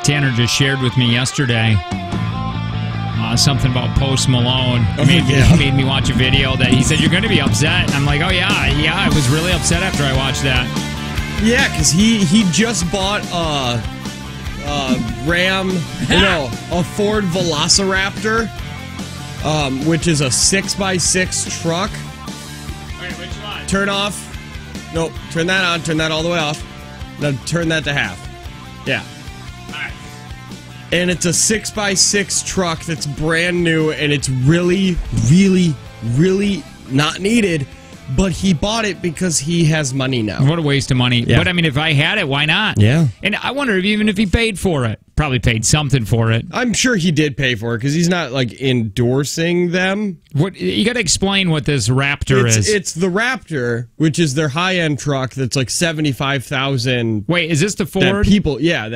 Tanner just shared with me yesterday something about Post Malone. He made me watch a video that he said, you're going to be upset. And I'm like, oh, yeah, I was really upset after I watched that. Yeah, because he just bought a Ford Velociraptor, which is a 6x6 truck. Wait, which one? Turn off. Nope, turn that on. Turn that all the way off. Now turn that to half. Yeah. And it's a 6x6 truck that's brand new, and it's really, really, really not needed. But he bought it because he has money now. What a waste of money. Yeah. But, I mean, if I had it, why not? Yeah. And I wonder even if he paid for it. Probably paid something for it. I'm sure he did pay for it because he's not, like, endorsing them. What you got to explain what this Raptor is. It's the Raptor, which is their high-end truck that's like $75,000. Wait, is this the Ford? That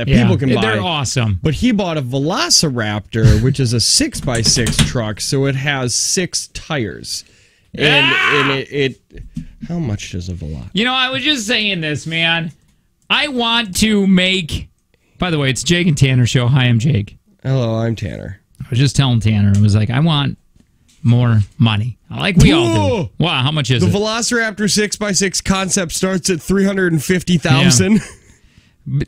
people can buy. They're awesome. But he bought a Velociraptor, which is a 6x6 truck, so it has 6 tires. And it how much does a Velociraptor? You know, I was just saying this, man. I want to make... By the way, it's Jake and Tanner show. Hi, I'm Jake. Hello, I'm Tanner. I was just telling Tanner, I was like, I want more money. Like we all do. Wow, how much is it? The Velociraptor 6x6 concept starts at $350,000. Yeah.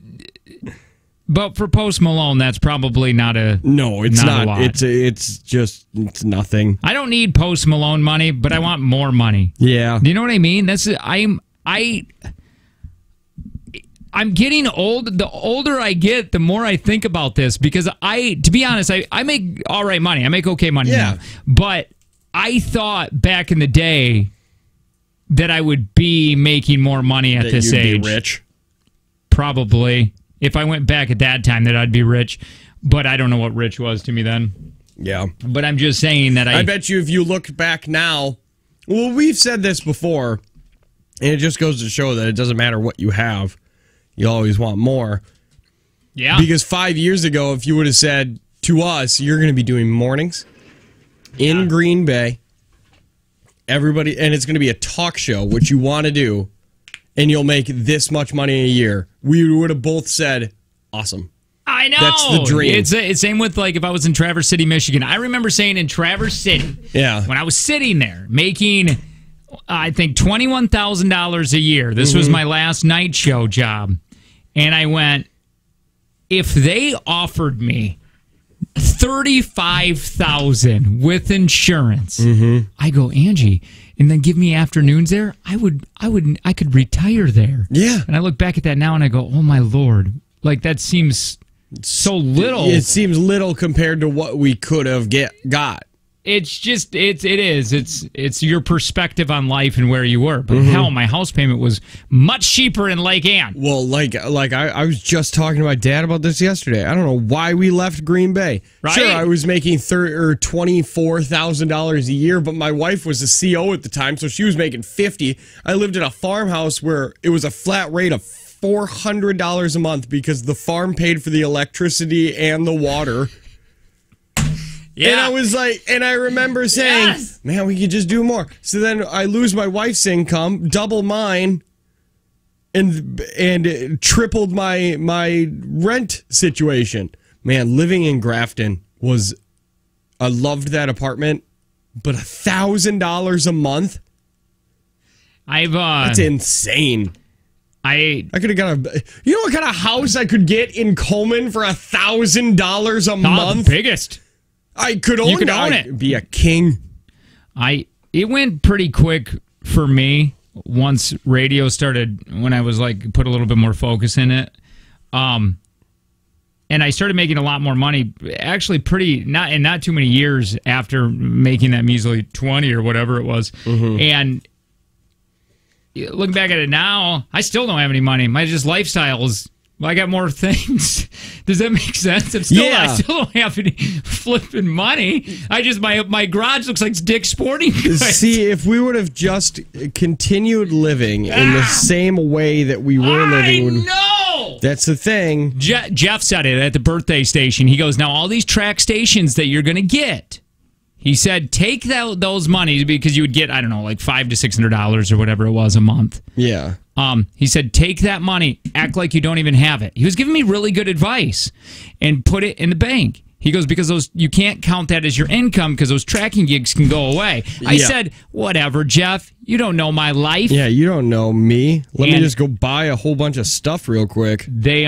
But for Post Malone, that's probably not a... No, it's not. A lot. It's nothing. I don't need Post Malone money, but I want more money. Yeah. Do you know what I mean? I'm getting old. The older I get, the more I think about this because to be honest, I make all right money. I make okay money now. But I thought back in the day that I would be making more money at this age. Be rich? Probably. If I went back at that time, that I'd be rich. But I don't know what rich was to me then. Yeah. But I'm just saying that I bet you if you look back now, well, we've said this before, and it just goes to show that it doesn't matter what you have. You always want more. Yeah. Because 5 years ago, if you would have said to us, you're going to be doing mornings in Green Bay, everybody, and it's going to be a talk show, which you want to do, and you'll make this much money a year, we would have both said, awesome. I know. That's the dream. It's same with, like, if I was in Traverse City, Michigan. I remember saying in Traverse City, when I was sitting there making, I think, $21,000 a year. This was my last night show job. And I went, if they offered me $35,000 with insurance, I go, Angie, and then give me afternoons there, I could retire there. Yeah. And I look back at that now and I go, oh my Lord, like that seems so little. It seems little compared to what we could have got. It's just it's your perspective on life and where you were. But hell, my house payment was much cheaper in Lake Ann. Well, like I was just talking to my dad about this yesterday. I don't know why we left Green Bay. Right? Sure, I was making $24,000 a year, but my wife was a CO at the time, so she was making $50,000. I lived in a farmhouse where it was a flat rate of $400 a month because the farm paid for the electricity and the water. Yeah. And I was like, and I remember saying, man, we could just do more. So then I lose my wife's income, double mine, and tripled my rent situation. Man, living in Grafton I loved that apartment, but $1,000 a month? That's insane. I could have got you know what kind of house I could get in Coleman for $1,000 a month? The biggest. I could own it. Be a king. It went pretty quick for me once radio started, when I was like, put a little bit more focus in it. And I started making a lot more money, actually not too many years after making that measly 20 or whatever it was. And looking back at it now, I still don't have any money. My lifestyle is, I got more things. Does that make sense? I still don't have any flipping money. My garage looks like Dick's Sporting Goods. See, if we would have just continued living in the same way that we were living. No! That's the thing. Jeff said it at the birthday station. He goes, now all these track stations that you're going to get, he said, take those monies because you would get, I don't know, like $500 to $600 or whatever it was a month. Yeah. He said, take that money, act like you don't even have it. He was giving me really good advice, and put it in the bank. He goes, because you can't count that as your income because those tracking gigs can go away. I said, whatever, Jeff. You don't know my life. Yeah, you don't know me. Let me just go buy a whole bunch of stuff real quick. They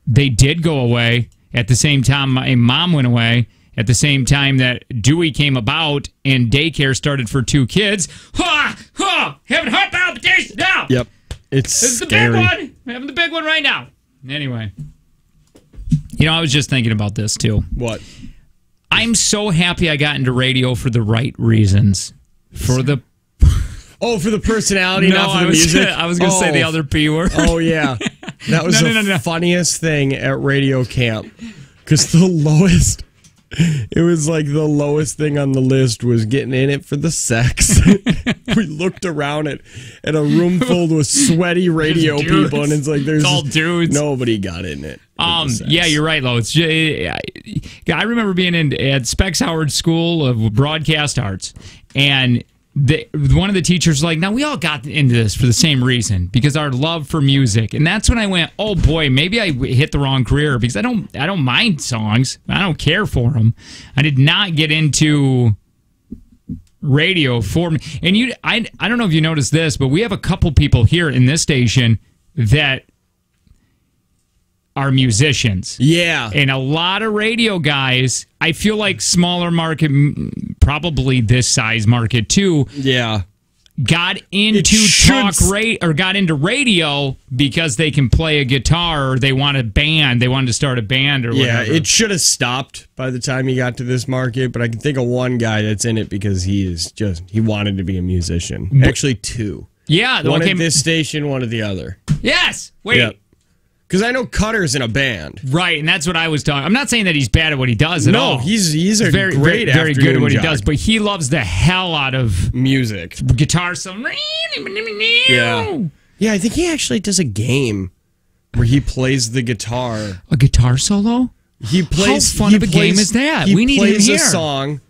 did go away at the same time my mom went away. At the same time that Dewey came about and daycare started for 2 kids. Having heart palpitations now. Yep. This is scary. the big one. I'm having the big one right now. Anyway. I was just thinking about this too. What? I'm so happy I got into radio for the right reasons. For the personality, not for the music? I was going to say the other P word. Oh, yeah. That was the funniest thing at radio camp. Because it was like the lowest thing on the list was getting in it for the sex. We looked around at a room filled with sweaty radio people, and it's like there's all dudes. Nobody got in it. Yeah, you're right, Lo. I remember being at Specs Howard School of Broadcast Arts, and one of the teachers was like, now we all got into this for the same reason, because our love for music. And that's when I went, oh boy, maybe I hit the wrong career, because I don't mind songs. I don't care for them. I did not get into radio for me. And I don't know if you noticed this, but we have a couple people here in this station that are musicians. Yeah. And a lot of radio guys, I feel like smaller market, probably this size market too. Yeah. Got into radio because they can play a guitar, or they want a band. They wanted to start a band or whatever. Yeah, it should have stopped by the time he got to this market, but I can think of one guy that's in it because he wanted to be a musician. Actually, 2. Yeah. One at this station, one at the other. Yes. Wait. Yep. Because I know Cutter's in a band. Right, and that's what I was talking. I'm not saying that he's bad at what he does at all. No, he's a very great very good at what job. he does, but he loves the hell out of music. Guitar solo. Yeah. Yeah, I think he actually does a game where he plays the guitar. A guitar solo? How fun of a game is that? We need him here. He plays a song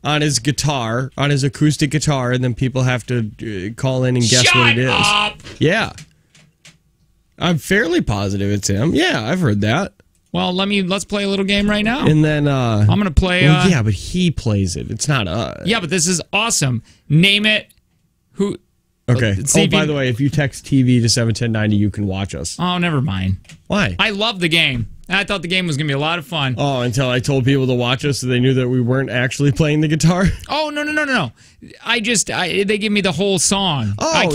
on his guitar, on his acoustic guitar, and then people have to call in and guess what it is. Shut up! Yeah. I'm fairly positive it's him. Yeah, I've heard that. Well, let's play a little game right now. And then I'm going to play... yeah, but he plays it. It's not us. Yeah, but this is awesome. Name it. Who... Okay. By the way, if you text TV to 71090, you can watch us. Oh, never mind. Why? I love the game. I thought the game was going to be a lot of fun. Oh, until I told people to watch us so they knew that we weren't actually playing the guitar? Oh, no. They give me the whole song. Oh, I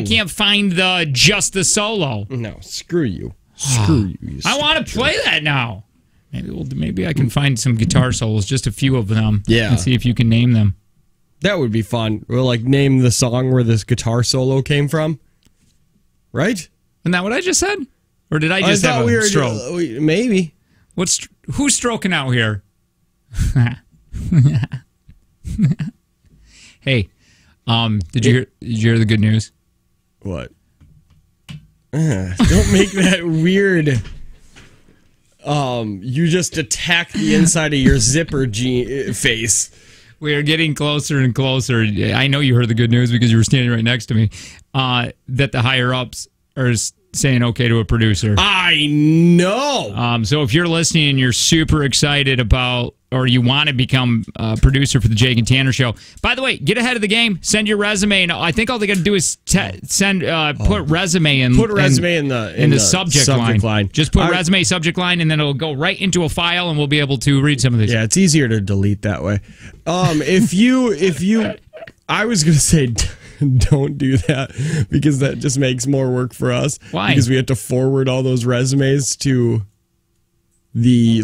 can't find just the solo. No, screw you. Screw you. I want to play that now. Maybe I can find some guitar solos, just a few of them. Yeah. And see if you can name them. That would be fun. We'll name the song where this guitar solo came from. Right? Isn't that what I just said? Or did I just have a stroke? Maybe. Who's stroking out here? Hey, did you hear the good news? What? Don't make that weird. You just attacked the inside of your zipper face. We are getting closer and closer. I know you heard the good news because you were standing right next to me. That the higher ups are saying okay to a producer. I know. So if you're listening and you're super excited about, or you want to become a producer for the Jake and Tanner Show, by the way, get ahead of the game. Send your resume, and I think all they got to do is put resume in. Put a resume in the subject line. Just put resume subject line, and then it'll go right into a file, and we'll be able to read some of these. Yeah, it's easier to delete that way. If you, I was gonna say. Don't do that because that just makes more work for us. Why? Because we have to forward all those resumes to the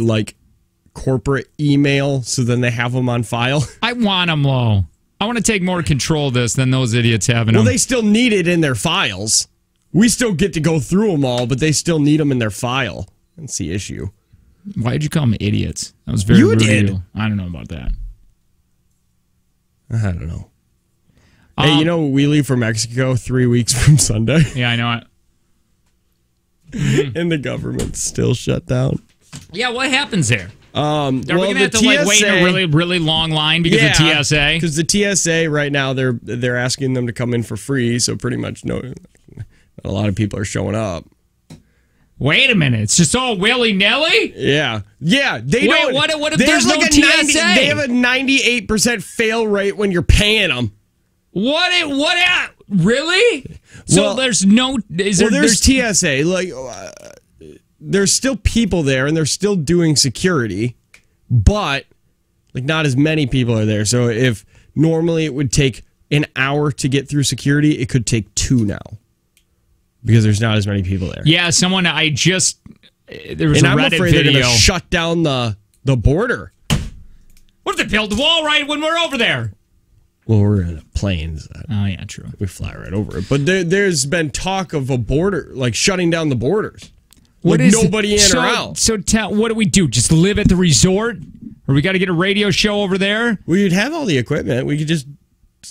corporate email, so then they have them on file. I want them low. I want to take more control of this than those idiots have. Well, they still need it in their files. We still get to go through them all, but they still need them in their file. That's the issue. Why did you call them idiots? That was very rude. You did. I don't know about that. I don't know. Hey, we leave for Mexico 3 weeks from Sunday. Yeah, I know it. And the government's still shut down. Yeah, what happens there? Are we going to have to TSA, wait in a really, really long line because of TSA? Because the TSA right now, they're asking them to come in for free, so pretty much A lot of people are showing up. Wait a minute. It's just all willy-nilly? Yeah. Yeah. They Wait, don't. what if they there's have no like TSA? They have a 98% fail rate when you're paying them. Really? So Well, there's no... there's TSA. Like, there's still people there, and they're still doing security, but like not as many people are there. So if normally it would take an hour to get through security, it could take 2 now because there's not as many people there. Yeah, there was and a I'm Reddit afraid they're video. going to shut down the border. What if they build the wall right when we're over there? Well, we're in planes. Oh, yeah, true. We fly right over it. But there's been talk of a border, like shutting down the borders. Like nobody in or out. So what do we do? Just live at the resort? Or we got to get a radio show over there? We'd have all the equipment. We could just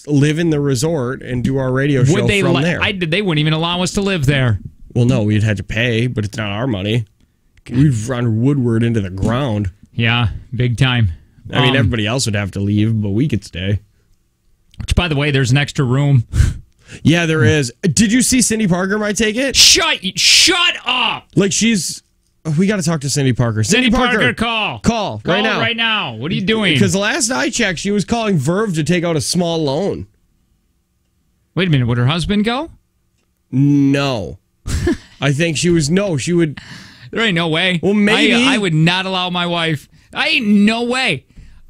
live in the resort and do our radio show from there. They wouldn't even allow us to live there. Well, no, we'd have to pay, but it's not our money. We'd run Woodward into the ground. Yeah, big time. I mean, everybody else would have to leave, but we could stay. Which, by the way, there's an extra room. Yeah, there is. Did you see Cindy Parker might take it? Shut up! Like we got to talk to Cindy Parker. Cindy Parker, call right now. Right now. What are you doing? Because the last I checked, she was calling Verve to take out a small loan. Wait a minute. Would her husband go? No. I think she would. There ain't no way. Well, maybe. I would not allow my wife. I ain't no way.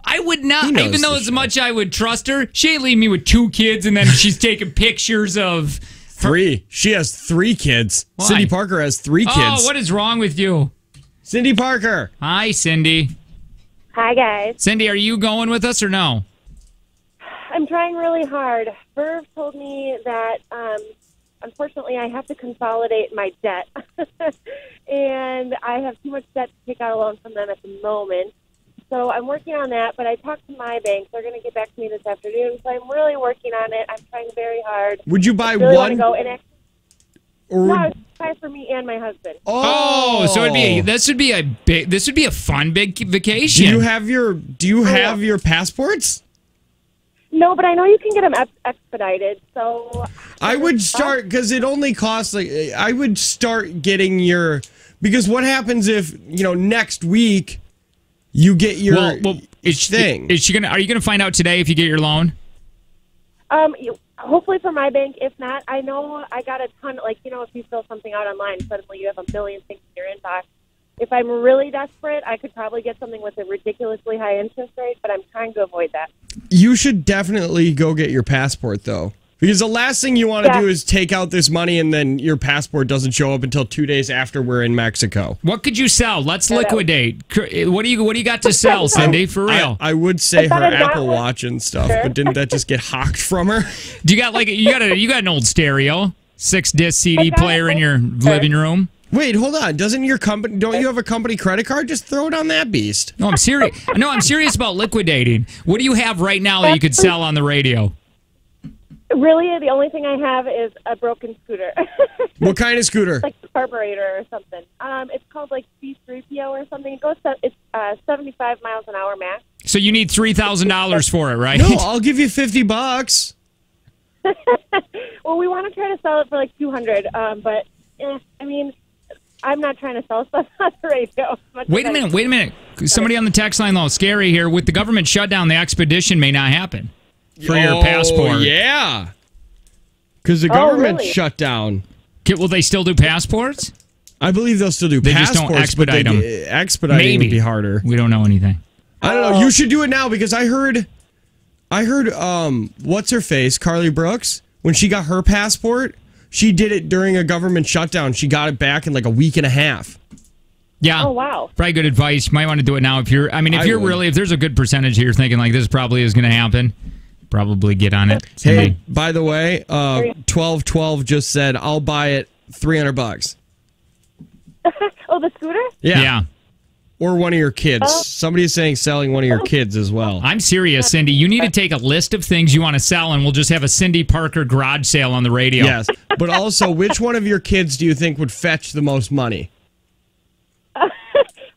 I would not, even though as much I would trust her, she ain't leave me with 2 kids and then she's taking pictures of... 3. She has 3 kids. Why? Cindy Parker has 3 kids. Oh, what is wrong with you? Cindy Parker. Hi, Cindy. Hi, guys. Cindy, are you going with us or no? I'm trying really hard. Verve told me that, unfortunately, I have to consolidate my debt. And I have too much debt to take out a loan from them at the moment. So I'm working on that, but I talked to my bank. They're going to get back to me this afternoon. So I'm really working on it. I'm trying very hard. Would you buy really one? Go and no, it's buy for me and my husband. Oh, so this would be a fun big vacation. Do you have your passports? No, but I know you can get them expedited. So I would start because it only costs I would start getting because what happens if next week you get your thing? Are you gonna find out today if you get your loan? Hopefully for my bank. If not, I know I got a ton. If you fill something out online, suddenly you have a million things in your inbox. If I'm really desperate, I could probably get something with a ridiculously high interest rate, but I'm trying to avoid that. You should definitely go get your passport, though. Because the last thing you want to do is take out this money and then your passport doesn't show up until 2 days after we're in Mexico. What could you sell? Let's liquidate. What do you got to sell, Cindy? For real? I would say her Apple Watch and stuff, but didn't that just get hawked from her? Do you got you got an old stereo, 6-disc CD player in your living room? Wait, hold on. Don't you have a company credit card? Just throw it on that beast. No, I'm serious. No, I'm serious about liquidating. What do you have right now that you could sell on the radio? Really, the only thing I have is a broken scooter. What kind of scooter? Like a carburetor or something. It's called C3PO or something. It's 75 miles an hour max. So you need $3,000 for it, right? No, I'll give you $50. Well, we want to try to sell it for $200. But I'm not trying to sell stuff on the radio. Wait a minute. Somebody on the text line, though, scary here. With the government shutdown, the expedition may not happen for your passport. Yeah. Because the government shut down. Will they still do passports? I believe they'll still do passports. Just don't expedite them. Expediting would be harder. We don't know anything. I don't know. You should do it now because I heard what's her face, Carly Brooks, when she got her passport, she did it during a government shutdown. She got it back in a week and a half. Yeah. Oh, wow. Probably good advice. You might want to do it now if there's a good percentage here thinking this probably is going to happen, probably get on it. Hey, by the way, 1212 just said, I'll buy it $300. Oh, the scooter? Yeah. Or one of your kids. Somebody is saying selling one of your kids as well. I'm serious, Cindy. You need to take a list of things you want to sell, and we'll just have a Cindy Parker garage sale on the radio. Yes. But also, which one of your kids do you think would fetch the most money?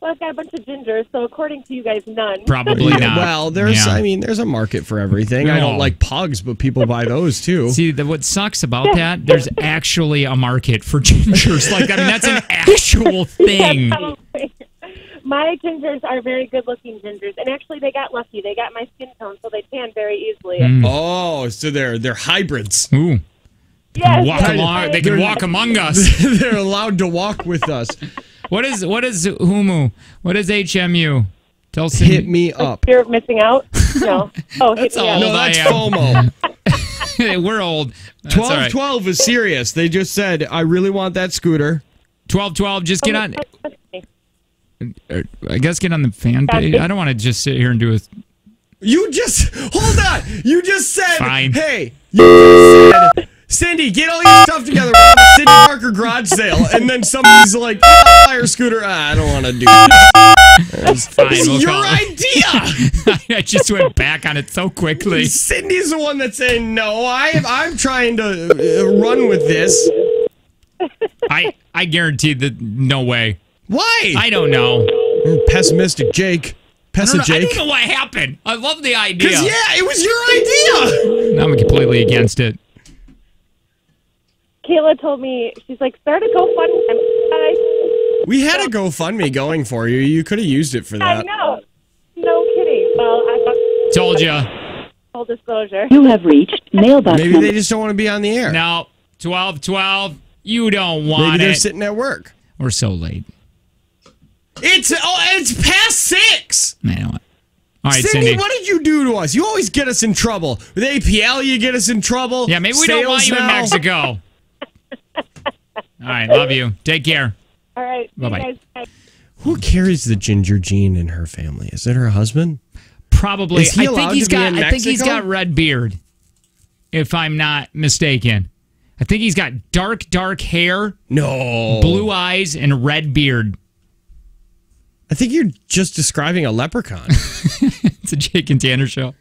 Well, I've got a bunch of gingers, so according to you guys, none. Probably not. Well, there's Yeah. I mean, there's a market for everything. I don't No. like pugs, but people buy those too. See, what sucks about that, there's actually a market for gingers. Like, I mean, that's an actual thing. Yeah, probably. My gingers are very good-looking gingers, and actually, they got lucky. They got my skin tone, so they tan very easily. Oh, so they're hybrids. Ooh. Yes, Walk yes. along. They can walk among us. They're allowed to walk with us. What is Humu? What is HMU? Tell Cindy. Hit me up. Fear of missing out? No. Oh, hit That's me all. up. No, that's I am. FOMO. We're old. That's all right. 1212 is serious. They just said, I really want that scooter. 1212. Just get on. I guess get on the fan page. I don't want to just sit here and do it. You just, hold on. You just said, Fine. hey, you just said, Cindy, get all your stuff together. We're at a Cindy Parker garage sale. And then somebody's like, I'll buy her scooter. I don't want to do that. It's fine. It's We'll your call it. idea. I just went back on it so quickly. Cindy's the one that's saying, no, I'm trying to run with this. I guarantee that no way. Why? I don't know. Pessimistic Jake. I Pessa don't Jake. know what happened. I love the idea. Because, yeah, it was your idea. I'm completely against it. Kayla told me, she's like, start a GoFundMe, guys. We had a GoFundMe going for you. You could have used it for I that. know. No kidding. Well, I got Told you. full disclosure. You have reached mailbox Maybe number. they just don't want to be on the air. No. 1212. You don't want Maybe they're it. sitting at work. We're so late. It's past 6. I know it. All right, Cindy, Cindy. what did you do to us? You always get us in trouble. With APL, you get us in trouble. Yeah, maybe we don't want Sales you in now. Mexico. All right, love you. Take care. All right. see you Bye-bye. guys. Bye. Who carries the ginger gene in her family? Is it her husband? Probably. Is he allowed to be in I think he's Mexico? got red beard. If I'm not mistaken. I think he's got dark hair, No. blue eyes, and a red beard. I think you're just describing a leprechaun. It's a Jake and Tanner show.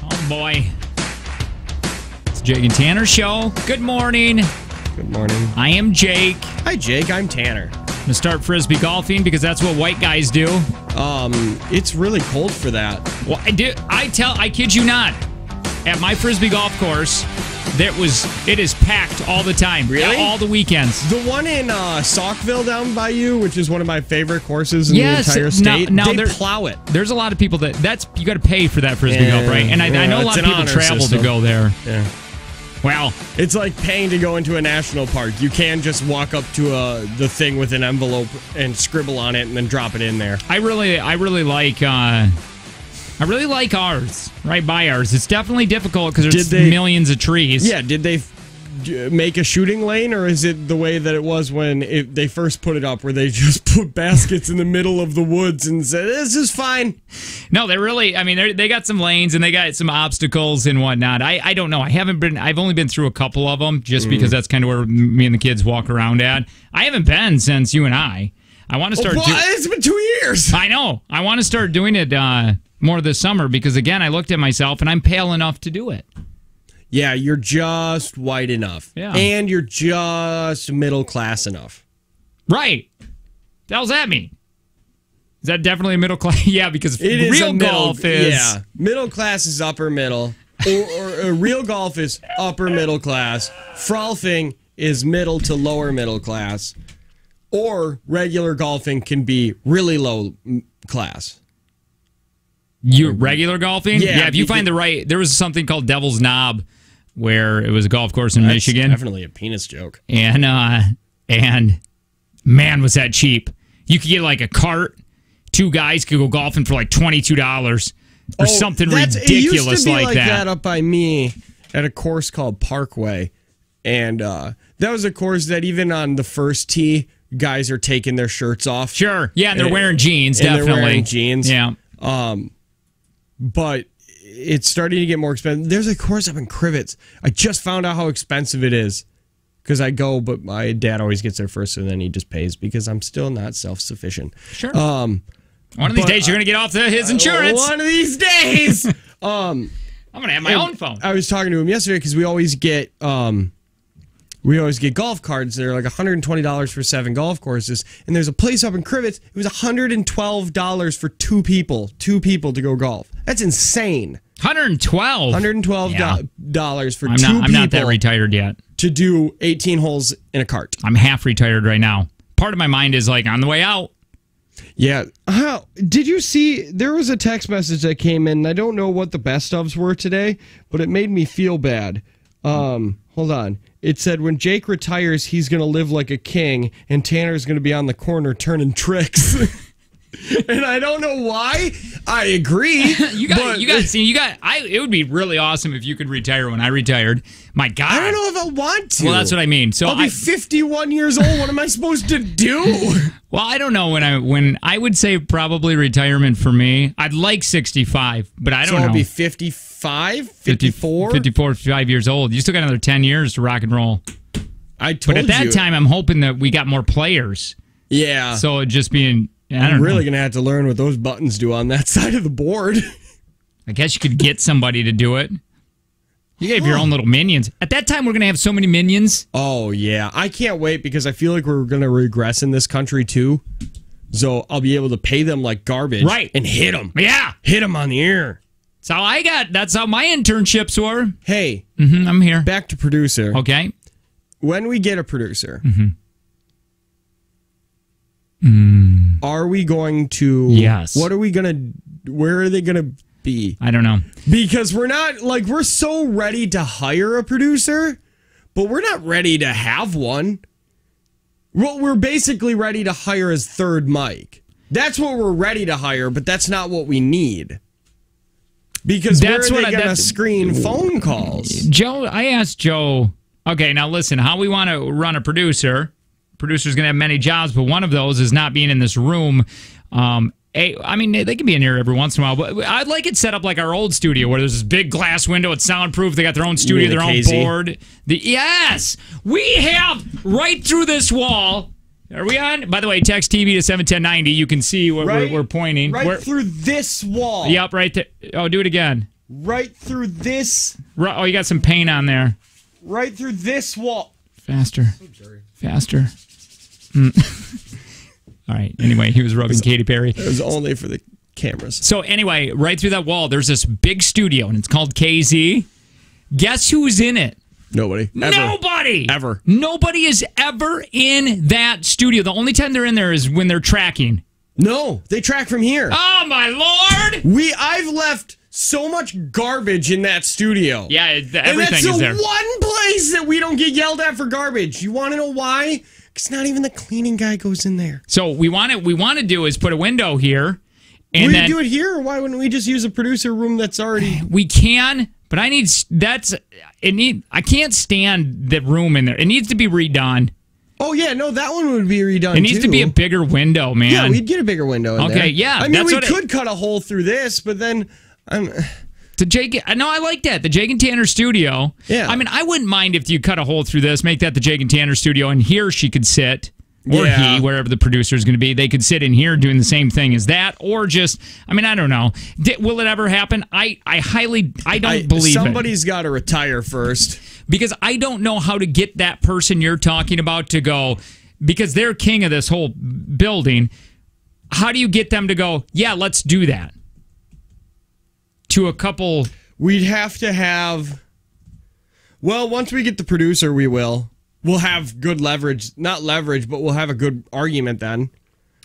Oh, boy. It's Jake and Tanner show. Good morning. Good morning. I am Jake. Hi, Jake. I'm Tanner. I'm going to start Frisbee golfing because that's what white guys do. It's really cold for that. Well, I kid you not. At my Frisbee golf course, It is packed all the time. Really? All the weekends. The one in Saukville down by you, which is one of my favorite courses in the entire state, they plow it. There's a lot of people you got to pay for that Frisbee golf, right? And I know a lot of people travel to go there. Yeah. Well, it's like paying to go into a national park. You can just walk up to the thing with an envelope and scribble on it and then drop it in there. I really like ours, right by ours. It's definitely difficult because there's millions of trees. Yeah, did they make a shooting lane, or is it the way that it was when they first put it up, where they just put baskets in the middle of the woods and said, this is fine? No, they got some lanes and they got some obstacles and whatnot. I don't know. I've only been through a couple of them just because that's kind of where me and the kids walk around at. I haven't been since you and I want to start. It's been 2 years. I know. I want to start doing it more this summer because, again, I looked at myself and I'm pale enough to do it. Yeah, you're just white enough. Yeah. And you're just middle class enough. Right. The hell's that mean? Is that definitely a middle class? Yeah, because real golf is... Yeah, middle class is upper middle. Or real golf is upper middle class. Frolfing is middle to lower middle class. Or regular golfing can be really low class. You regular golfing? Yeah, if you find the right... There was something called Devil's Knob, where it was a golf course in Michigan. Definitely a penis joke. And man, was that cheap. You could get like a cart. 2 guys could go golfing for like $22 or something ridiculous it used to be like that. that up by me at a course called Parkway. And that was a course that even on the first tee, guys are taking their shirts off. Sure. Yeah, and they're wearing jeans, definitely. They're wearing jeans. Yeah. But it's starting to get more expensive. There's a course up in Crivets. I just found out how expensive it is because I go, but my dad always gets there first, and then he just pays because I'm still not self-sufficient. Sure. One of these days, you're going to get off his insurance. One of these days. I'm going to have my own phone. I was talking to him yesterday because we always get golf cards that are like $120 for 7 golf courses. And there's a place up in Crivets. It was $112 for 2 people. 2 people to go golf. That's insane. $112 for 2 people. I'm not that retired yet. To do 18 holes in a cart. I'm half retired right now. Part of my mind is like on the way out. Yeah. Did you see? There was a text message that came in. I don't know what the best ofs were today, but it made me feel bad. Hold on. It said when Jake retires, he's going to live like a king, and Tanner's going to be on the corner turning tricks. And I don't know why. I agree. It would be really awesome if you could retire when I retired. My God. I don't know if I want to. Well, that's what I mean. So I'll be 51 years old. What am I supposed to do? Well, I don't know when I would say probably retirement for me. I'd like 65, but I don't know. So I'll be 55, 54? 55 years old. You still got another 10 years to rock and roll. But at that time, I'm hoping that we got more players. Yeah. So it'd just being... I'm really going to have to learn what those buttons do on that side of the board. I guess you could get somebody to do it. You have your own little minions. At that time, we're going to have so many minions. Oh, yeah. I can't wait because I feel like we're going to regress in this country, too. So I'll be able to pay them like garbage. Right. And hit them. Yeah. Hit them on the ear. That's how my internships were. Hey. I'm here. Back to producer. Okay. When we get a producer... Are we going to... Yes. What are we going to... Where are they going to be? I don't know. Because we're not... Like, we're so ready to hire a producer, but we're not ready to have one. Well, we're basically ready to hire as third mic. That's what we're ready to hire, but that's not what we need. Because that's where are they going to screen phone calls? Joe, I asked Joe... Okay, now listen, how we want to run a producer... Producer's going to have many jobs, but one of those is not being in this room. I mean, they can be in here every once in a while, but I'd like it set up like our old studio where there's this big glass window. It's soundproof. They got their own studio, their own board. Yes! We have right through this wall. Are we on? By the way, text TV to 71090. You can see what we're pointing. Right through this wall. Yep, right there. Oh, do it again. Right through this. Oh, you got some paint on there. Right through this wall. Faster. Faster. All right. Anyway, he was rubbing Katy Perry. It was only for the cameras. So anyway, right through that wall, there's this big studio, and it's called KZ. Guess who's in it? Nobody. Ever. Nobody. Ever. Nobody is ever in that studio. The only time they're in there is when they're tracking. No, they track from here. Oh, my Lord. I've left so much garbage in that studio. Yeah, everything and that's is there. the one place that we don't get yelled at for garbage. You want to know why? Because not even the cleaning guy goes in there. So we want to do is put a window here. And we then do it here, or why wouldn't we just use a producer room that's already... We can, but I can't stand the room in there. It needs to be redone. Oh, yeah, no, that one would be redone, It needs to be a bigger window, man. Yeah, we'd get a bigger window in there. Okay, yeah. I mean, we could cut a hole through this, but then... No, I like that. The Jake and Tanner studio. Yeah. I mean, I wouldn't mind if you cut a hole through this, make that the Jake and Tanner studio, and here she could sit, or he, wherever the producer is going to be. They could sit in here doing the same thing as that, or just, I mean, I don't know. Will it ever happen? I don't believe somebody's got to retire first. Because I don't know how to get that person you're talking about to go, because they're king of this whole building. How do you get them to go, yeah, let's do that? To a couple... We'd have to have... Well, once we get the producer, we will. We'll have good leverage. Not leverage, but we'll have a good argument then.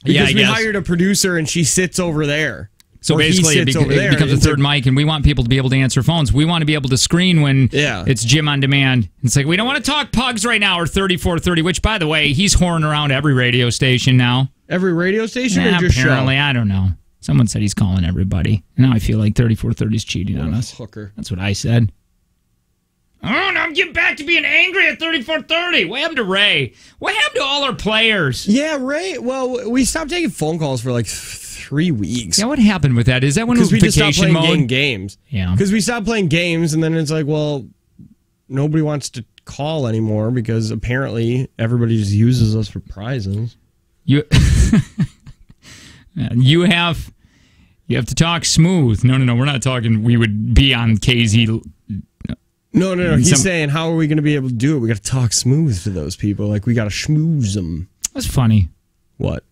Because we hired a producer and she sits over there. So basically, it becomes a third mic, and we want people to be able to answer phones. We want to be able to screen when it's Jim on demand. It's like, we don't want to talk pugs right now, or 3430, which, by the way, he's whoring around every radio station now. Every radio station or just apparently, show? I don't know. Someone said he's calling everybody. Now I feel like 3430 is cheating on us. Hooker. That's what I said. Oh, now I'm getting back to being angry at 3430. What happened to Ray? What happened to all our players? Yeah, Ray. Well, we stopped taking phone calls for like 3 weeks. Yeah, what happened with that? Is that when it was we vacation just stopped playing mode? games. Yeah. Because we stopped playing games, and then it's like, well, nobody wants to call anymore because apparently everybody just uses us for prizes. You have to talk smooth. No, we're not talking. We would be on KZ. No. He's saying, how are we going to be able to do it? We got to talk smooth to those people. Like, we got to schmooze them. That's funny. What?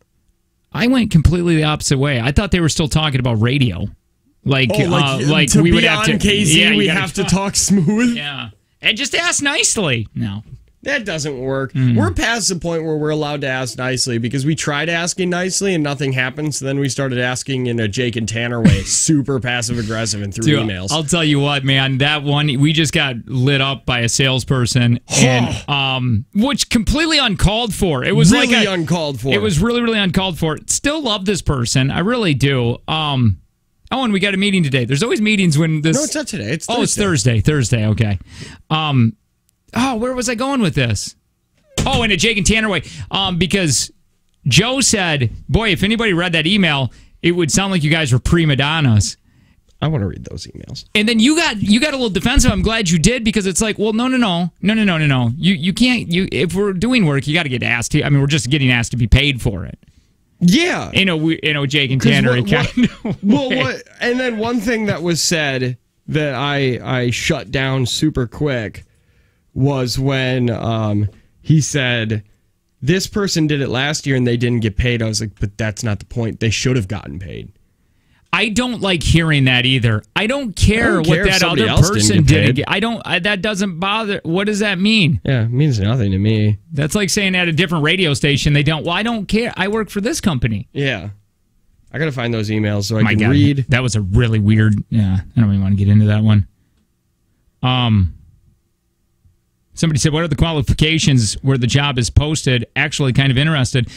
I went completely the opposite way. I thought they were still talking about radio. Like to we be would have on to, KZ, we have to talk smooth. Yeah. And just ask nicely. No. That doesn't work. We're past the point where we're allowed to ask nicely because we tried asking nicely and nothing happened. So then we started asking in a Jake and Tanner way, super passive aggressive and through emails. I'll tell you what, man, that one, we just got lit up by a salesperson, and which completely uncalled for. It was really uncalled for. It was really, really uncalled for. Still love this person. I really do. Oh, and we got a meeting today. There's always meetings when this. No, it's not today. It's Thursday. Oh, it's Thursday. Thursday. Okay. Where was I going with this? Oh, in a Jake and Tanner way. Because Joe said, boy, if anybody read that email, it would sound like you guys were prima donnas. I want to read those emails. And then you got a little defensive. I'm glad you did, because it's like, well, no. You can't. If we're doing work, you got to get asked. I mean, we're just getting asked to be paid for it. Yeah. Jake and Tanner. And then one thing that was said that I shut down super quick was when he said, this person did it last year and they didn't get paid. I was like, but that's not the point. They should have gotten paid. I don't like hearing that either. I don't care what that other person did. That doesn't bother. What does that mean? Yeah, it means nothing to me. That's like saying at a different radio station they don't. Well, I don't care. I work for this company. Yeah. I got to find those emails so I can read. That was a really weird. Yeah, I don't even want to get into that one. Somebody said, what are the qualifications where the job is posted? Actually, kind of interested.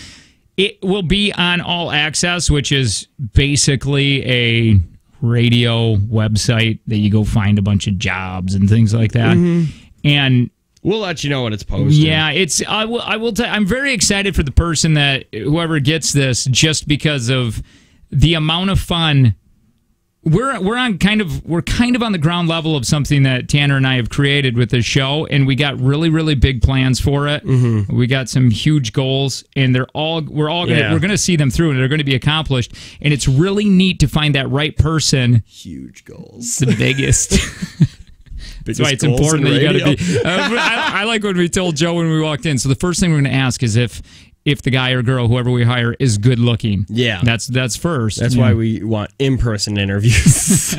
It will be on All Access, which is basically a radio website that you go find a bunch of jobs and things like that. Mm-hmm. And we'll let you know when it's posted. Yeah, I will tell you, I'm very excited for the person that whoever gets this, just because of the amount of fun. We're kind of on the ground level of something that Tanner and I have created with this show, and we got really, really big plans for it. Mm-hmm. We got some huge goals, and we're gonna see them through, and they're going to be accomplished. And it's really neat to find that right person. Huge goals, the biggest. That's why it's important that you got to be. I like what we told Joe when we walked in. So the first thing we're going to ask is if the guy or girl, whoever we hire, is good looking. Yeah. That's first. That's why we want in-person interviews.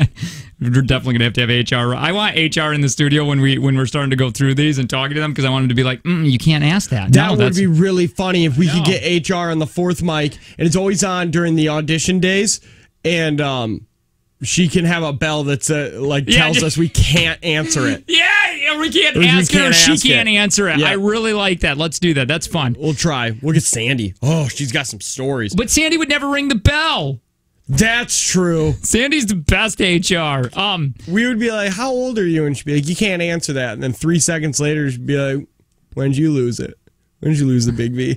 We're definitely gonna have to have HR. I want HR in the studio when we're starting to go through these and talking to them because I want them to be like, you can't ask that. That would be really funny if we could get HR on the fourth mic, and it's always on during the audition days, and she can have a bell that's tells us we can't answer it. Yeah, we can't ask her. She can't answer it. Yeah. I really like that. Let's do that. That's fun. We'll try. We'll get Sandy. Oh, she's got some stories. But Sandy would never ring the bell. That's true. Sandy's the best HR. We would be like, how old are you? And she'd be like, you can't answer that. And then 3 seconds later, she'd be like, when'd you lose it? When'd you lose the big V?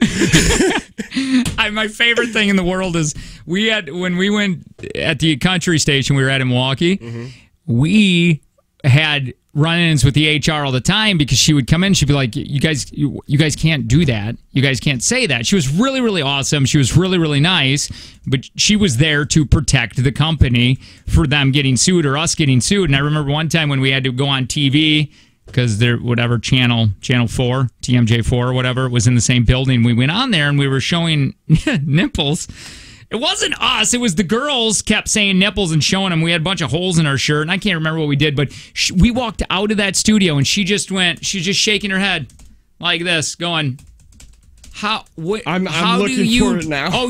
My favorite thing in the world is when we went at the country station we were at in Milwaukee, we had run-ins with the HR all the time because she would come in, she'd be like, you guys can't do that. You guys can't say that. She was really, really awesome. She was really, really nice, but she was there to protect the company for them getting sued or us getting sued. And I remember one time when we had to go on TV because whatever channel 4, TMJ4 or whatever, was in the same building. We went on there and we were showing nipples. It wasn't us. It was the girls kept saying nipples and showing them. We had a bunch of holes in our shirt, and I can't remember what we did, but we walked out of that studio, and she's just shaking her head like this, going, I'm looking for it now. Oh,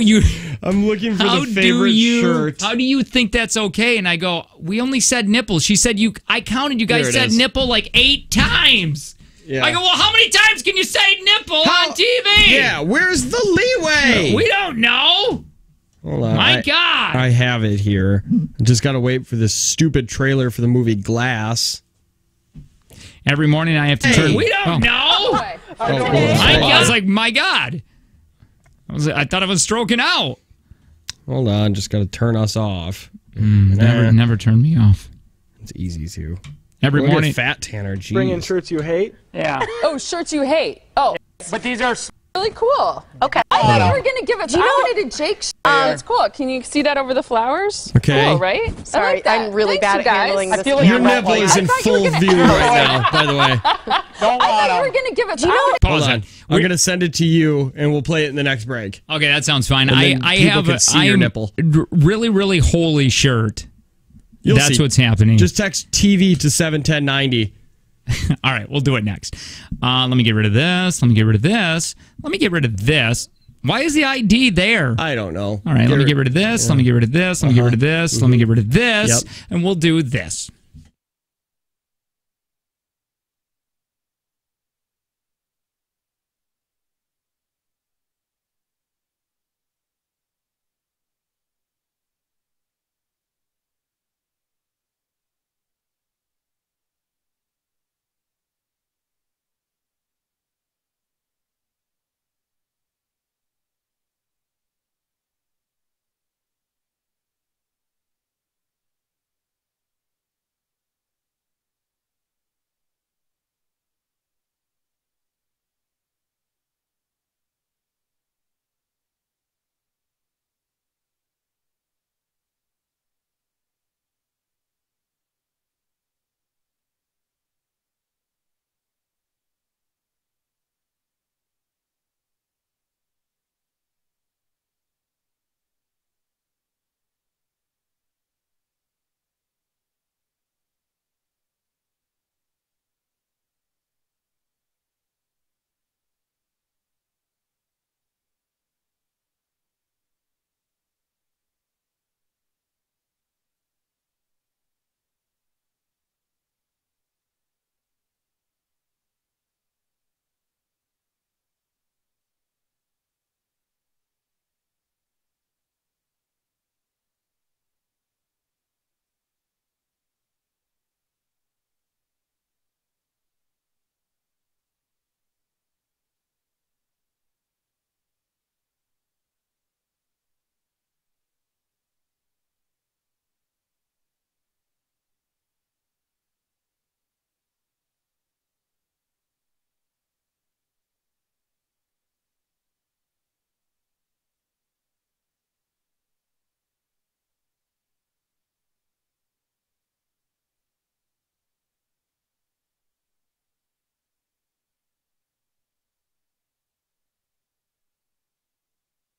I'm looking for the favorite shirt. How do you think that's okay? And I go, we only said nipples. She said, I counted you guys said nipple like 8 times. Yeah. I go, well, how many times can you say nipple on TV? Yeah, where's the leeway? We don't know. Hold on. My God. I have it here. I just got to wait for this stupid trailer for the movie Glass. Every morning I have to turn. We don't know. I was like, my God. I thought I was stroking out. Hold on. Just got to turn us off. Never turn me off. It's easy to. Every morning. Fat Tanner. Jeez. Bring in shirts you hate? Yeah. Oh, shirts you hate. Oh. But these are really cool. Okay. I thought you were going to give it. I wanted a Jake. It's cool. Can you see that over the flowers? Okay. Cool, right? Sorry, I'm really bad at handling this. Your nipple is in full view right now, by the way. I thought you were going to give it. Hold on. I'm going to send it to you, and we'll play it in the next break. Okay, that sounds fine. I have your nipple. Really, really holy shirt. That's what's happening. Just text TV to 71090. All right, we'll do it next. Let me get rid of this. Let me get rid of this. Let me get rid of this. Why is the ID there? I don't know. All right, let me get rid of this. Let me get rid of this. Let me get rid of this. Let me get rid of this. Yep. And we'll do this.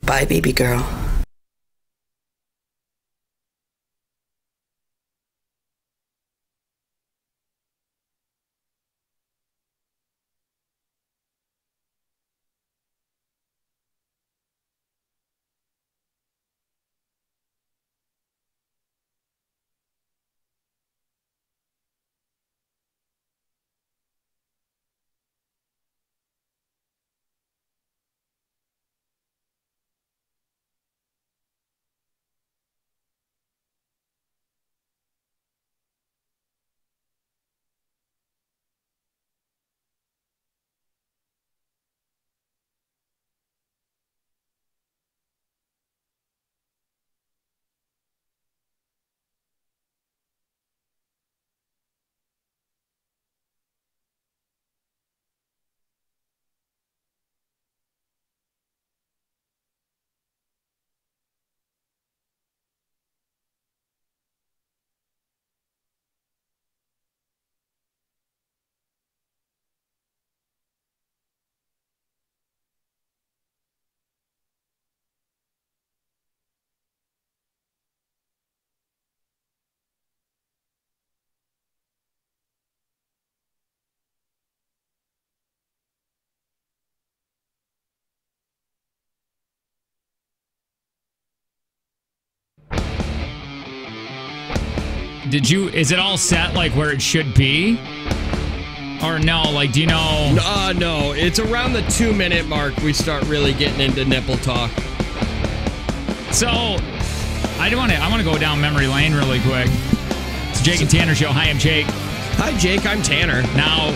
Bye, baby girl. Is it all set like where it should be? Or no, like, do you know? No, it's around the 2-minute mark we start really getting into nipple talk. So, I want to go down memory lane really quick. It's Jake and Tanner Show. Hi, I'm Jake. Hi, Jake. I'm Tanner. Now,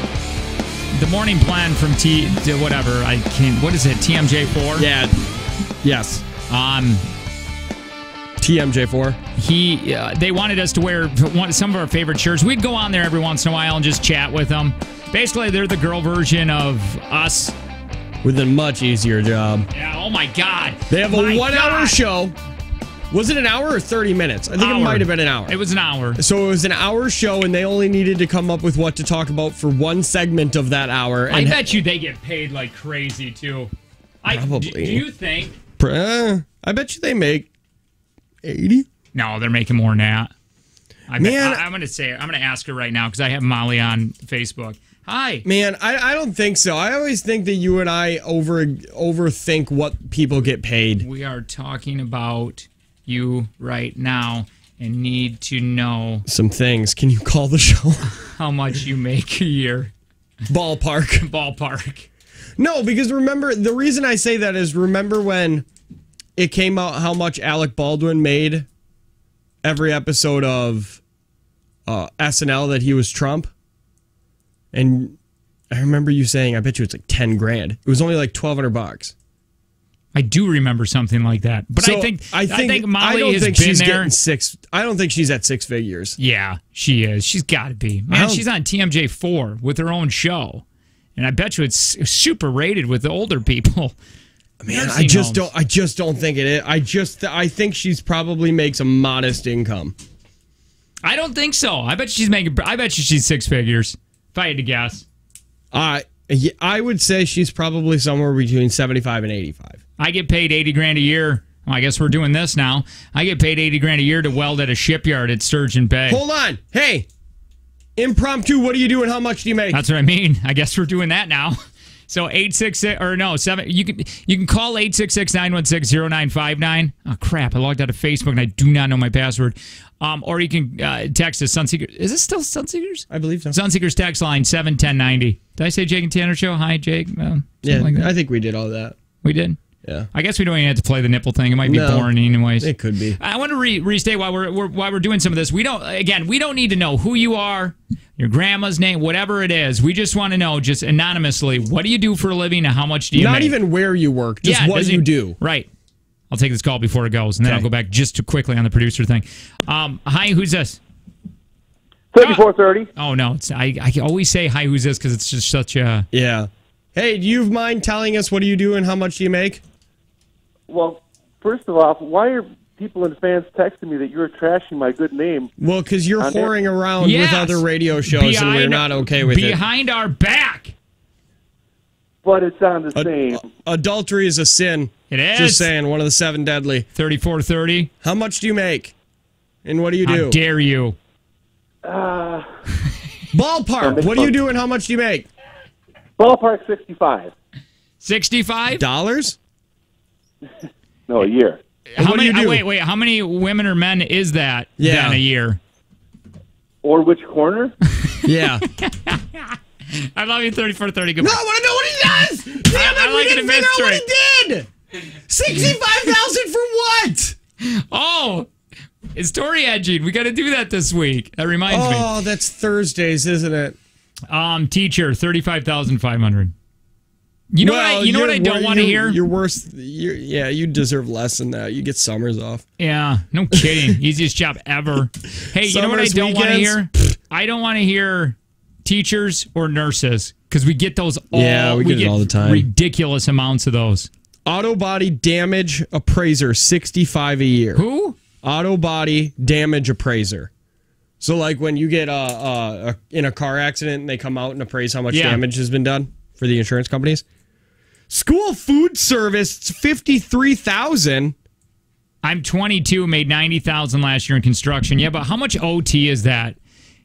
the morning plan from what is it, TMJ4? Yeah. Yes. TMJ4. They wanted us to wear some of our favorite shirts. We'd go on there every once in a while and just chat with them. Basically, they're the girl version of us. With a much easier job. Yeah, oh my God. They have a 1-hour show. Was it an hour or 30 minutes? I think it might have been an hour. It was an hour. So it was an hour show, and they only needed to come up with what to talk about for one segment of that hour. And I bet you they get paid like crazy, too. Probably. Do you think? I bet you they make 80. No, they're making more than that. I'm going to ask her right now because I have Molly on Facebook. Hi. Man, I don't think so. I always think that you and I overthink what people get paid. We are talking about you right now and need to know some things. Can you call the show? How much you make a year? Ballpark. No, because remember, the reason I say that is remember when it came out how much Alec Baldwin made every episode of SNL that he was Trump? And I remember you saying, I bet you it's like 10 grand. It was only like $1,200. I do remember something like that. But so I think Molly has been there. I don't think she's at 6 figures. Yeah, she is. She's got to be. Man, she's on TMJ4 with her own show. And I bet you it's super rated with the older people. Man, I just don't think it is. I think she's probably makes a modest income. I don't think so. I bet you she's 6 figures. If I had to guess. I would say she's probably somewhere between 75 and 85. I get paid 80 grand a year. Well, I guess we're doing this now. I get paid 80 grand a year to weld at a shipyard at Sturgeon Bay. Hold on. Hey, impromptu, what do you do and how much do you make? That's what I mean. I guess we're doing that now. So 7 you can call 866-916-0959. Oh crap, I logged out of Facebook and I do not know my password. Or you can text us Sunseeker. Is this still Sunseekers? I believe so. Sunseekers text line 71090. Did I say Jake and Tanner Show? Hi Jake. Yeah, like that. I think we did all that. We did. Yeah. I guess we don't even have to play the nipple thing. It might be boring anyways. It could be. I want to restate why we're doing some of this. We don't need to know who you are, your grandma's name, whatever it is. We just want to know, just anonymously, what do you do for a living and how much do you make? Not even where you work, just what you do. Right. I'll take this call before it goes, and then I'll go back just too quickly on the producer thing. Hi, who's this? 3430. Oh, no. I always say hi, who's this, because it's just such a... Yeah. Hey, do you mind telling us what do you do and how much do you make? Well, first of all, why are people and fans texting me that you're trashing my good name? Well, because you're whoring around with other radio shows and we're not okay with it. Behind our back! But it's on the same. Adultery is a sin. It is. Just saying, one of the 7 deadly. 3430. How much do you make? And what do you do? How dare you? Ballpark. What do you do and how much do you make? Ballpark 65. 65? Dollars? No, a year. What do you do? Wait. How many women or men is that then a year? Or which corner? Yeah. I love you, 3430. No, I want to know what he does! Damn it, we didn't figure out what he did! 65,000 for what? Oh, it's story edging. We got to do that this week. That reminds me. Oh, that's Thursdays, isn't it? Teacher, 35,500. You know what I don't want to hear? You're worse. You deserve less than that. You get summers off. Yeah, no kidding. Easiest job ever. Hey, you know what I don't want to hear? I don't want to hear teachers or nurses because we get those all. Yeah, we get it all the time. Ridiculous amounts of those. Auto body damage appraiser, $65 a year. Who? Auto body damage appraiser. So, like when you get in a car accident and they come out and appraise how much damage has been done for the insurance companies. School food service, $53,000. I'm 22, made $90,000 last year in construction. Yeah, but how much OT is that?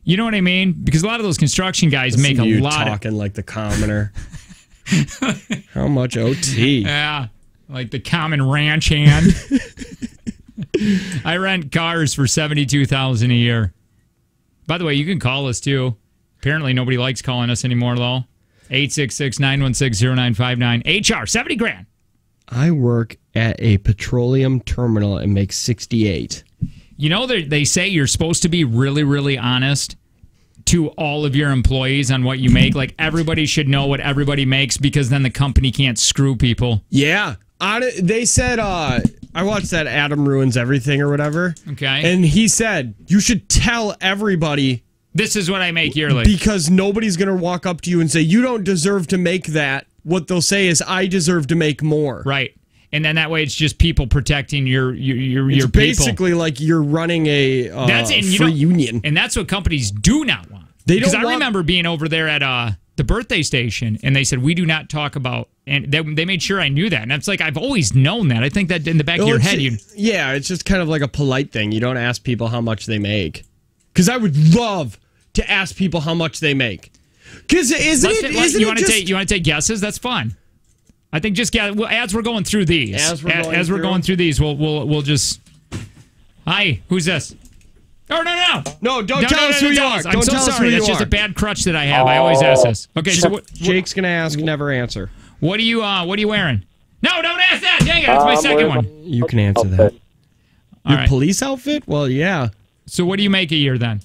You know what I mean? Because a lot of those construction guys make a lot. Talking like the commoner. How much OT? Yeah, like the common ranch hand. I rent cars for $72,000 a year. By the way, you can call us too. Apparently, nobody likes calling us anymore, though. 866-916-0959. HR, 70 grand. I work at a petroleum terminal and make 68. You know, they say you're supposed to be really, really honest to all of your employees on what you make. Like, everybody should know what everybody makes because then the company can't screw people. Yeah. They said, I watched that Adam Ruins Everything or whatever. Okay. And he said, you should tell everybody. This is what I make yearly. Because nobody's going to walk up to you and say, you don't deserve to make that. What they'll say is, I deserve to make more. Right. And then that way it's just people protecting your it's basically people. Like you're running a free union. And that's what companies do not want. Because I remember being over there at the birthday station, and they said, we do not talk about, and they made sure I knew that. And it's like, I've always known that. I think that in the back of your head, yeah, it's just kind of like a polite thing. You don't ask people how much they make. Because I would love to ask people how much they make. Because you want to take guesses? That's fun. I think just as we're going through these, we're going through these, we'll just. Hi, who's this? Oh no! Don't tell us who you are. I'm so sorry. That's just a bad crutch that I have. I always ask this. Okay, so Jake's gonna ask, never answer. What are you wearing? No, don't ask that. Dang it! That's my second one. You can answer that. Your police outfit? Well, yeah. So what do you make a year then?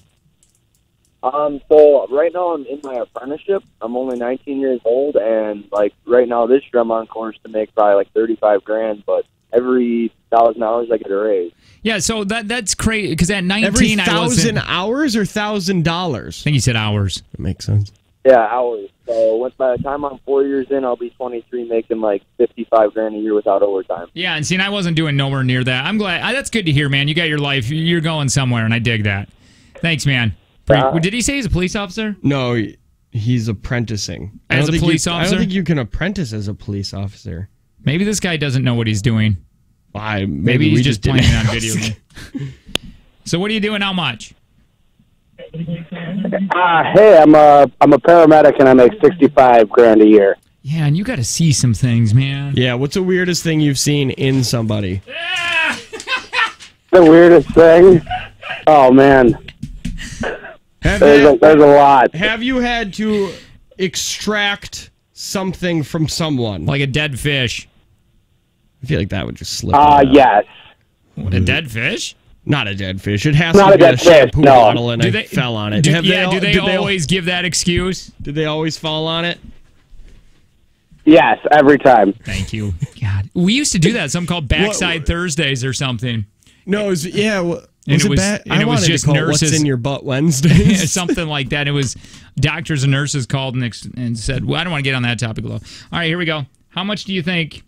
So right now I'm in my apprenticeship. I'm only 19 years old, and like right now this year I'm on course to make probably like 35 grand. But every 1,000 hours I get a raise. Yeah, so that's crazy because at 19 every 1,000 hours or $1,000? I think he said hours. That makes sense. Yeah, hours. So by the time I'm 4 years in, I'll be 23, making like 55 grand a year without overtime. Yeah, and see, I wasn't doing nowhere near that. I'm glad. That's good to hear, man. You got your life. You're going somewhere, and I dig that. Thanks, man. Did he say he's a police officer? No, he's apprenticing. As a police officer? I don't think you can apprentice as a police officer. Maybe this guy doesn't know what he's doing. Maybe he's just playing on video. So what are you doing? How much? Hey, I'm a paramedic and I make 65 grand a year. Yeah, and you got to see some things, man. Yeah, what's the weirdest thing you've seen in somebody? The weirdest thing? Oh man, there's a lot. Have you had to extract something from someone, like a dead fish? I feel like that would just slip. Yes. What, a dead fish? Not a dead fish. It has not to be a shampoo no. bottle and I fell on it. Do they always give that excuse? Did they always fall on it? Yes, every time. Thank you. God, we used to do that. Something called Backside Thursdays or something. No, it was, yeah. Was it was just nurses. What's in your butt Wednesdays? Something like that. It was doctors and nurses called and said, well, I don't want to get on that topic, though. All right, here we go. How much do you think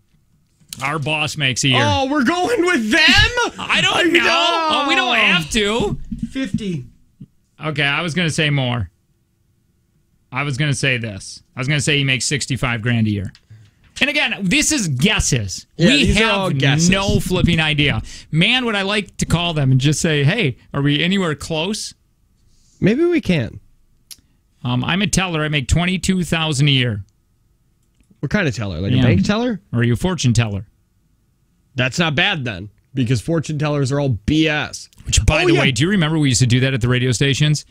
our boss makes a year? Oh, we're going with them? I don't know. Oh, we don't have to. 50. Okay, I was going to say more. I was going to say this. I was going to say he makes 65 grand a year. And again, this is guesses. Yeah, we these are all have guesses. no flipping idea. Man, would I like to call them and just say, hey, are we anywhere close? Maybe we can. I'm a teller. I make $22,000 a year. What kind of teller? Like a bank teller? Or are you a fortune teller? That's not bad then, because fortune tellers are all BS. Which, by the way, do you remember we used to do that at the radio stations?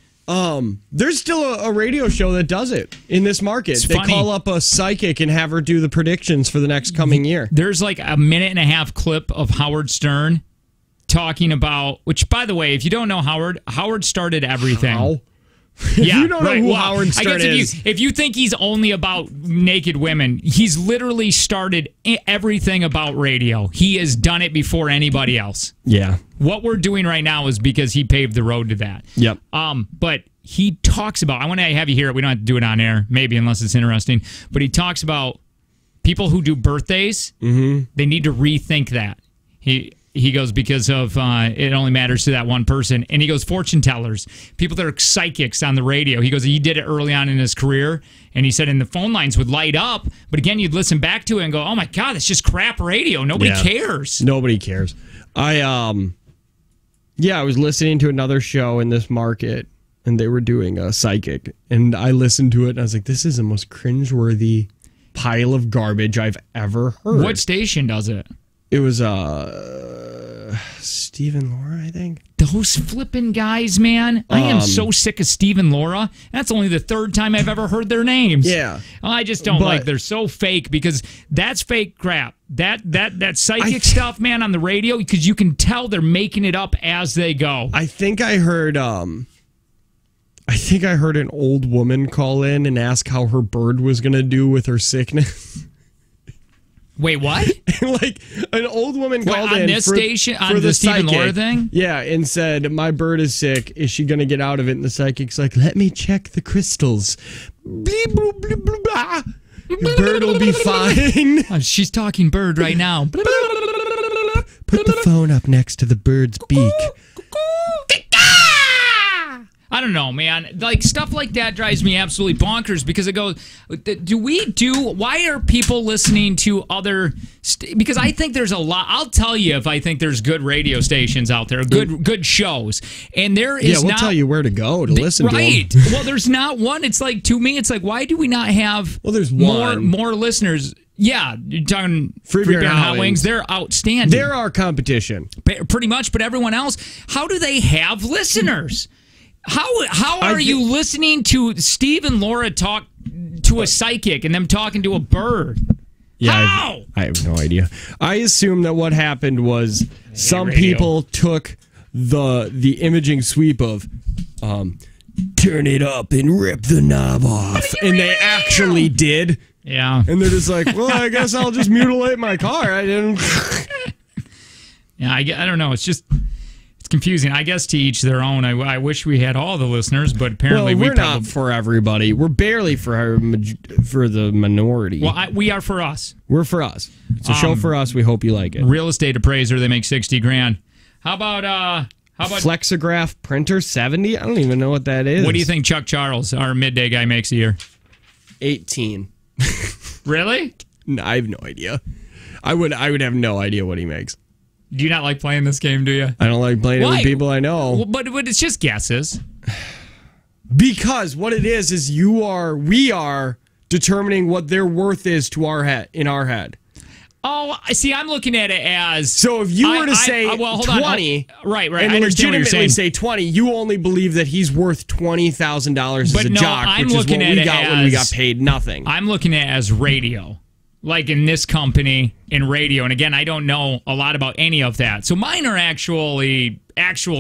There's still a radio show that does it in this market. It's they funny. call up a psychic and have her do the predictions for the next coming year. There's like a 1.5-minute clip of Howard Stern talking about, which, by the way, if you don't know Howard started everything. How? Yeah, you don't know who Howard Stern is. If you think he's only about naked women, he's literally started everything about radio. He has done it before anybody else. Yeah. What we're doing right now is because he paved the road to that. Yep. But he talks about, I want to have you hear it. We don't have to do it on air, maybe, unless it's interesting. But he talks about people who do birthdays. Mm-hmm. They need to rethink that. He goes, because of it only matters to that one person. And he goes, fortune tellers, people that are psychics on the radio. He goes, he did it early on in his career. And he said, and the phone lines would light up. But again, you'd listen back to it and go, oh my God, that's just crap radio. Nobody cares. Nobody cares. I was listening to another show in this market, and they were doing a psychic. And I listened to it, and I was like, this is the most cringeworthy pile of garbage I've ever heard. What station does it? It was Steve and Laura, I think. Those flipping guys, man. I am so sick of Steve and Laura. That's only the third time I've ever heard their names. Yeah. I just don't like. They're so fake because that's fake crap. That psychic stuff, man, on the radio, because you can tell they're making it up as they go. I think I heard an old woman call in and ask how her bird was going to do with her sickness. Wait, what? Like an old woman called on in this for, station for on the Stephen psychic. Laura thing? Yeah, and said, my bird is sick. Is she going to get out of it? And the psychic's like, let me check the crystals. Bleep, bloop, bloop, bloop, blah. The bird will be fine. She's talking bird right now. Put the phone up next to the bird's beak. I don't know, man. Like, stuff like that drives me absolutely bonkers because it goes, why are people listening to other, because I think there's a lot, I'll tell you if I think there's good radio stations out there, good shows. And there is we'll tell you where to go to listen to them. Right. Well, there's not one. It's like, to me, it's like, why do we not have there's more listeners? Yeah, you're talking Frisbee and Hot Wings. They're outstanding. They're our competition. Pretty much, but everyone else, how do they have listeners? How are you listening to Steve and Laura talk to a psychic and them talking to a bird? Yeah, how? I have no idea. I assume that what happened was some people took the imaging sweep of turn it up and rip the knob off, and they actually did. Yeah, and they're just like, well, I guess I'll just mutilate my car. I didn't. Yeah, I don't know. It's just. Confusing. I guess to each their own. I wish we had all the listeners, but apparently we're not for everybody. We're barely for the minority. Well, we are for us. We're for us. It's a show for us. We hope you like it. Real estate appraiser, they make $60,000. How about Flexograph printer 70? I don't even know what that is. What do you think Chuck Charles, our midday guy, makes a year? 18. Really? No, I have no idea. I would have no idea what he makes. Do you not like playing this game, do you? I don't like playing it with people I know. Well, but it's just guesses. Because what it is we are determining what their worth is to our head, in our head. Oh, see, I'm looking at it as... So if you were to say 20, right, and legitimately say 20, you only believe that he's worth $20,000 as a jock, which is what we got when we got paid nothing. I'm looking at it as radio. Like in this company, in radio. And again, I don't know a lot about any of that. So mine are actual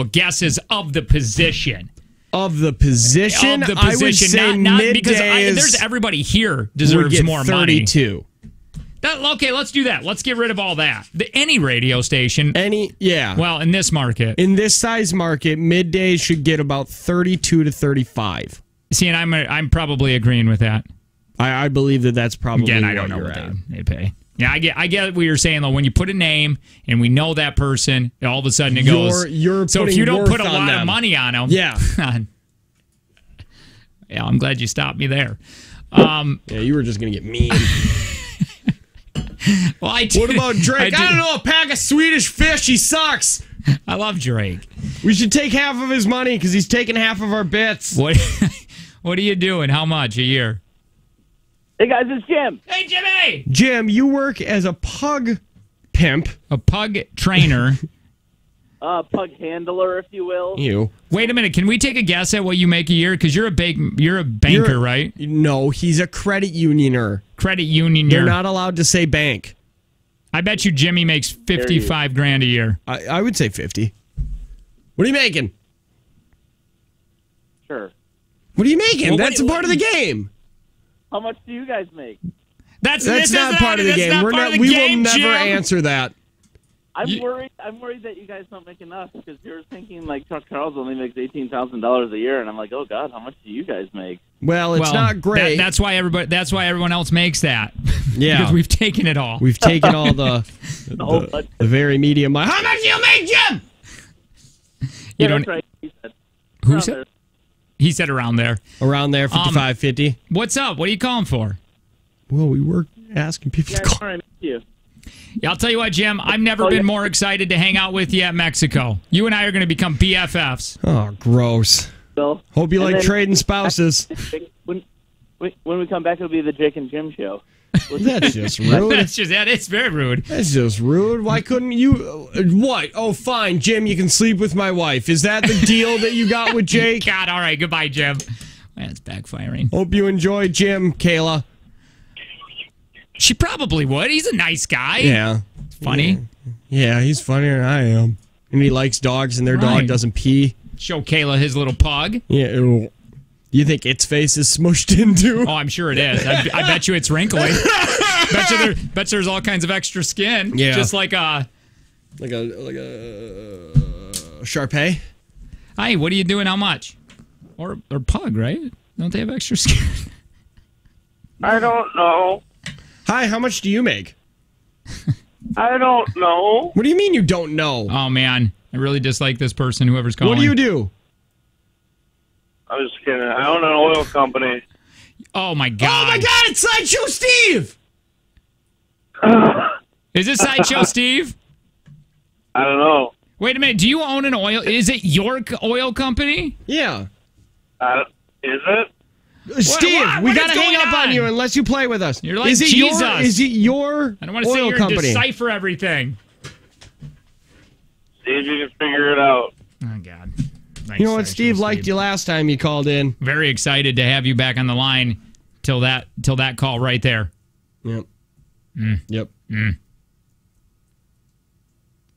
guesses of the position. Of the position? Of the position. I would say not because there's everybody here deserves more 32. money. Okay, let's do that. Let's get rid of all that. Any radio station. Yeah. Well, in this market. In this size market, midday should get about 32 to 35. See, and I'm probably agreeing with that. I believe that's probably again. I don't know what they pay. Yeah, I get what you're saying though. When you put a name and we know that person, all of a sudden it goes. So if you don't put a lot of money on them, yeah. Yeah, I'm glad you stopped me there. Yeah, you were just gonna get mean. Well, I did. What about Drake? I don't know. A pack of Swedish fish. He sucks. I love Drake. We should take half of his money because he's taking half of our bits. What are you doing? How much a year? Hey guys, it's Jim. Hey Jimmy. Jim, you work as a pug pimp, a pug trainer, pug handler, if you will. You. Wait a minute. Can we take a guess at what you make a year? Because you're a banker, right? No, he's a credit unioner. Credit union. You're not allowed to say bank. I bet you Jimmy makes $55,000 a year. I would say 50. What are you making? Sure. What are you making? Well, that's a part of the game. How much do you guys make? That's not part of the game. We will never answer that. I'm worried that you guys don't make enough because you're thinking like Chuck Charles only makes $18,000 a year, and I'm like, oh God, how much do you guys make? Well, it's not great. That's why everyone else makes that. Yeah, because we've taken it all. We've taken all the very medium. How much do you make, Jim? You don't. Right. He said. Who said? There. He said around there. Around there, 55, 50. What's up? What are you calling for? Well, we were asking people to call. All right, you. Yeah, I'll tell you what, Jim. I've never been more excited to hang out with you at Mexico. You and I are going to become BFFs. Oh, gross. So, hope you like trading spouses. When when we come back, it'll be the Jake and Jim show. That's just rude. It's very rude. That's just rude. Why couldn't you? What? Oh, fine, Jim. You can sleep with my wife. Is that the deal that you got with Jake? God, all right. Goodbye, Jim. That's backfiring. Hope you enjoy Jim, Kayla. She probably would. He's a nice guy. Yeah. Funny. Yeah, he's funnier than I am. And he likes dogs, and their dog doesn't pee. Show Kayla his little pug. Yeah. You think its face is smushed into? Oh, I'm sure it is. I bet you it's wrinkly. bet there's all kinds of extra skin. Yeah. Just like a Shar-Pei. Hi, what are you doing? How much? Or pug, right? Don't they have extra skin? I don't know. Hi, how much do you make? I don't know. What do you mean you don't know? Oh, man. I really dislike this person, whoever's calling. What do you do? I'm just kidding. I own an oil company. Oh, my God. Oh, my God, it's Sideshow Steve! Is it Sideshow Steve? I don't know. Wait a minute. Do you own an oil? Is it York Oil Company? Yeah. Is it? Steve, we got to hang up on you unless you play with us. You're like is it Jesus. Is it your I don't want to oil sit here company? and decipher everything. See if you can figure it out. Oh, God. Nice. You know what? Steve liked you last time you called in. Very excited to have you back on the line till that call right there. Yep. Yep.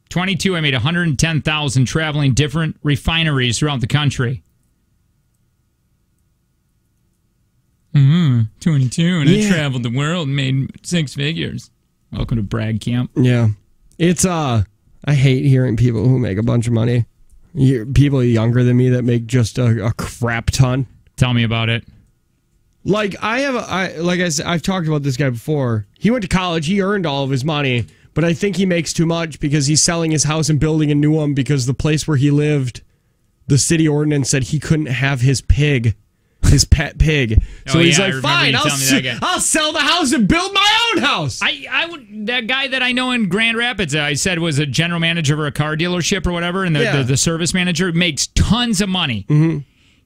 22, I made $110,000 traveling different refineries throughout the country. 22, and I traveled the world and made 6 figures. Welcome to Brag Camp. Yeah. It's, I hate hearing people who make a bunch of money. People younger than me that make just a crap ton. Tell me about it. Like, I've talked about this guy before. He went to college. He earned all of his money. But I think he makes too much because he's selling his house and building a new one because the place where he lived, the city ordinance said he couldn't have his pig. His pet pig. So he's like, fine, I'll sell the house and build my own house. That guy that I know in Grand Rapids, I said was a general manager of a car dealership or whatever, and the service manager makes tons of money. Mm-hmm.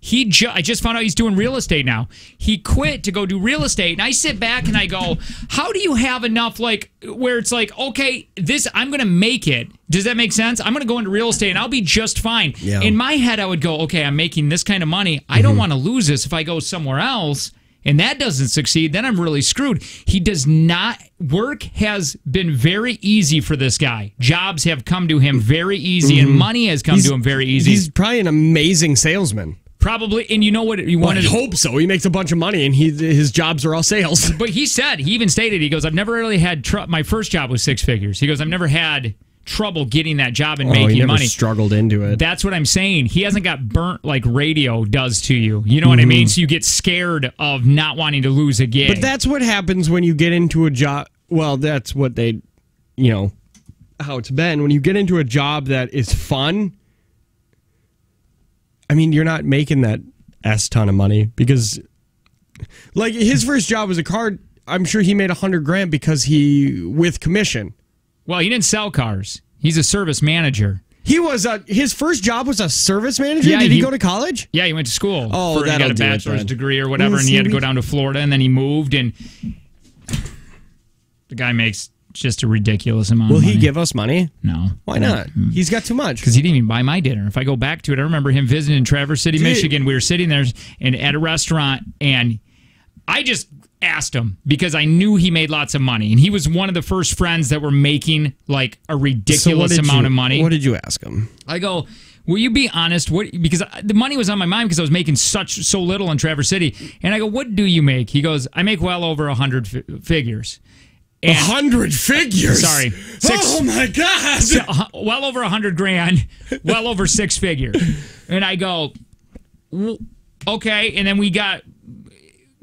I just found out he's doing real estate now. He quit to go do real estate, and I sit back and I go, how do you have enough, like, where it's like, okay, I'm going to make it. Does that make sense? I'm going to go into real estate, and I'll be just fine. Yeah. In my head, I would go, okay, I'm making this kind of money. I don't want to lose this. If I go somewhere else and that doesn't succeed, then I'm really screwed. He does not. Work has been very easy for this guy. Jobs have come to him very easy, and money has come to him very easy. He's probably an amazing salesman. Probably, and you know what? I hope so. He makes a bunch of money, and his jobs are all sales. But he even stated, he goes, I've never really had my first job was 6 figures. He goes, I've never had trouble getting that job and making money. Struggled into it. That's what I'm saying. He hasn't got burnt like radio does to you. You know what I mean? So you get scared of not wanting to lose a gig. But that's what happens when you get into a job. Well, that's what how it's been. When you get into a job that is fun, I mean, you're not making that ton of money because, like, his first job was a car. I'm sure he made $100,000 because with commission. Well, he didn't sell cars. He's a service manager. His first job was a service manager? Yeah, Did he go to college? Yeah, he went to school. Oh, he got a bachelor's degree or whatever, and he had to go down to Florida, and then he moved, and the guy makes just a ridiculous amount of money. Will he give us money? No. Why not? He's got too much. Because he didn't even buy my dinner. If I go back to it, I remember him visiting in Traverse City, Michigan. We were sitting there at a restaurant, and I just asked him because I knew he made lots of money. And he was one of the first friends that were making like a ridiculous amount of money. What did you ask him? I go, will you be honest? Because the money was on my mind because I was making so little in Traverse City. And I go, what do you make? He goes, I make well over 100 figures. 100 figures? Sorry. Oh my God. Well over $100,000, well over 6 figures. And I go, okay. And then we got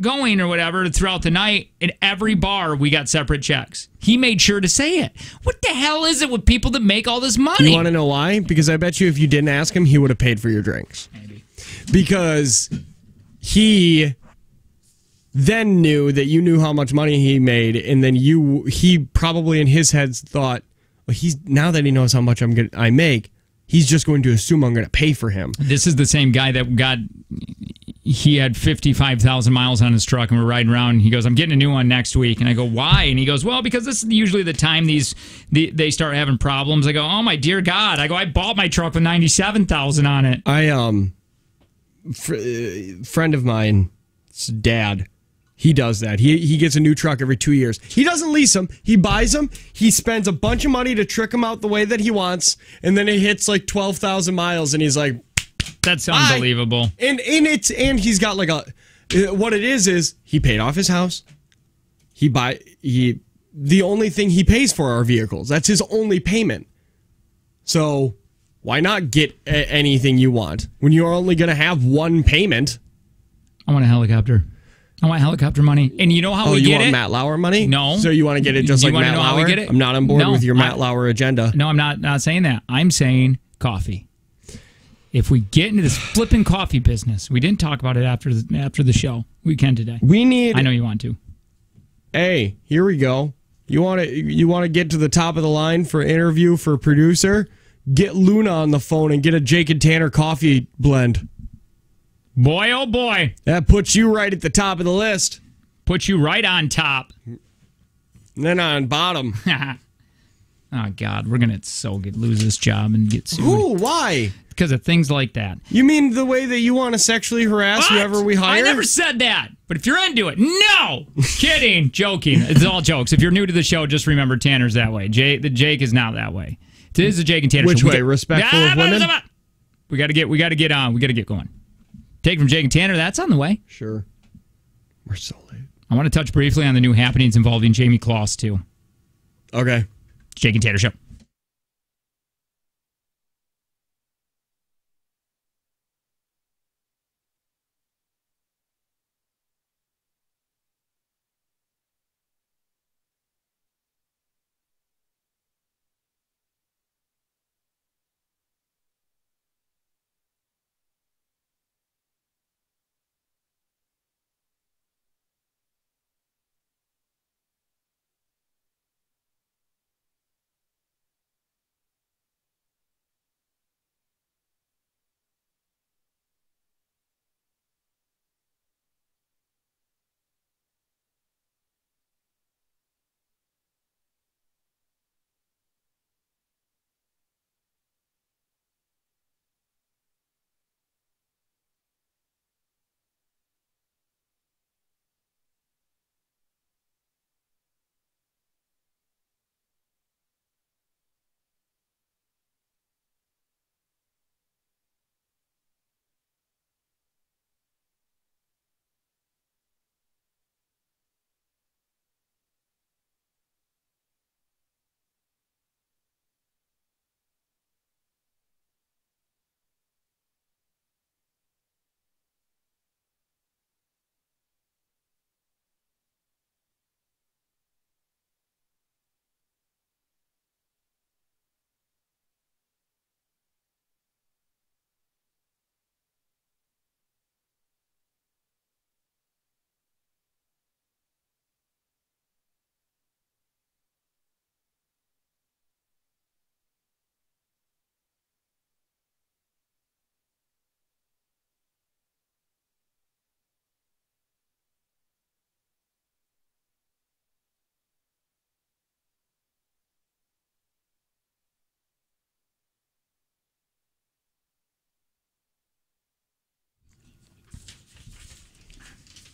going or whatever throughout the night. In every bar, we got separate checks. He made sure to say it. What the hell is it with people that make all this money? You want to know why? Because I bet you if you didn't ask him, he would have paid for your drinks. Maybe. Because he then knew that you knew how much money he made, and then he probably in his head thought, well, now that he knows how much I make, he's just going to assume I'm going to pay for him. This is the same guy that got he had 55,000 miles on his truck, and we're riding around. And he goes, "I'm getting a new one next week." And I go, "Why?" And he goes, "Well, because this is usually the time they start having problems." I go, "Oh my dear God!" I go, "I bought my truck with 97,000 on it." Friend of mine's dad, he does that. He gets a new truck every 2 years. He doesn't lease them. He buys them. He spends a bunch of money to trick them out the way that he wants, and then it hits like 12,000 miles, and he's like, "That's unbelievable." And he's got like what it is he paid off his house. The only thing he pays for are vehicles. That's his only payment. So why not get anything you want when you're only going to have one payment? I want a helicopter. I want helicopter money. And you know how we get it? You want Matt Lauer money? No. So you want to get it just like Matt Lauer? How we get it? I'm not on board with your Matt Lauer agenda. No, I'm not saying that. I'm saying coffee. If we get into this flipping coffee business, we didn't talk about it after the show. We can today. I know you want to. Hey, here we go. You want to get to the top of the line for interview for producer? Get Luna on the phone and get a Jake and Tanner coffee blend. Boy, oh boy. That puts you right at the top of the list. Puts you right on top. And then on bottom. Oh, God. We're going to lose this job and get sued. Ooh, why? Because of things like that. You mean the way that you want to sexually harass whoever we hire? I never said that. But if you're into it, no! Kidding. Joking. It's all jokes. If you're new to the show, just remember Tanner's that way. The Jake is not that way. It is the Jake and Tanner Which show. way? Respectful of women? We got to get on. We got to get going. Take from Jake and Tanner. That's on the way. Sure. We're so late. I want to touch briefly on the new happenings involving Jayme Closs, too. Okay. Jake and Tanner show.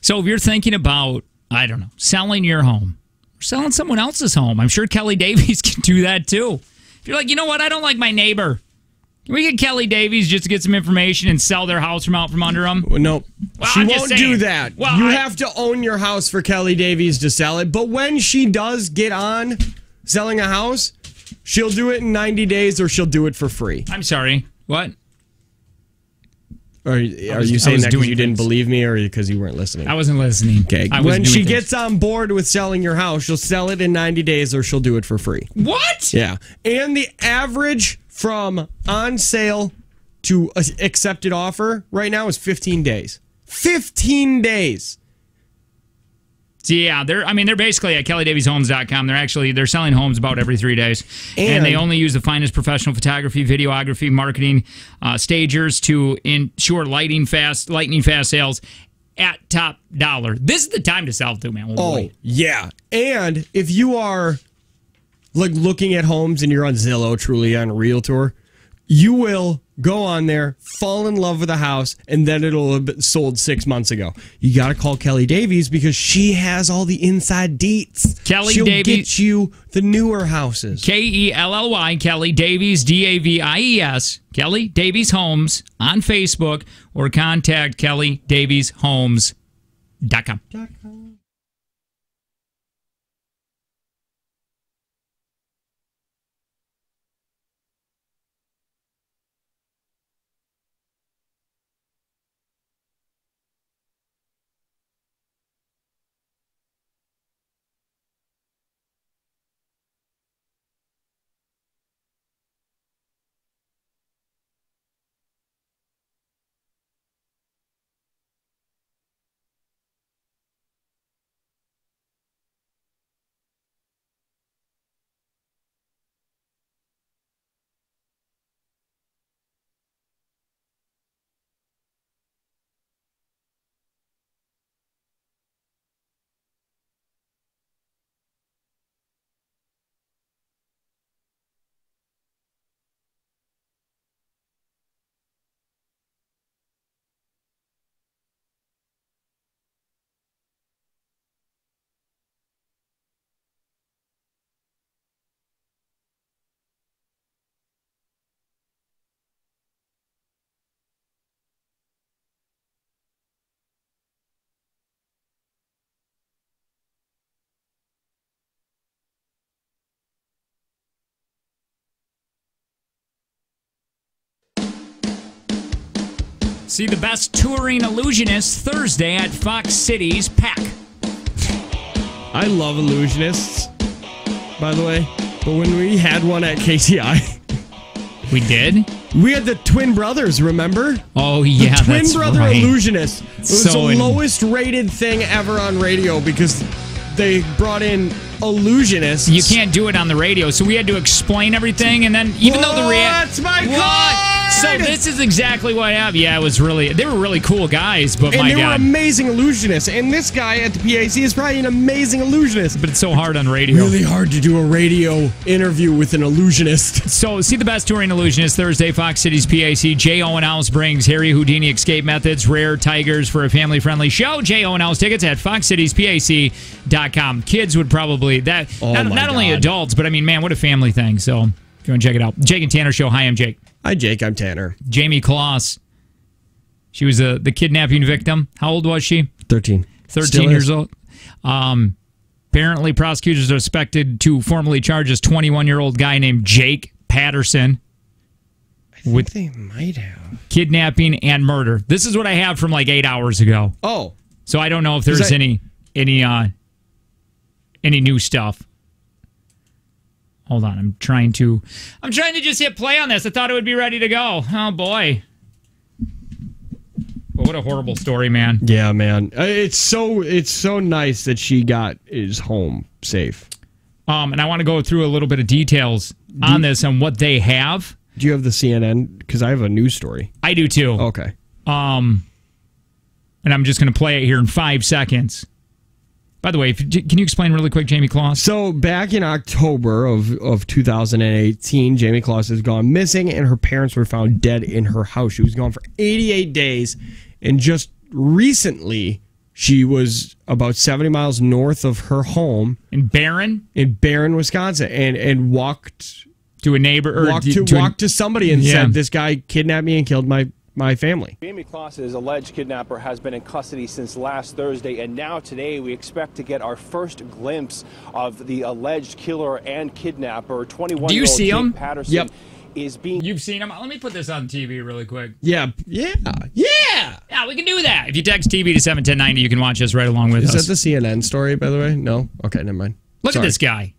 So if you're thinking about, I don't know, selling your home or selling someone else's home, I'm sure Kelly Davies can do that too. If you're like, you know what, I don't like my neighbor. Can we get Kelly Davies just to get some information and sell their house from out from under them? Well, nope. Well, she won't do that. Well, you have to own your house for Kelly Davies to sell it. But when she does get on selling a house, she'll do it in 90 days or she'll do it for free. I'm sorry. What? Are you saying that because you didn't believe me or because you weren't listening? I wasn't listening. Okay. When she gets on board with selling your house, she'll sell it in 90 days or she'll do it for free. What? Yeah. And the average from on sale to accepted offer right now is 15 days. 15 days. So yeah, they're basically at kellydavieshomes.com. They're selling homes about every 3 days. And they only use the finest professional photography, videography, marketing stagers to ensure lightning fast sales at top dollar. This is the time to sell too, man. Yeah. And if you are looking at homes and you're on Zillow, Truly on Realtor, you will go on there, fall in love with a house, and then it'll have been sold 6 months ago. You got to call Kelly Davies because she has all the inside deets. She'll get you the newer houses. Kelly, Kelly Davies, Davies. Kelly Davies Homes on Facebook, or contact kellydavieshomes.com. See the best touring illusionists Thursday at Fox Cities PAC. I love illusionists, by the way. But when we had one at KTI... We did? We had the twin brothers, remember? Oh, yeah, the twin that's brother right. illusionist. It was the lowest rated thing ever on radio because they brought in illusionists. You can't do it on the radio, so we had to explain everything, and then even though the What's my card? So this is exactly what happened. Yeah, they were really cool guys, but and my they God. were amazing illusionists. And this guy at the PAC is probably an amazing illusionist. But it's so hard on radio. Really hard to do a radio interview with an illusionist. So see the best touring illusionist Thursday, Fox Cities PAC. J. Owen House brings Harry Houdini Escape Methods, Rare Tigers for a family-friendly show. J. Owen House tickets at foxcitiespac.com. Kids would probably... Not only adults, but I mean, man, what a family thing. So if you want to check it out. Jake and Tanner Show. Hi, I'm Jake. Hi, Jake. I'm Tanner. Jayme Closs. She was the kidnapping victim. How old was she? 13. 13 years old. Apparently, prosecutors are expected to formally charge this 21-year-old guy named Jake Patterson. I think they might have. Kidnapping and murder. This is what I have from like 8 hours ago. Oh. So I don't know if there's any new stuff. Hold on, I'm trying to just hit play on this. I thought it would be ready to go. Oh boy. But what a horrible story, man. Yeah, man. It's so nice that she is home safe. And I want to go through a little bit of details on this and what they have. Do you have the CNN? Because I have a news story. I do too. Okay. And I'm just going to play it here in 5 seconds. By the way, can you explain really quick, Jayme Closs? So back in October of 2018, Jayme Closs has gone missing, and her parents were found dead in her house. She was gone for 88 days, and just recently, she was about 70 miles north of her home in Barron, Wisconsin, and walked to a neighbor, walked to somebody and said, "This guy kidnapped me and killed my family." Jayme Closs's alleged kidnapper has been in custody since last Thursday, and now today we expect to get our first glimpse of the alleged killer and kidnapper. 21-year-old Do you see him? Patterson. Yep. Is being. You've seen him? Let me put this on TV really quick. Yeah, we can do that. If you text TV to 71090, you can watch us right along with us. Is that the CNN story, by the way? No? Okay, never mind. Look at this guy.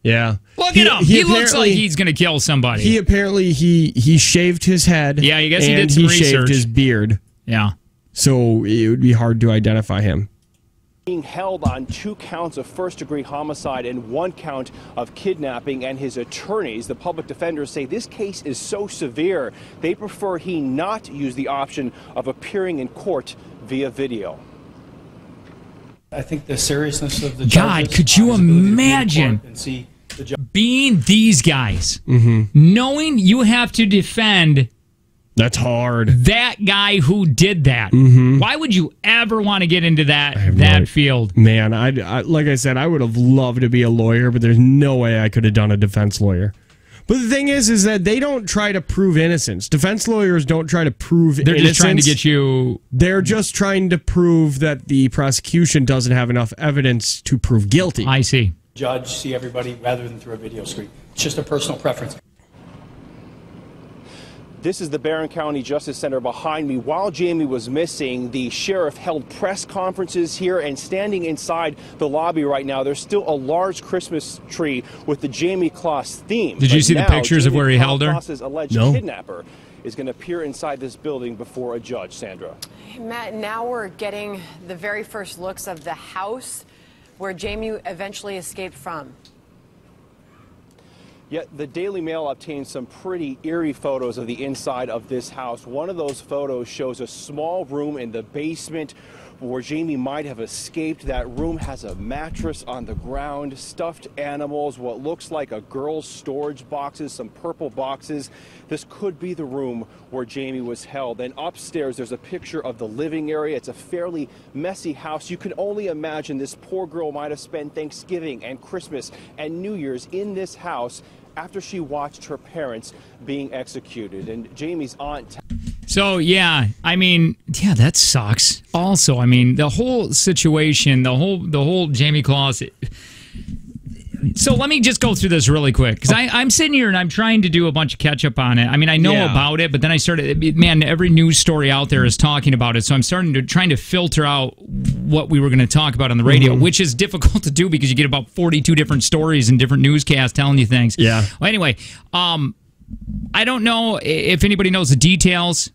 Yeah. Look at him. He looks like he's going to kill somebody. He apparently he shaved his head. Yeah, I guess he did some research. Shaved his beard. Yeah. So it would be hard to identify him. Being held on 2 counts of first-degree homicide and 1 count of kidnapping, and his attorneys, the public defenders, say this case is so severe they prefer he not use the option of appearing in court via video. I think the seriousness of the God, could you imagine being these guys, knowing you have to defend? That's hard. That guy who did that. Why would you ever want to get into that field? Man, I like I said, I would have loved to be a lawyer, but there's no way I could have done a defense lawyer. But the thing is that they don't try to prove innocence. Defense lawyers don't try to prove innocence. They're just trying to get you... They're just trying to prove that the prosecution doesn't have enough evidence to prove guilty. I see. Judge, see everybody rather than through a video screen. It's just a personal preference. This is the Barron County Justice Center behind me. While Jayme was missing, the sheriff held press conferences here, and standing inside the lobby right now, there's still a large Christmas tree with the Jayme Closs theme. Did you see the pictures of where he held her? Closs's alleged kidnapper is going to appear inside this building before a judge. Sandra. Matt, now we're getting the very first looks of the house where Jayme eventually escaped from. Yet the Daily Mail obtained some pretty eerie photos of the inside of this house. One of those photos shows a small room in the basement where Jayme might have escaped. That room has a mattress on the ground, stuffed animals, what looks like a girl's storage boxes, some purple boxes. This could be the room where Jayme was held. And upstairs, there's a picture of the living area. It's a fairly messy house. You can only imagine this poor girl might have spent Thanksgiving and Christmas and New Year's in this house after she watched her parents being executed. And Jayme's aunt... So, yeah, I mean, yeah, that sucks. Also, I mean, the whole situation, the whole Jayme Closs... So let me just go through this really quick, because I'm sitting here and I'm trying to do a bunch of catch-up on it. I mean, I know about it, but then I started... Man, every news story out there is talking about it, so I'm trying to filter out what we were going to talk about on the radio, which is difficult to do because you get about 42 different stories and different newscasts telling you things. Yeah. Well, anyway, I don't know if anybody knows the details,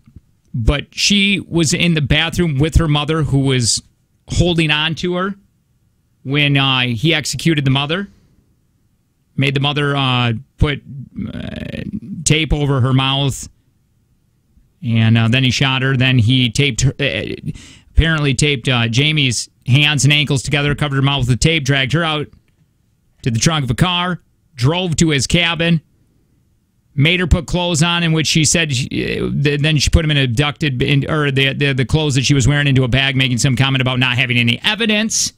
but she was in the bathroom with her mother, who was holding on to her when he executed the mother. Made the mother put tape over her mouth, and then he shot her. Then he apparently taped Jayme's hands and ankles together, covered her mouth with tape, dragged her out to the trunk of a car, drove to his cabin, made her put clothes on, in which she said then she put him in the clothes that she was wearing into a bag, making some comment about not having any evidence.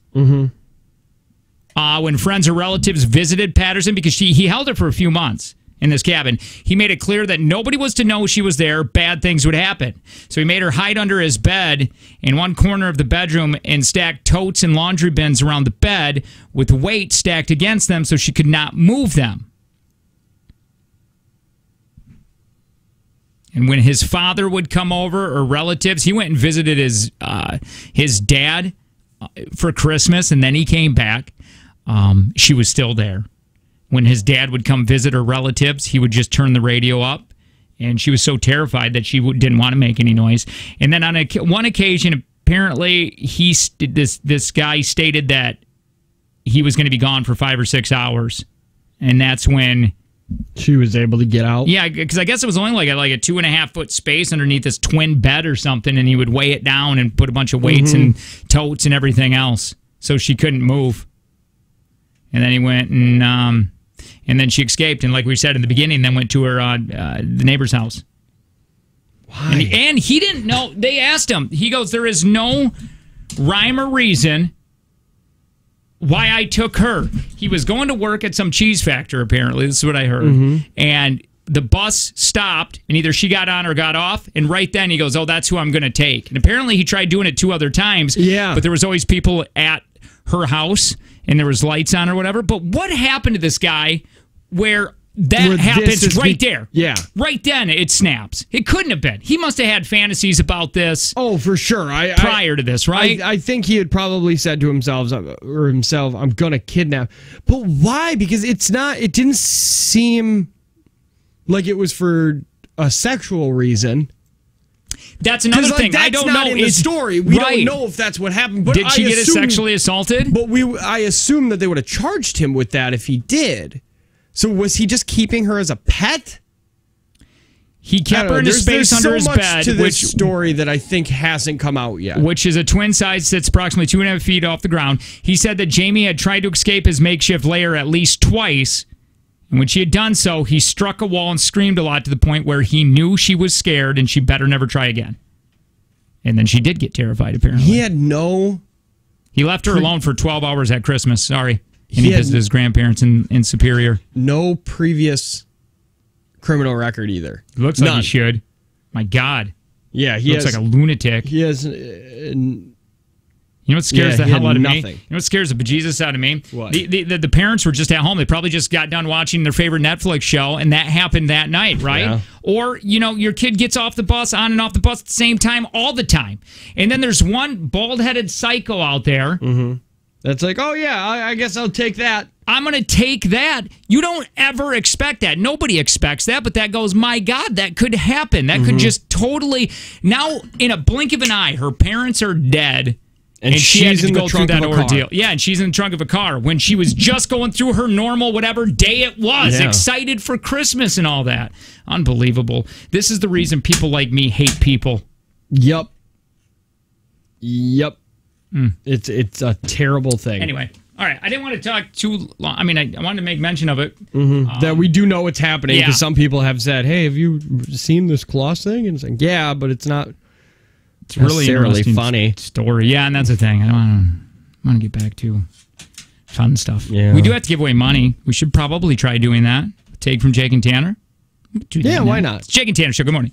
When friends or relatives visited Patterson, because he held her for a few months in this cabin, he made it clear that nobody was to know she was there. Bad things would happen. So he made her hide under his bed in one corner of the bedroom and stacked totes and laundry bins around the bed with weight stacked against them so she could not move them. And when his father would come over, or relatives, he went and visited his dad for Christmas, and then he came back. She was still there. When his dad would come visit her relatives, he would just turn the radio up, and she was so terrified that she didn't want to make any noise. And then on one occasion, apparently, this guy stated that he was going to be gone for 5 or 6 hours, and that's when she was able to get out. Yeah, because I guess it was only like a 2.5 foot space underneath this twin bed or something, and he would weigh it down and put a bunch of weights and totes and everything else, so she couldn't move. And then he went and then she escaped, and like we said in the beginning, then went to her the neighbor's house. Why? And he didn't know. They asked him. He goes, "There is no rhyme or reason why I took her." He was going to work at some cheese factory, apparently. This is what I heard. And the bus stopped, and either she got on or got off, and right then he goes, "Oh, that's who I'm going to take." And apparently he tried doing it 2 other times. Yeah. But there was always people at her house, and there was lights on or whatever. But what happened to this guy where happens right there? Yeah. Right then it snaps. It couldn't have been. He must have had fantasies about this. Oh, for sure. Prior to this, right? I think he had probably said to himself, I'm going to kidnap. But why? Because it didn't seem like it was for a sexual reason. That's another thing. I don't not know. In the story, we don't know if that's what happened. But did she get sexually assaulted? But I assume that they would have charged him with that if he did. So was he just keeping her as a pet? He kept her in a space under his bed. There's so much to this story that I think hasn't come out yet. Which is a twin size, sits approximately 2.5 feet off the ground. He said that Jayme had tried to escape his makeshift lair at least twice. And when she had done so, he struck a wall and screamed a lot to the point where he knew she was scared and she better never try again. And then she did get terrified, apparently. He left her alone for 12 hours at Christmas. Sorry. And he visited his grandparents in Superior. No previous criminal record either. Looks like he should. My God. Yeah, he looks like a lunatic. He has... You know what scares the hell out of me? nothing. You know what scares the bejesus out of me? What? The parents were just at home. They probably just got done watching their favorite Netflix show, and that happened that night, right? Yeah. Or, your kid gets off the bus, on and off the bus at the same time, all the time. And then there's one bald-headed psycho out there. Mm-hmm. That's like, oh, yeah, I guess I'll take that. I'm going to take that. You don't ever expect that. Nobody expects that, but that goes, my God, that could happen. That could just totally... Now, in a blink of an eye, her parents are dead. And she had to go through that ordeal. Yeah, and she's in the trunk of a car when she was just going through her normal whatever day it was, excited for Christmas and all that. Unbelievable. This is the reason people like me hate people. Yep. It's a terrible thing. Anyway, all right. I didn't want to talk too long. I mean, I wanted to make mention of it. That we do know what's happening because some people have said, hey, have you seen this Closs thing? And it's like, yeah, but it's not... It's really interesting funny story. Yeah, and that's the thing. I want to get back to fun stuff. Yeah. We do have to give away money. We should probably try doing that. Take from Jake and Tanner. Yeah, why not? It's Jake and Tanner Show. Good morning.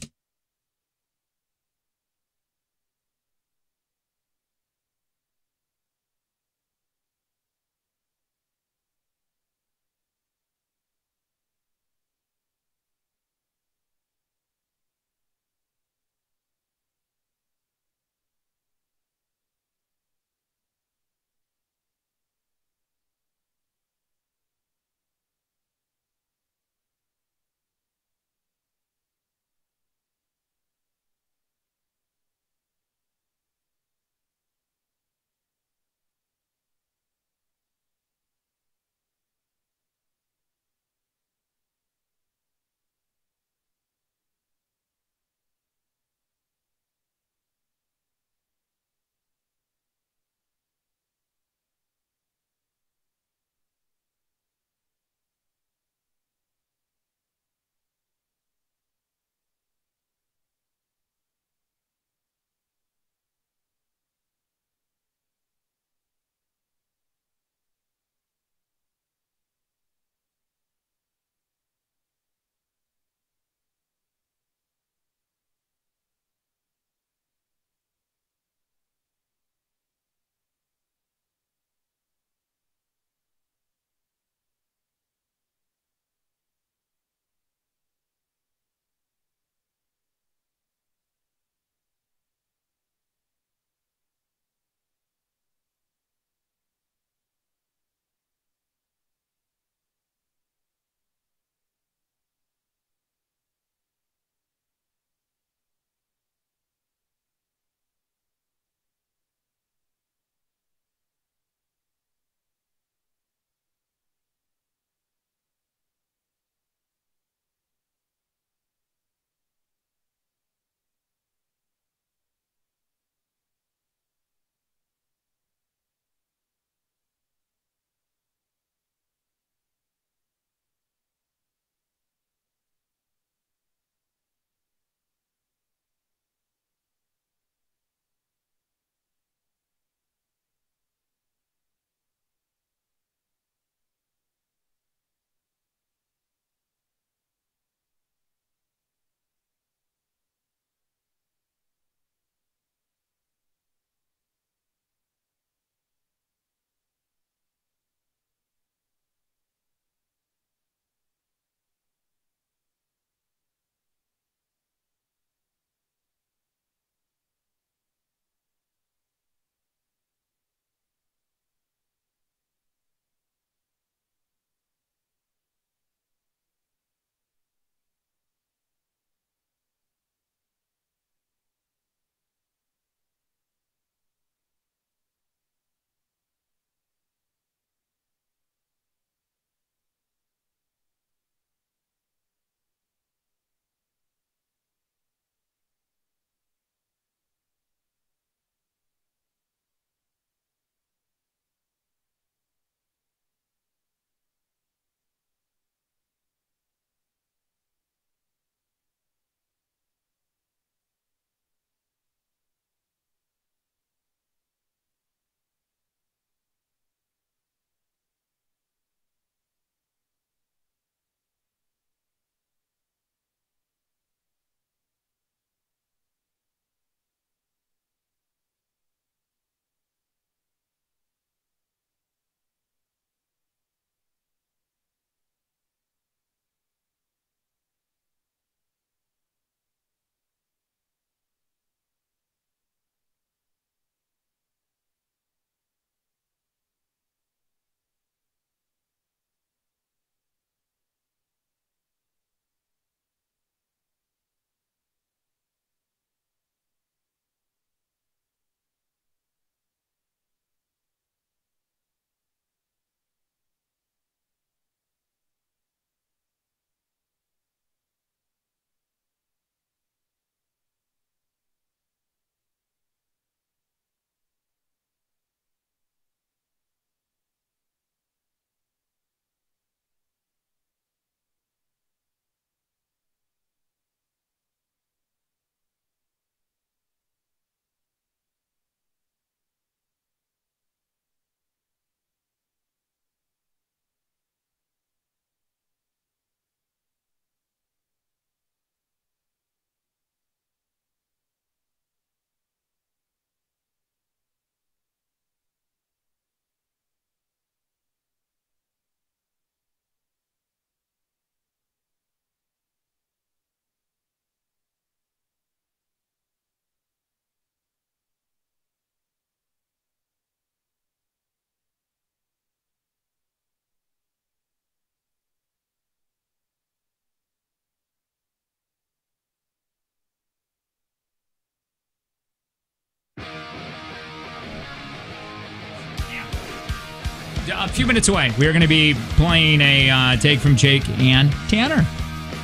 a few minutes away, we are going to be playing a take from Jake and Tanner.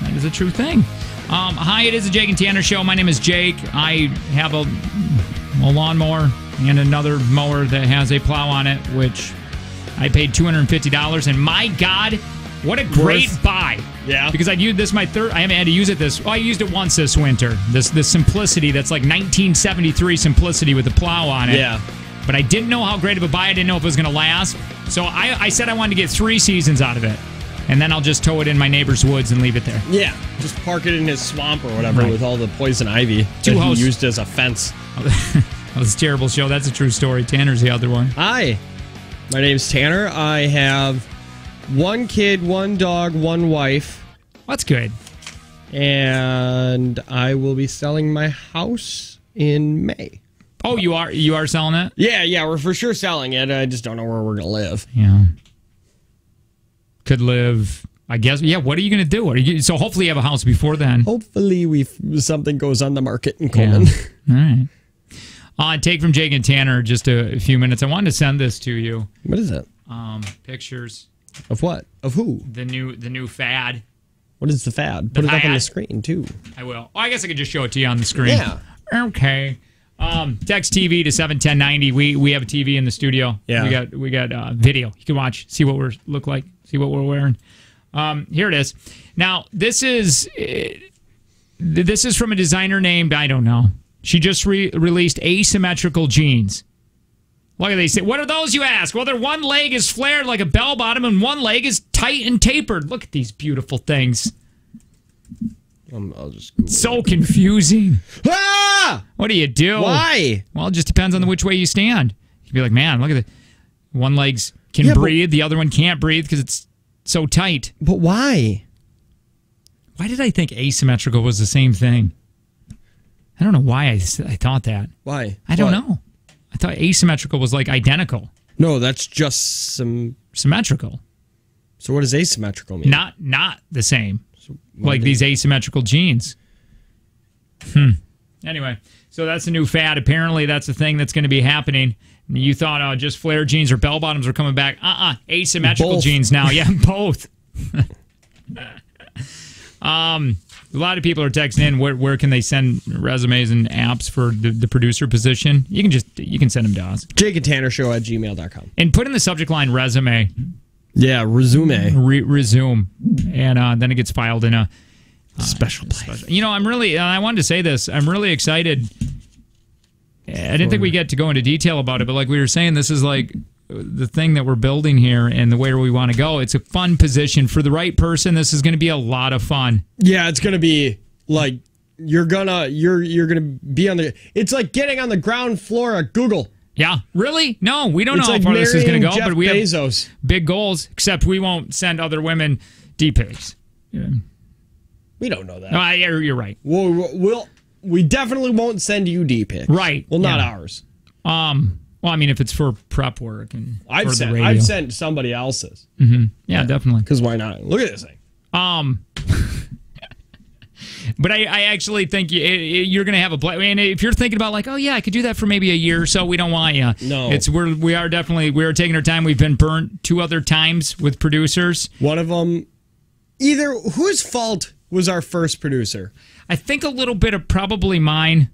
That is a true thing. Hi, it is the Jake and Tanner Show. My name is Jake. I have a lawnmower and another mower that has a plow on it, which I paid $250. And my God, what a great buy. Yeah. Because I've used this I haven't had to use it I used it once this winter. This Simplicity that's like 1973 Simplicity with the plow on it. Yeah. But I didn't know how great of a buy. I didn't know if it was going to last. So I said I wanted to get 3 seasons out of it. And then I'll just tow it in my neighbor's woods and leave it there. Yeah. Just park it in his swamp or whatever with all the poison ivy that he used as a fence. That was a terrible show. That's a true story. Tanner's the other one. Hi. My name's Tanner. I have 1 kid, 1 dog, 1 wife. That's good. And I will be selling my house in May. Oh, you are selling it? Yeah, we're for sure selling it. I just don't know where we're going to live. Yeah. Could live, I guess. Yeah, what are you going to do? So hopefully you have a house before then. Hopefully something goes on the market in Coleman. Yeah. All right. Take from Jake and Tanner, just a few minutes. I wanted to send this to you. What is it? Pictures. Of what? Of who? The new fad. What is the fad? Put it up on the screen, too. I will. Oh, I guess I could just show it to you on the screen. Yeah. Okay. Text TV to 71090. We have a TV in the studio. Yeah. We got video. You can watch, see what we look like, see what we're wearing. Here it is. Now, this is from a designer named, I don't know. She just released asymmetrical jeans. Look at these. What are those, you ask? Well, one leg is flared like a bell bottom and one leg is tight and tapered. Look at these beautiful things. I'll just Google so confusing. Ah! What do you do? Why? Well, it just depends on which way you stand. You'd be like, man, look at it. One leg can breathe, the other one can't breathe because it's so tight. But why? Why did I think asymmetrical was the same thing? I don't know why I thought that. Why? I don't know. I thought asymmetrical was like identical. No, that's just symmetrical. So what does asymmetrical mean? Not the same. So like these asymmetrical jeans. Anyway, so that's a new fad. Apparently, that's a thing that's going to be happening. You thought just flare jeans or bell bottoms are coming back. Asymmetrical jeans now. Yeah, both. A lot of people are texting in. Where can they send resumes and apps for the producer position? You can send them to us. JakeandTannerShow@gmail.com. And put in the subject line resume. Yeah, resume. Resume. And then it gets filed in a special place. I wanted to say this. I'm really excited. I didn't think we get to go into detail about it, but like we were saying, this is like the thing that we're building here and the way we want to go. It's a fun position for the right person. This is going to be a lot of fun. Yeah, it's going to be like you're gonna be on the. It's like getting on the ground floor at Google. Yeah, really? No, we don't know like how far this is going to go, Jeff but we Bezos. have big goals. Except we won't send other women D pics. Yeah. We don't know that. No, you're right. We definitely won't send you D pics. Right. Well, not ours. Well, I mean, if it's for prep work and I've sent somebody else's. Mm-hmm. Yeah, definitely. Because why not? Look at this thing. But I actually think you're going to have a and if you're thinking about like, oh yeah, I could do that for maybe a year or so, we don't want you. No, we are taking our time. We've been burnt 2 other times with producers. One of them, either whose fault was our first producer? I think a little bit of probably mine,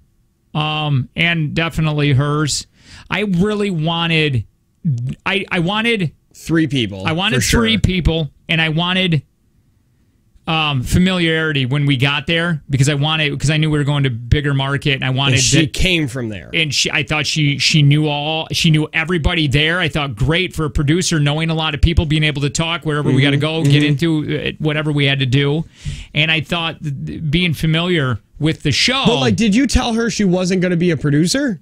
and definitely hers. I really wanted, I wanted 3 people. I wanted 3 people, and I wanted familiarity when we got there because I knew we were going to bigger market, and I wanted. And she came from there, and I thought she knew everybody there. I thought great for a producer, knowing a lot of people, being able to talk wherever we got to go, get into whatever we had to do, and I thought being familiar with the show. But like, did you tell her she wasn't going to be a producer?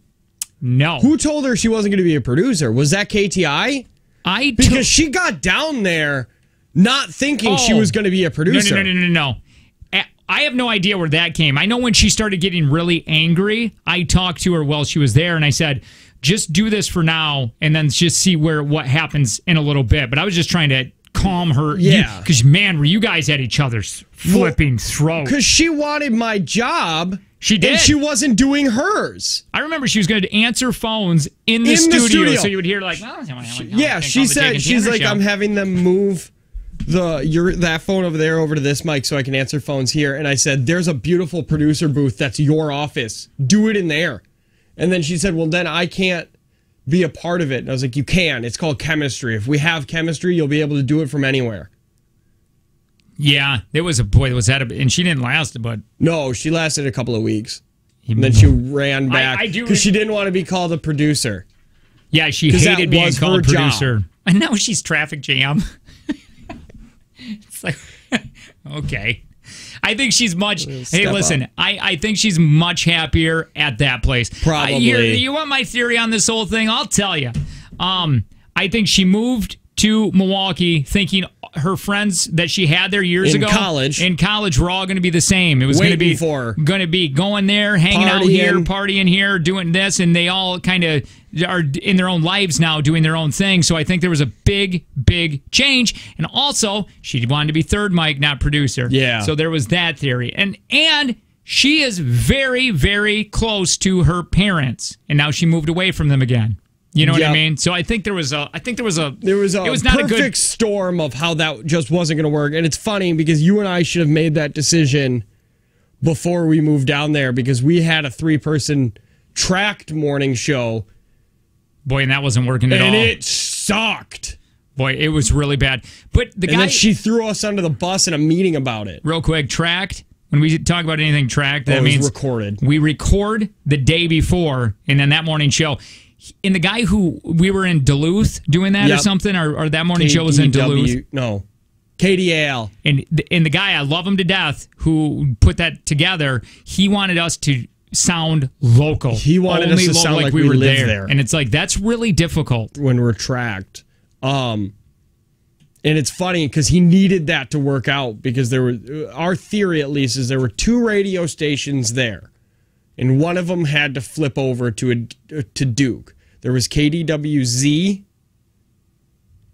No. Who told her she wasn't going to be a producer? Was that KTI? Because she got down there not thinking she was going to be a producer. No. I have no idea where that came. I know when she started getting really angry, I talked to her while she was there, and I said, just do this for now, and then just see what happens in a little bit. But I was just trying to calm her. Yeah. Because, man, were you guys at each other's flipping throats. Because she wanted my job. She did. And she wasn't doing hers. I remember she was going to answer phones in the studio, so you would hear like, she said, she's like, I'm having them move that phone over there over to this mic so I can answer phones here. And I said, there's a beautiful producer booth that's your office. Do it in there. And then she said, well, then I can't be a part of it. And I was like, you can. It's called chemistry. If we have chemistry, you'll be able to do it from anywhere. Yeah, it was and she didn't last, but no, she lasted a couple of weeks. And then she ran back because she didn't want to be called a producer. Yeah, she hated being called a producer. And now she's traffic jam. It's like, okay. I think she's much. Hey, listen, I think she's much happier at that place. Probably. You want my theory on this whole thing? I'll tell you. I think she moved to Milwaukee thinking her friends that she had there years ago in college were all going to be the same. It was going to be going there, hanging out here, partying here, doing this, and they all kind of are in their own lives now doing their own thing. So I think there was a big change. And also, she wanted to be third mic, not producer. Yeah. So there was that theory. And she is very, very close to her parents. And now she moved away from them again. You know what I mean? So I think there was a it was not perfect a good storm of how that just wasn't going to work. And it's funny because you and I should have made that decision before we moved down there because we had a 3-person tracked morning show. Boy, and that wasn't working at all. And it sucked. Boy, it was really bad. But then she threw us under the bus in a meeting about it. Real quick, tracked. When we talk about anything tracked, that means recorded. We record the day before, and then that morning show. And the guy who we were in Duluth doing that or something, or that morning show was in Duluth. No, KDAL. And the guy, I love him to death, who put that together. He wanted us to sound local. He wanted us to sound like we were there. And it's like that's really difficult when we're tracked. And it's funny because he needed that to work out because our theory at least is there were 2 radio stations there. And one of them had to flip over to Duke. There was KDWZ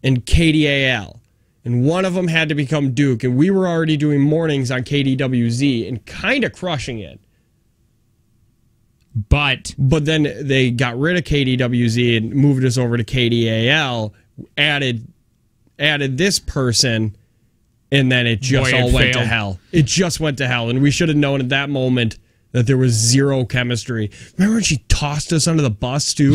and KDAL. And one of them had to become Duke. And we were already doing mornings on KDWZ and kind of crushing it. But then they got rid of KDWZ and moved us over to KDAL, added this person, and then it just all went to hell. It just went to hell. And we should have known at that moment that there was zero chemistry. Remember when she tossed us under the bus, too?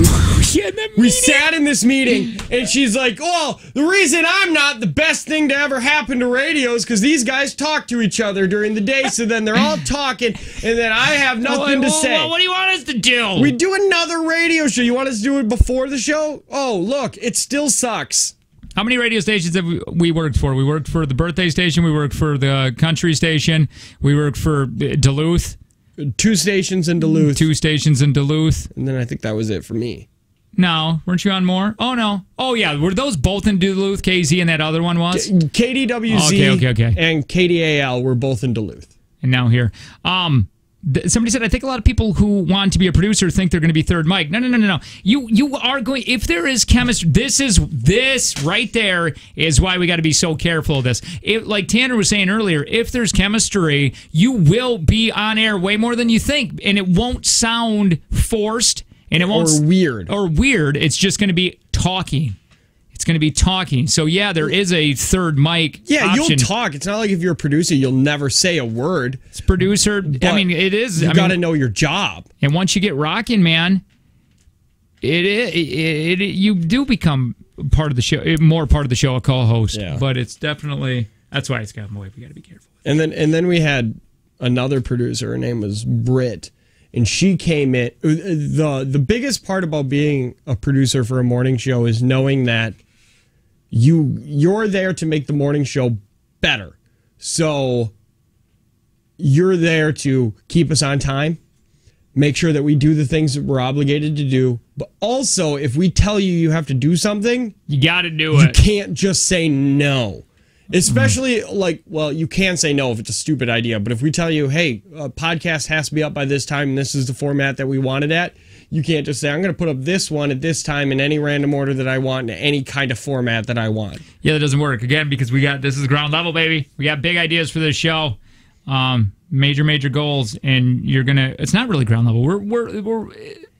We sat in this meeting, and she's like, well, the reason I'm not the best thing to ever happen to radio is because these guys talk to each other during the day, so then they're all talking, and then I have nothing to say. What do you want us to do? We do another radio show. You want us to do it before the show? Oh, look, it still sucks. How many radio stations have we worked for? We worked for the birthday station. We worked for the country station. We worked for Duluth. 2 stations in Duluth. 2 stations in Duluth. And then I think that was it for me. No. Weren't you on more? Oh, no. Oh, yeah. Were those both in Duluth, KZ, and that other one was? KDWZ okay. and KDAL were both in Duluth. And now here. Somebody said, I think a lot of people who want to be a producer think they're going to be third mic. No. You are going, if there is chemistry, this right there is why we got to be so careful of this. Like Tanner was saying earlier, if there's chemistry, you will be on air way more than you think. And it won't sound forced. And it won't weird. It's just going to be talking. It's going to be talking. So, yeah, there is a third mic option. You'll talk. It's not like if you're a producer, you'll never say a word. It's producer. I mean, it is. You got to know your job. And once you get rocking, man, you do become part of the show, more part of the show, a co-host. Yeah. But it's definitely, that's why it's got more. We got to be careful. And then we had another producer. Her name was Britt. And she came in. The biggest part about being a producer for a morning show is knowing that you're there to make the morning show better. So you're there to keep us on time, make sure that we do the things that we're obligated to do. But also, if we tell you have to do something, you got to do it. You can't just say no. Especially you can say no if it's a stupid idea. But if we tell you, hey, a podcast has to be up by this time and this is the format that we want it at, you can't just say, I'm going to put up this one at this time in any random order that I want in any kind of format that I want. Yeah, that doesn't work. Again, because this is ground level, baby. We got big ideas for this show. major goals, and you're gonna. It's not really ground level. We're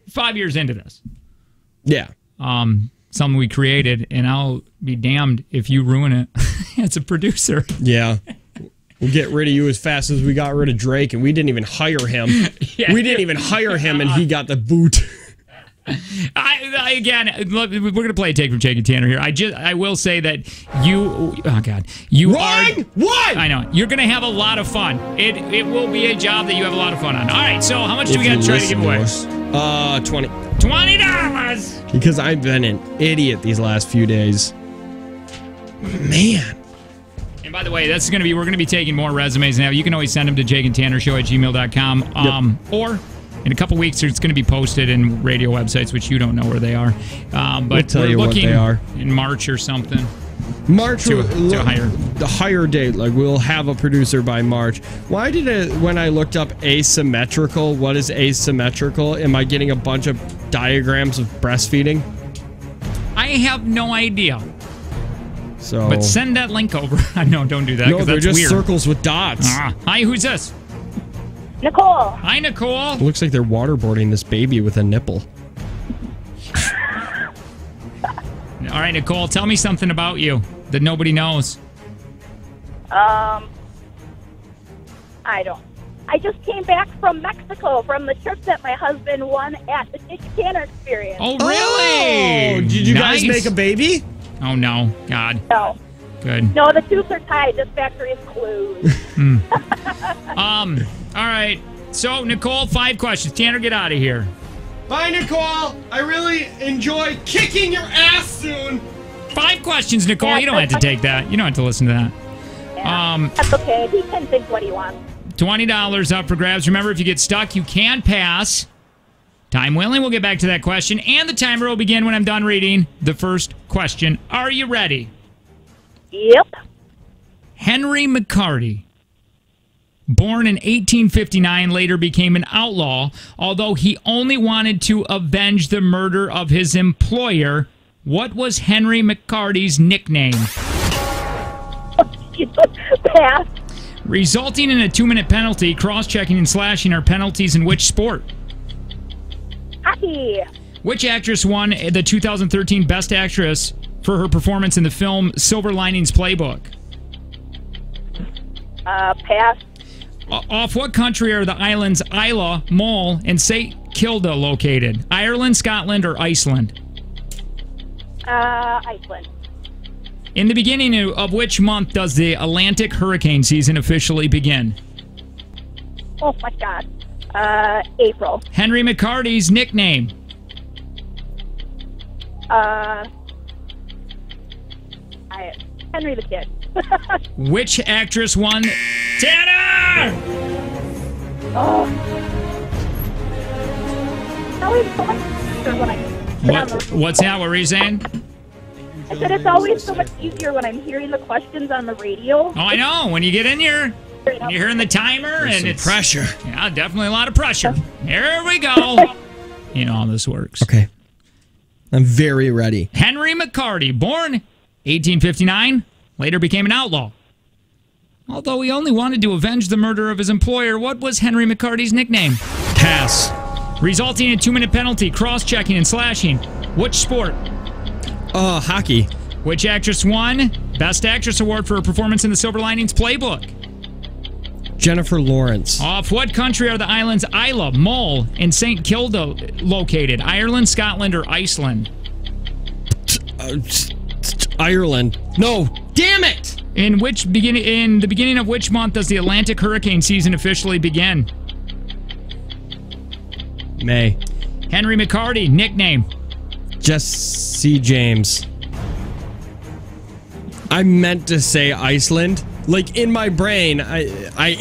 5 years into this. Yeah. Something we created, and I'll be damned if you ruin it as a producer. Yeah. We'll get rid of you as fast as we got rid of Drake, and we didn't even hire him. Yeah. We didn't even hire him, and he got the boot. Again, look, we're going to play a take from Jake and Tanner here. I will say that you Wrong! What? I know. You're going to have a lot of fun. It will be a job that you have a lot of fun on. All right, so how much do we got to try to give away? 20. $20. Because I've been an idiot these last few days. Man. And by the way, we're going to be taking more resumes now. You can always send them to jakeandtannershow@gmail.com. Or in a couple weeks, it's going to be posted in radio websites, which you don't know where they are. But we'll tell you looking what they are. In March or something. March to hire. The hire date, like we'll have a producer by March. Why did it, when I looked up asymmetrical, what is asymmetrical? Am I getting a bunch of diagrams of breastfeeding? I have no idea. So, but send that link over. No, don't do that. No, they're that's just weird. circles with dots. Hi, who's this? Nicole. Hi, Nicole. It looks like they're waterboarding this baby with a nipple. All right, Nicole, tell me something about you that nobody knows. I just came back from Mexico from the trip that my husband won at the Jake Tanner Experience. Oh, really? Oh, did you guys make a baby? Oh, no. God. No. Good. No, the tubes are tied. This factory is closed. All right. So, Nicole, 5 questions. Tanner, get out of here. Bye, Nicole. I really enjoy kicking your ass soon. 5 questions, Nicole. Yeah, you don't have to take that. You don't have to listen to that. Yeah, that's okay. He can think what he wants. $20 up for grabs. Remember, if you get stuck, you can pass. Time willing, we'll get back to that question, and the timer will begin when I'm done reading the first question. Are you ready? Yep. Henry McCarty, born in 1859, later became an outlaw, although he only wanted to avenge the murder of his employer. What was Henry McCarty's nickname? Pass. Resulting in a 2-minute penalty, cross-checking and slashing are penalties in which sport? Hockey. Which actress won the 2013 Best Actress for her performance in the film Silver Linings Playbook? Pass. Off what country are the islands Isla, Mull, and St. Kilda located? Ireland, Scotland, or Iceland? Iceland. In the beginning of which month does the Atlantic hurricane season officially begin? Oh, my God. April. Henry McCarty's nickname? Henry the Kid. Which actress won? Tanner! What's that? What were you saying? I said it's always so much easier when I'm hearing the questions on the radio. Oh, I know. When you get in here, and you're hearing the timer, There's and some it's pressure. Yeah, definitely a lot of pressure. Here we go. You know how this works. Okay. I'm very ready. Henry McCarty, born 1859, later became an outlaw. Although he only wanted to avenge the murder of his employer, what was Henry McCarty's nickname? Pass. Resulting in a 2-minute penalty, cross-checking and slashing. Which sport? Hockey. Which actress won Best Actress Award for her performance in the Silver Linings Playbook? Jennifer Lawrence. Off what country are the islands Isla, Mull, and St. Kilda located? Ireland, Scotland, or Iceland? Ireland. No. Damn it! In the beginning of which month does the Atlantic hurricane season officially begin? May. Henry McCarty, nickname? Jesse James. I meant to say Iceland. Like, in my brain, I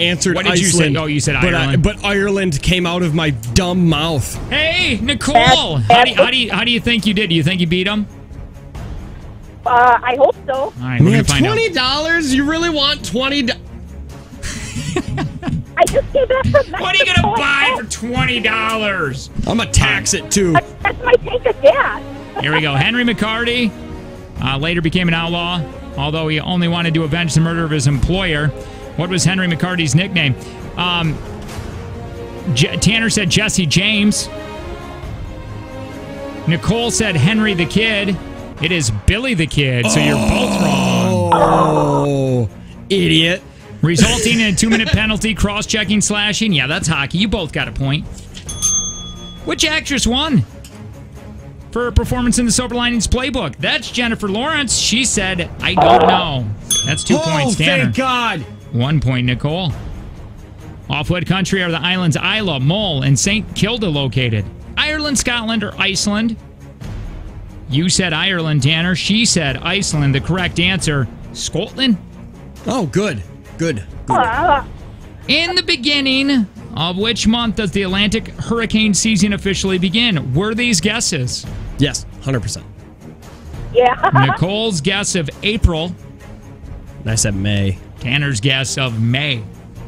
answered Iceland. What did you say? Oh, you said Ireland. But Ireland came out of my dumb mouth. Hey, Nicole! How do you think you did? Do you think you beat him? I hope so. All right, we're Man, gonna find out. $20? You really want $20? I just came back from Mexico. What are you gonna buy for $20? I'm gonna tax it, too. That's my tank of gas. Here we go. Henry McCarty later became an outlaw, although he only wanted to avenge the murder of his employer. What was Henry McCarty's nickname? Tanner said Jesse James. Nicole said Henry the Kid. It is Billy the Kid, so you're both wrong. Oh, idiot. Resulting in a 2-minute penalty, cross-checking, slashing. Yeah, that's hockey. You both got a point. Which actress won for her performance in the Silver Linings Playbook? That's Jennifer Lawrence. She said, I don't know. That's 2 points, Tanner. Thank God. 1 point, Nicole. Off what country are the islands Isla, Mull, and St. Kilda located? Ireland, Scotland, or Iceland? You said Ireland, Tanner. She said Iceland. The correct answer, Scotland. Oh, good. Good. In the beginning of which month does the Atlantic hurricane season officially begin? Were these guesses? Yes, 100%. Yeah. Nicole's guess of April. I said May. Tanner's guess of May.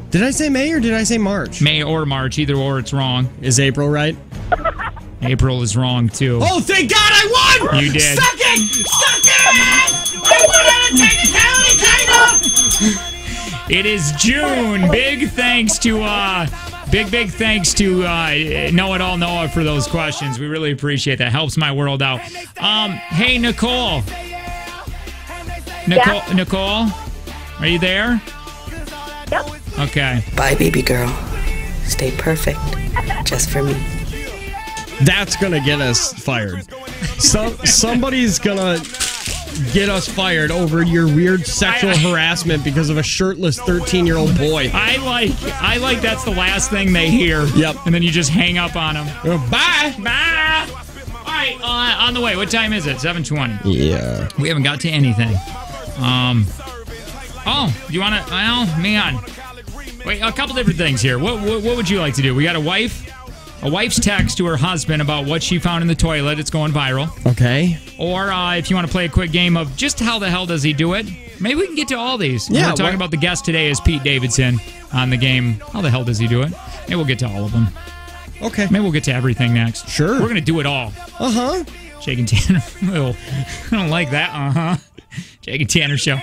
Did I say May or did I say March? May or March. Either or, it's wrong. Is April right? April is wrong, too. Oh, thank God I won! You did. Suck it! Suck it! I won on a technicality, kind of! It is June. Big thanks to Know It All Noah for those questions. We really appreciate that. Helps my world out. Hey, Nicole. Yeah. Nicole, are you there? Yep. Okay. Bye, baby girl. Stay perfect. Just for me. That's gonna get us fired. Somebody's gonna get us fired over your weird sexual harassment because of a shirtless 13-year-old boy. I like that's the last thing they hear. Yep. And then you just hang up on them. Bye. Bye. All right, on the way. What time is it? 7:20. Yeah. We haven't got to anything. Oh, you want to? Well, man. Wait, a couple different things here. What would you like to do? We got a wife's text to her husband about what she found in the toilet. It's going viral. Okay. Or if you want to play a quick game of just how the hell does he do it? Maybe we can get to all these. Yeah, We're talking about the guest today is Pete Davidson on the game. How the hell does he do it? Maybe we'll get to all of them. Okay. Maybe we'll get to everything next. Sure. We're going to do it all. Uh-huh. Jake and Tanner. I don't like that. Uh-huh. Jake and Tanner show.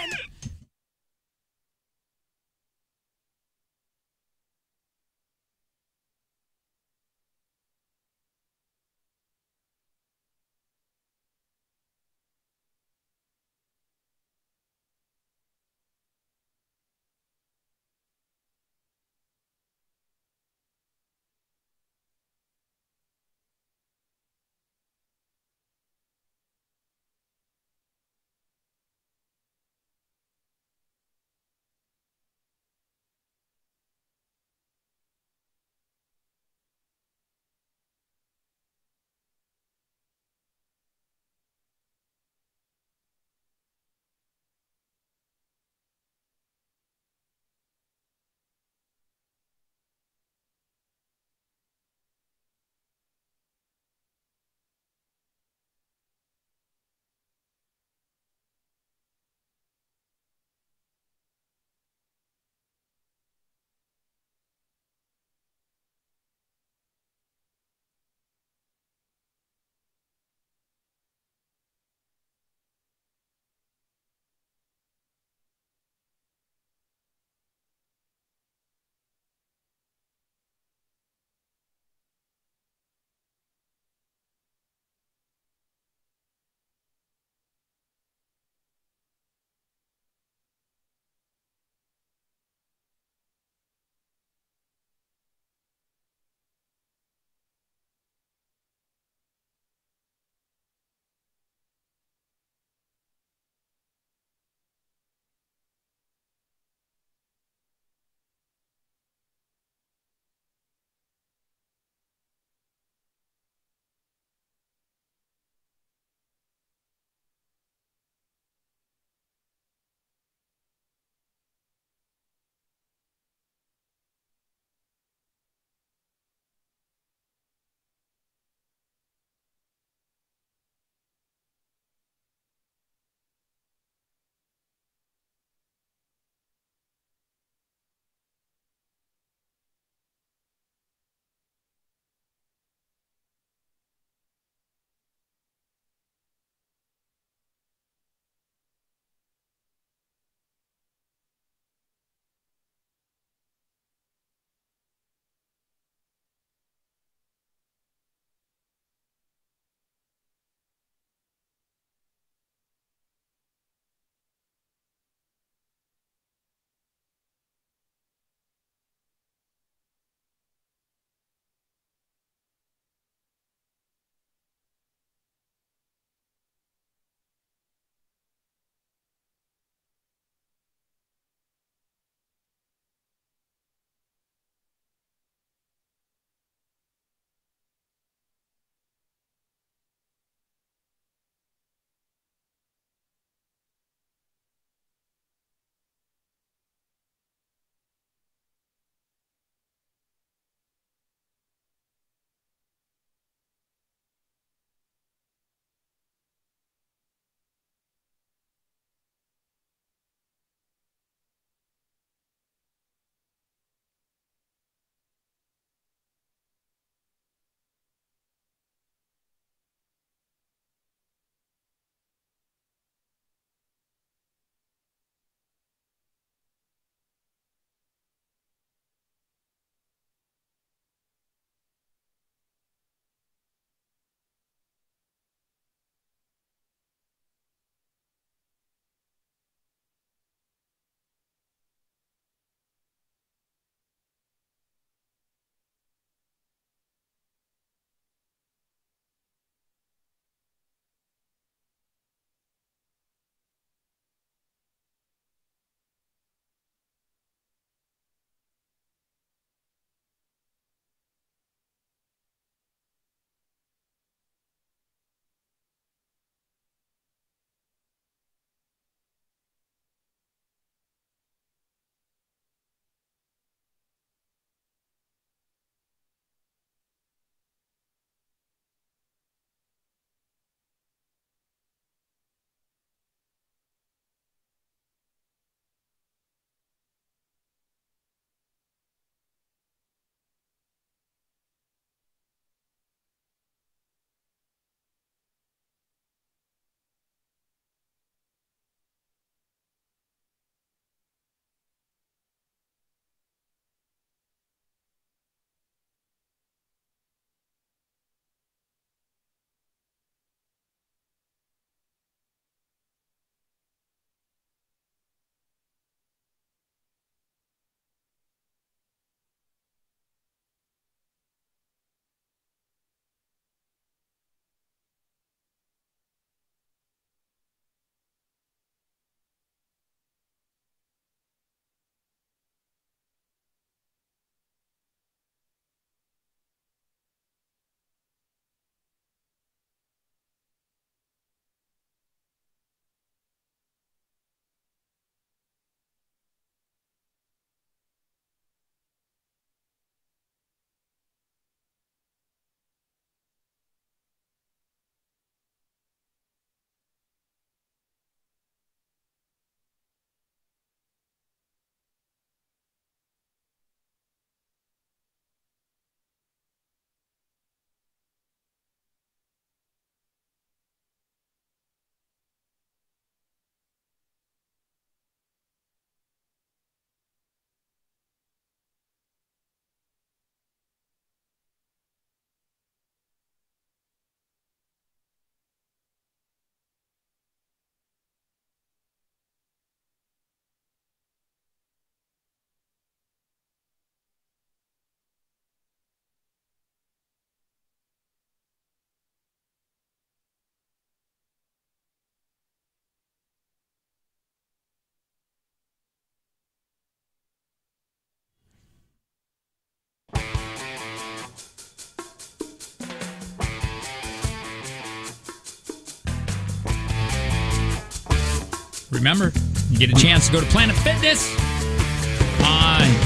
remember, you get a chance to go to Planet Fitness.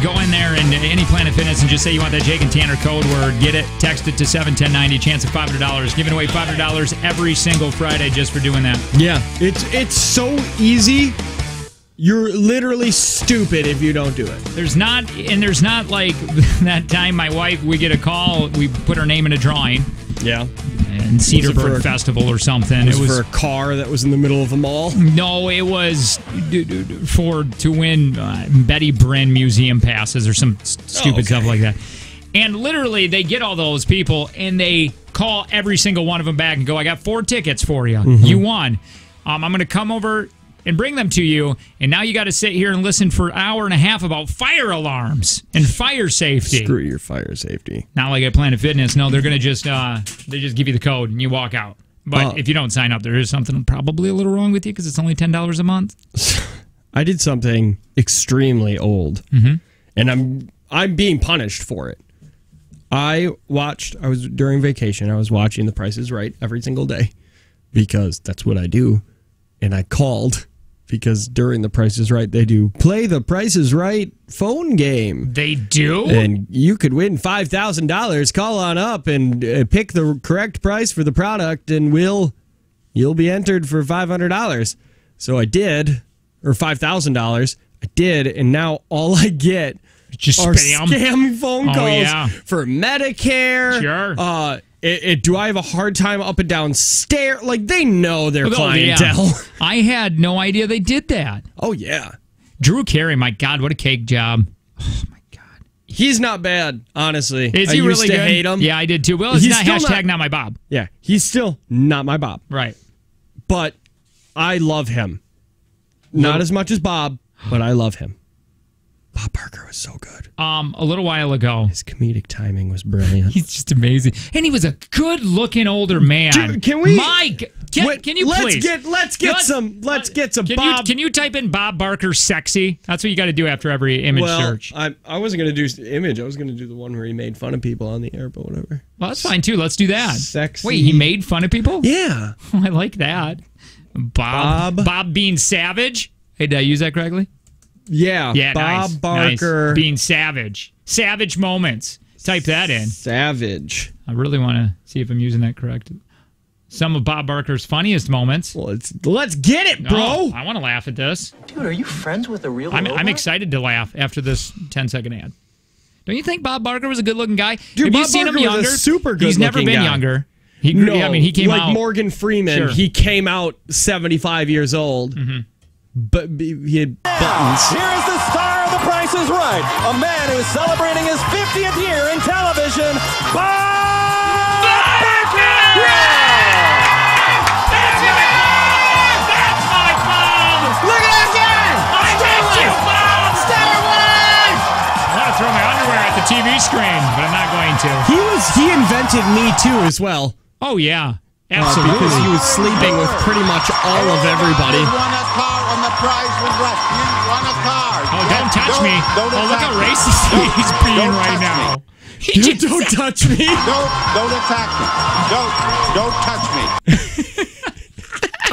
Go in there and any Planet Fitness and just say you want that Jake and Tanner code word. Get it, text it to 71090. Chance of $500. Giving away $500 every single Friday just for doing that. Yeah, it's so easy. You're literally stupid if you don't do it. There's not like that time my wife, we get a call, we put her name in a drawing. Yeah. And Cedarburg Festival or something. It was for a car that was in the middle of a mall? No, it was to win Betty Bryn museum passes or some stupid stuff like that. And literally, they get all those people and they call every single one of them back and go, I got 4 tickets for you. Mm-hmm. You won. I'm going to come over and bring them to you, and now you got to sit here and listen for an hour and a half about fire alarms and fire safety. Screw your fire safety. Not like at Planet Fitness. No, they're going to just they just give you the code and you walk out. But if you don't sign up, there is something probably a little wrong with you because it's only $10 a month. I did something extremely old, and I'm being punished for it. During vacation, I was watching The Price is Right every single day because that's what I do. And I called because during The Price is Right, they do play The Price is Right phone game. They do? And you could win $5,000. Call on up and pick the correct price for the product, and you'll be entered for $500. So I did, or $5,000. I did, and now all I get just are scam phone calls for Medicare. Sure. Do I have a hard time up and down stairs? Like, they know their clientele. Yeah. I had no idea they did that. Oh, yeah. Drew Carey, my God, what a cake job. Oh, my God. He's not bad, honestly. Is he really good? I used to hate him. Yeah, I did too. Well, it's not hashtag not my Bob. Yeah, he's still not my Bob. Right. But I love him. Not as much as Bob, but I love him. Bob Barker was so good. A little while ago. His comedic timing was brilliant. He's just amazing. And he was a good-looking older man. Dude, can we... Mike, can you please... Let's get some Bob... Can you type in Bob Barker sexy? That's what you got to do after every image search. I wasn't going to do image. I was going to do the one where he made fun of people on the air, but whatever. Well, that's fine, too. Let's do that. Sexy. Wait, he made fun of people? Yeah. Oh, I like that. Bob being savage? Hey, did I use that correctly? Yeah, Bob nice, Barker. Nice. Being savage. Savage moments. Type that in. Savage. I really want to see if I'm using that correct. Some of Bob Barker's funniest moments. Well, let's get it, bro. Oh, I want to laugh at this. Dude, are you friends with a real I'm excited to laugh after this 10-second ad. Don't you think Bob Barker was a good-looking guy? Dude, Have Bob you seen Barker him younger? was a super good-looking guy. He's never been younger. He came out. Like Morgan Freeman, Sure. he came out 75 years old. Mm-hmm. But he had buttons. Here is the star of The Price is Right, a man who's celebrating his 50th year in television, Bob Barker! That's my Bob! Look at that guy! I miss you, Bob! Star Wars! I want to throw my underwear at the TV screen, but I'm not going to. He invented Me Too as well. Oh, yeah. Absolutely. Because he was sleeping with pretty much all of everybody. You won a car on The Price is Right. You won a car. Oh, don't touch me. Look how racist he's being right now. Don't touch me. Don't attack me. Don't touch me.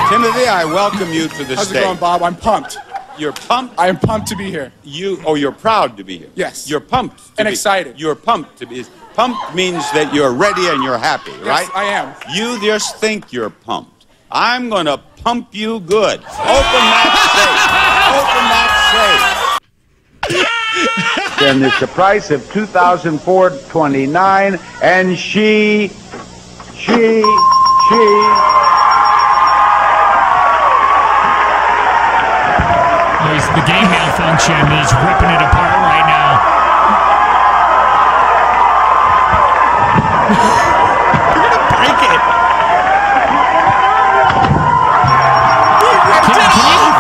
Timothy, I welcome you to the stage. How's it going, Bob? I'm pumped. You're pumped? I am pumped to be here. You're proud to be here. Yes. You're pumped. And excited. You're pumped to be. Pumped means that you're ready and you're happy, right? Yes, I am. You just think you're pumped. I'm going to pump you good. Open that safe. Then it's the price of $2,429, and she. The game malfunction. He's ripping it apart right now. You're going to break it.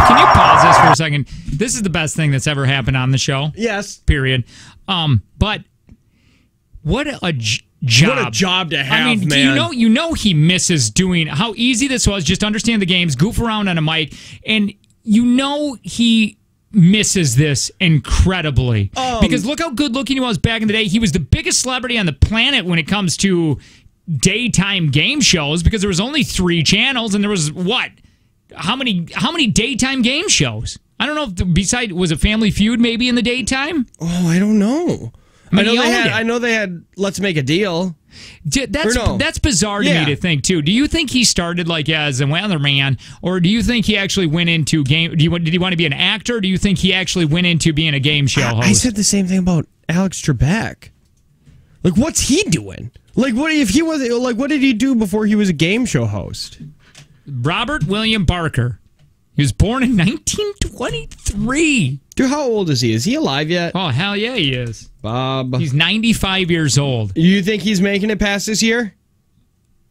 Can you pause this for a second? This is the best thing that's ever happened on the show. Yes. Period. But what a job. What a job to have, I mean, man. you know he misses doing how easy this was. Just understand the games, goof around on a mic, and you know he misses this incredibly. Because look how good looking he was back in the day. He was the biggest celebrity on the planet when it comes to daytime game shows because there was only 3 channels and there was, how many daytime game shows? I don't know if besides was it Family Feud maybe in the daytime? Oh, I don't know. I know they had Let's Make a Deal. That's bizarre to me to think too. Do you think he started like as a weatherman, or do you think he actually went into game? Did he want to be an actor? Or do you think he actually went into being a game show host? I said the same thing about Alex Trebek. Like, what's he doing? Like, what if he was like? What did he do before he was a game show host? Robert William Barker. He was born in 1923. Dude, how old is he? Is he alive yet? Oh, hell yeah, he is. Bob. He's 95 years old. You think he's making it past this year?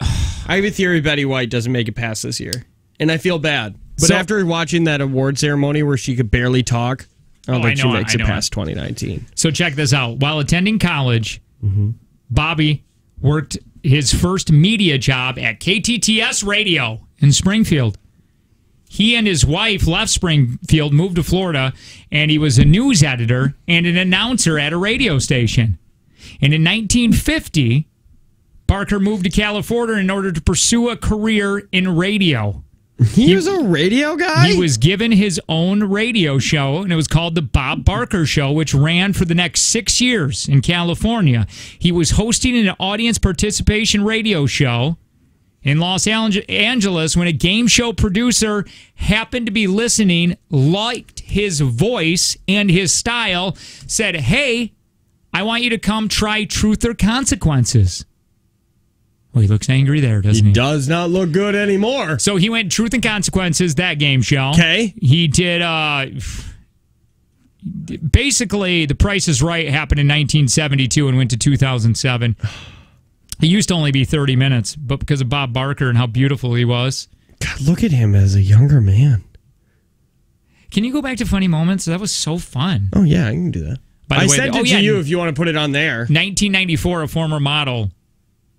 I have a theory Betty White doesn't make it past this year. And I feel bad. But after watching that award ceremony where she could barely talk, I don't think she makes it past 2019. So check this out. While attending college, Bobby worked his first media job at KTTS Radio in Springfield. He and his wife left Springfield, moved to Florida, and he was a news editor and an announcer at a radio station. And in 1950, Barker moved to California in order to pursue a career in radio. He was a radio guy? He was given his own radio show, and it was called The Bob Barker Show, which ran for the next 6 years in California. He was hosting an audience participation radio show in Los Angeles when a game show producer happened to be listening, liked his voice and his style, said, "Hey, I want you to come try Truth or Consequences." Well, he looks angry there, doesn't he? He does not look good anymore. So he went Truth and Consequences, that game show. Okay. He did, basically, The Price is Right happened in 1972 and went to 2007. It used to only be 30 minutes, but because of Bob Barker and how beautiful he was. God, look at him as a younger man. Can you go back to Funny Moments? That was so fun. Oh, yeah, I can do that. By the I way, sent it to you if you want to put it on there. 1994, a former model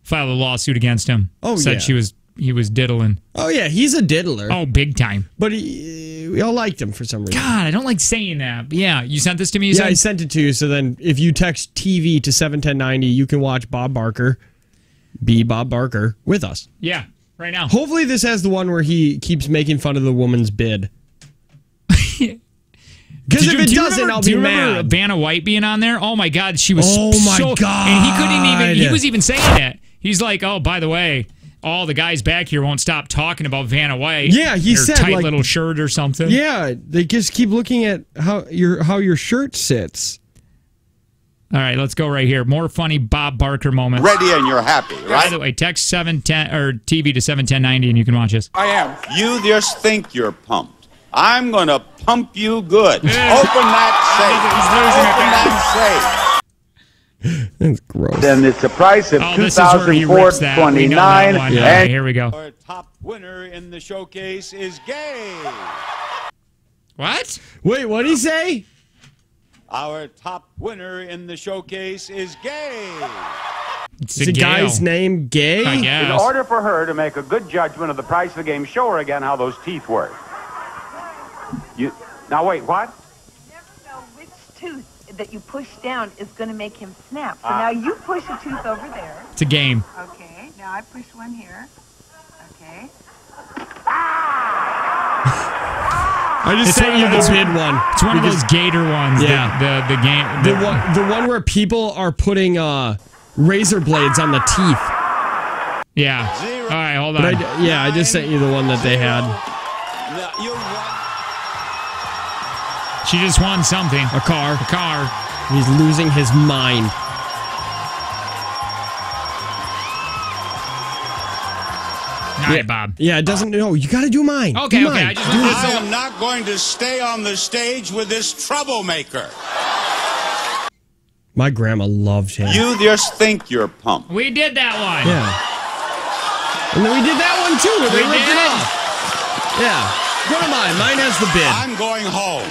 filed a lawsuit against him. Said he was diddling. Oh, yeah, he's a diddler. Oh, big time. But we all liked him for some reason. God, I don't like saying that. But yeah, you sent this to me? I sent it to you, so then if you text TV to 71090, you can watch Bob Barker be Bob Barker with us. Yeah, right now. Hopefully this has the one where he keeps making fun of the woman's bid. Because if it doesn't, I'll be mad. Do you remember Vanna White being on there? Oh my God, she was God. And he couldn't even, he was even saying it. He's like, oh, by the way, all the guys back here won't stop talking about Vanna White. Yeah, he said tight little shirt or something. Yeah, they just keep looking at how your shirt sits. All right, let's go right here. More funny Bob Barker moments. Ready and you're happy, right? By the way, text 710 or TV to 71090 and you can watch us. I am. You just think you're pumped. I'm going to pump you good. Open that safe. That's gross. Then it's a price of $2,429. Yeah, here we go. Our top winner in the showcase is gay. What? Wait, what did he say? Our top winner in the showcase is gay. Is the guy's name Gay? I guess. In order for her to make a good judgment of the price of the game, show her again how those teeth work. Now wait, what? You never know which tooth that you push down is going to make him snap. So now you push a tooth over there. It's a game. Okay, now I push one here. Okay. I just sent you the bid one. It's one of those gator ones. Yeah. The game. The one where people are putting razor blades on the teeth. Yeah. All right, hold on. I just sent you the one that they had. She just won something. A car. A car. He's losing his mind. All right, Bob. Yeah, it doesn't. No, you got to do mine. Okay, do okay. Mine. I am not going to stay on the stage with this troublemaker. My grandma loved him. You just think you're pumped. We did that one. Yeah. And then we did that one too. Where they ripped it off. Yeah. Go to mine. Mine has the bid. I'm going home.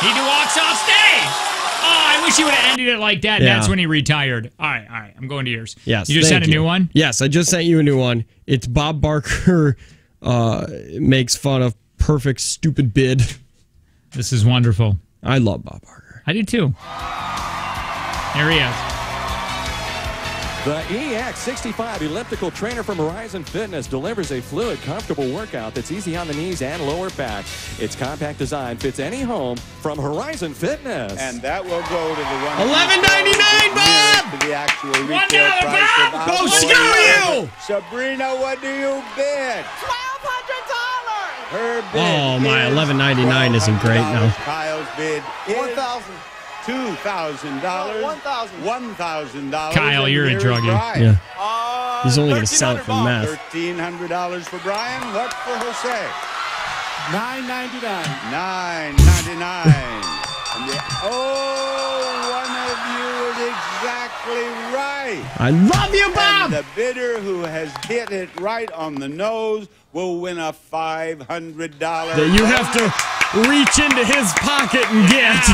He walks off stage. Oh, I wish he would have ended it like that. Yeah. That's when he retired. All right. I'm going to yours. Yes. You just sent a new one? Yes, I just sent you a new one. It's Bob Barker makes fun of perfect stupid bid. This is wonderful. I love Bob Barker. I do too. Here he is. The EX65 elliptical trainer from Horizon Fitness delivers a fluid, comfortable workout that's easy on the knees and lower back. Its compact design fits any home from Horizon Fitness. And that will go to the one. $11.99, Bob. To the actual retail price of Bob. Go screw you. Sabrina, what do you bid? $1,200. Her bid. Oh my, $11.99 isn't great now. Kyle's bid is $1,000. $2,000. $1,000. Kyle, you're a druggie. Yeah. He's only going to sell it for meth. $1,300 for Brian. What for Jose? $9.99. $9.99. One of you is exactly right. I love you, Bob. And the bidder who has hit it right on the nose will win a $500. That you have to reach into his pocket and get.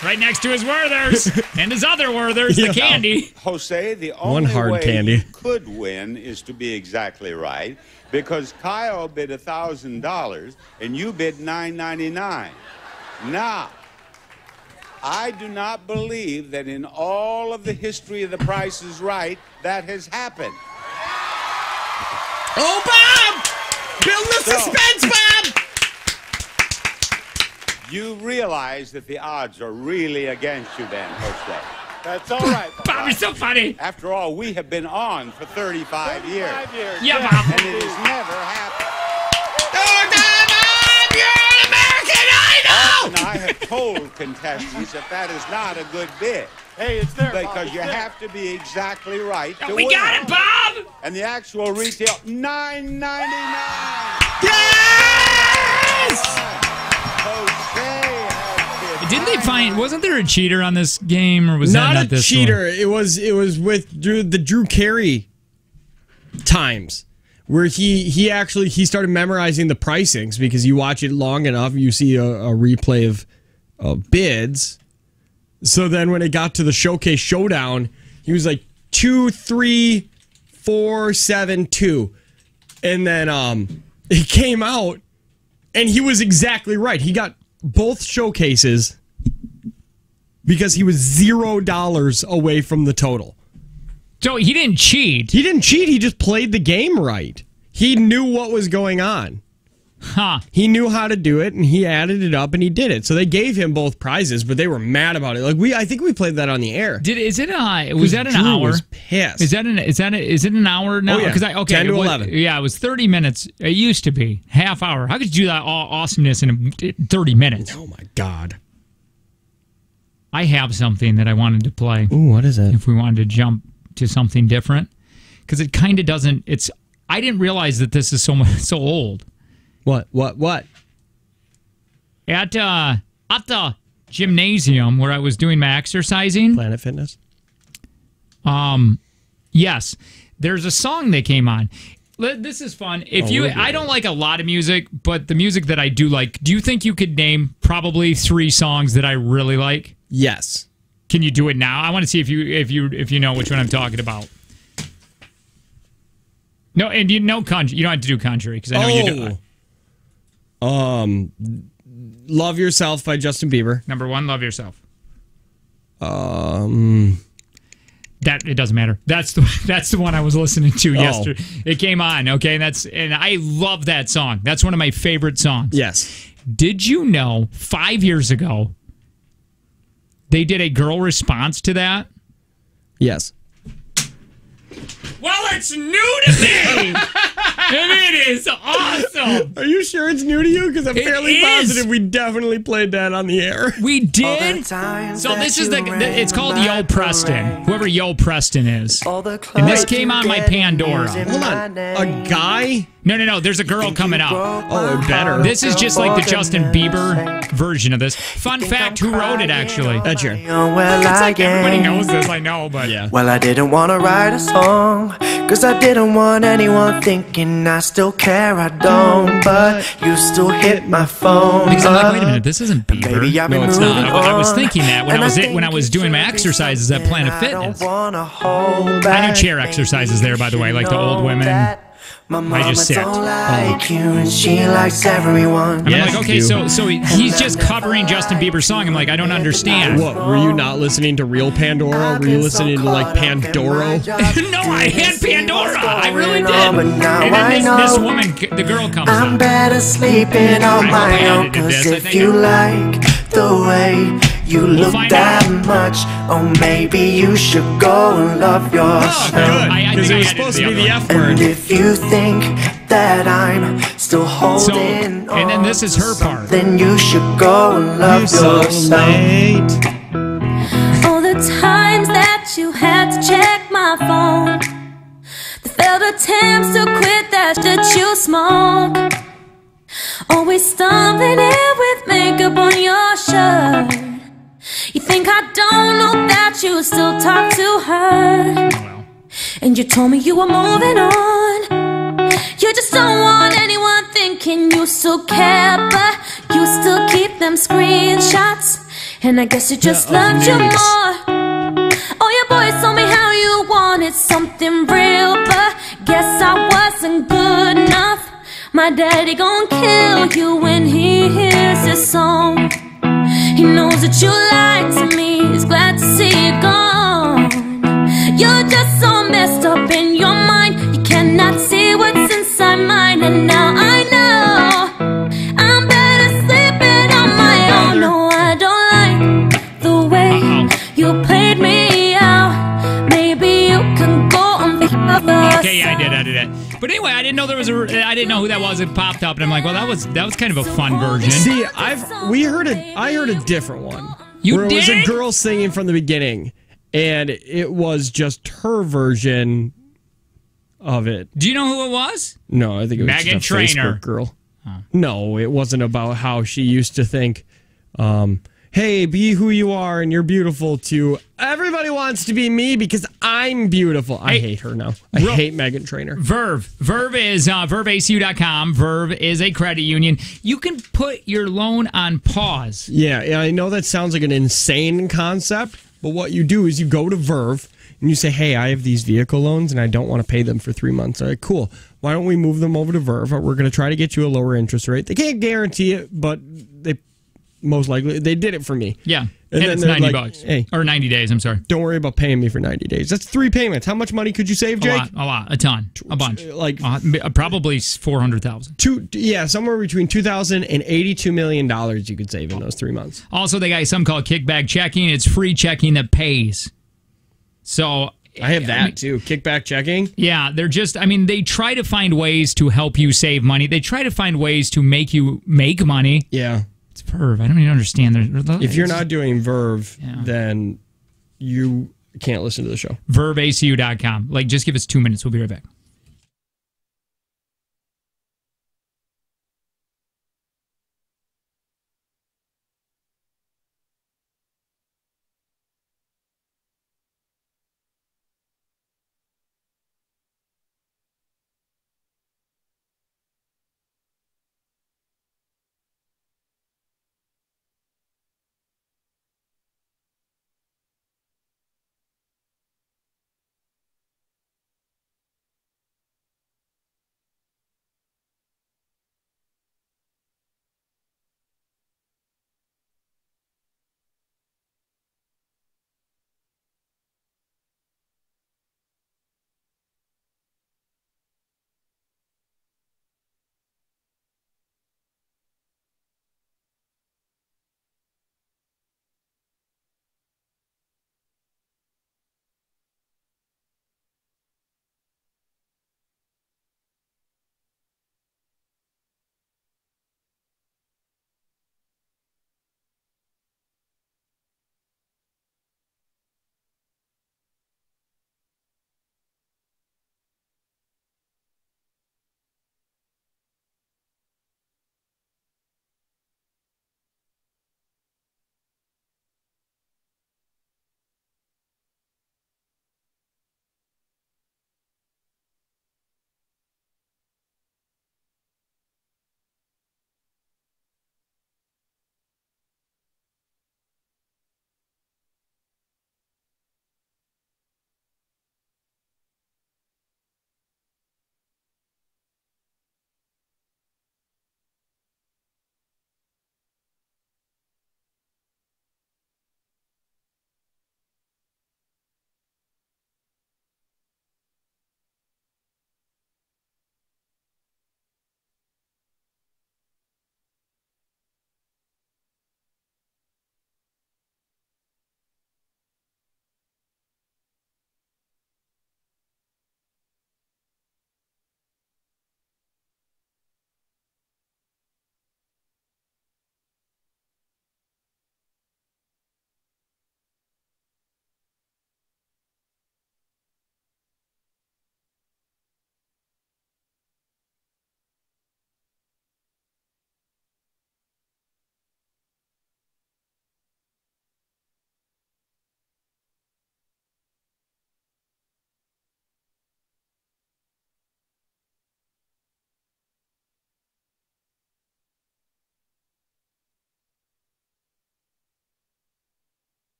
Right next to his Werther's and his other Werther's, the candy. Jose, the only way you could win is to be exactly right, because Kyle bid $1,000 and you bid $9.99. Now, I do not believe that in all of the history of The Price is Right that has happened. Oh, Bob! Build the suspense, Bob! You realize that the odds are really against you then, Jose. That's all right. Bob, you're so funny. After all, we have been on for 35 years. Yeah, Bob. And it has never happened. You're an American Idol! And I have told contestants that is not a good bid. Hey, it's there, because Bob. you have to be exactly right to We win. got it, Bob! And the actual retail, $9.99. Yes! Didn't they find? Wasn't there a cheater on this game, or was that not this cheater? one? It was with the Drew Carey times where he started memorizing the pricings, because you watch it long enough, you see a replay of bids. So then when it got to the Showcase Showdown, he was like 2, 3, 4, 7, 2, and then it came out, and he was exactly right. He got both showcases because he was $0 away from the total. So he didn't cheat. He didn't cheat. He just played the game right. He knew what was going on. Huh. He knew how to do it, and he added it up, and he did it. So they gave him both prizes, but they were mad about it. I think we played that on the air. Was that an hour? Was pissed. Is it an hour now? Oh, yeah. 10 to 11. Yeah, it was 30 minutes. It used to be half hour. How could you do that awesomeness in 30 minutes? Oh my God. I have something that I wanted to play. Ooh, what is it? If we wanted to jump to something different, because it kind of doesn't. I didn't realize that this is so old. What? At the gymnasium where I was doing my exercising. Planet Fitness? Yes. There's a song that came on. This is fun. I don't like a lot of music, but the music that I do like, do you think you could name probably 3 songs that I really like? Yes. Can you do it now? I want to see if you know which one I'm talking about. No, and you know country. You don't have to do country, because I know you do. Love Yourself by Justin Bieber. Number 1, Love Yourself. That it doesn't matter. That's the one I was listening to yesterday. It came on, okay, and I love that song. That's one of my favorite songs. Yes. Did you know 5 years ago they did a girl response to that? Yes. Well, it's new to me, and it is awesome. Are you sure it's new to you? Because I'm fairly positive we definitely played that on the air. We did. So this is it's called Yo Preston. Whoever Yo Preston is, and this came on my Pandora. Hold on, a guy? No. There's a girl coming out. Oh, better. This is just like the Justin Bieber version of this. Fun fact: who wrote it? Actually, that's your. It's like everybody knows this. I know, but yeah. Well, I didn't want to write a song, 'cause I didn't want anyone thinking I still care. I don't, but you still hit my phone. Because I'm like, wait a minute, this isn't Bieber. No, it's not. I was thinking that when I was doing my exercises at Planet Fitness. I do chair exercises there, by the way, like the old women. My I mama just sat. don't like you, and she likes everyone. And I'm like, okay, so he's just covering Justin Bieber's song. I'm like, I don't understand. What, were you not listening to real Pandora? Were you listening to like Pandoro? No, I had Pandora. I really did. But now And I then know this woman, the girl comes I'm on. better sleeping on I my hope I own. edited Cause this. I if think you like the way you look find that out. much, oh, maybe you should go and love yourself. I Because think it I was edited supposed to be other the one. F word. And if you think that I'm still holding So, and then this is her part. then you should go and love yourself. All the times that you had to check my phone, the failed attempts to quit that you smoke, always stumbling in with makeup on your shirt. You think I don't know that you still talk to her, and you told me you were moving on. You just don't want anyone thinking you still care, but you still keep them screenshots. And I guess you just loved you more. All your boys told me how you wanted something real, but guess I wasn't good enough. My daddy gon' kill you when he hears this song. He knows that you lied to me, he's glad to see you gone. You're just so messed up in your mind, you cannot see what's inside mine. And now I know I'm better sleeping on my own. No, I don't like the way you played me out. Maybe you can go on the other. Okay, yeah, I did it. But anyway, I didn't know I didn't know who that was. It popped up, and I'm like, well, that was kind of a fun version. See, I heard a different one. You where it was a did? girl singing from the beginning, and it was just her version of it. Do you know who it was? No, I think it was Meghan just a Trainor. Facebook girl. No, it wasn't about how she used to think, hey, be who you are and you're beautiful, to everybody wants to be me because I'm beautiful. I hate her now. I hate Meghan Trainor. Verve. Verve is verveacu.com. Verve is a credit union. You can put your loan on pause. Yeah, I know that sounds like an insane concept, but what you do is you go to Verve and you say, hey, I have these vehicle loans and I don't want to pay them for 3 months. All right, cool. Why don't we move them over to Verve? We're going to try to get you a lower interest rate. They can't guarantee it, but they most likely, they did it for me. Yeah. And then it's they're $90. like, hey, or 90 days, I'm sorry. Don't worry about paying me for 90 days. That's 3 payments. How much money could you save, Jake? A lot. A ton. A bunch. Like probably $400,000. Yeah, somewhere between $2,000 and $82 million you could save in those 3 months. Also, they got something called kickback checking. It's free checking that pays. So I have that too. Kickback checking. Yeah, they're just, they try to find ways to help you save money. They try to find ways to make you make money. Yeah. It's Verve. I don't even understand. If you're not doing Verve, then you can't listen to the show. VerveACU.com. Just give us 2 minutes. We'll be right back.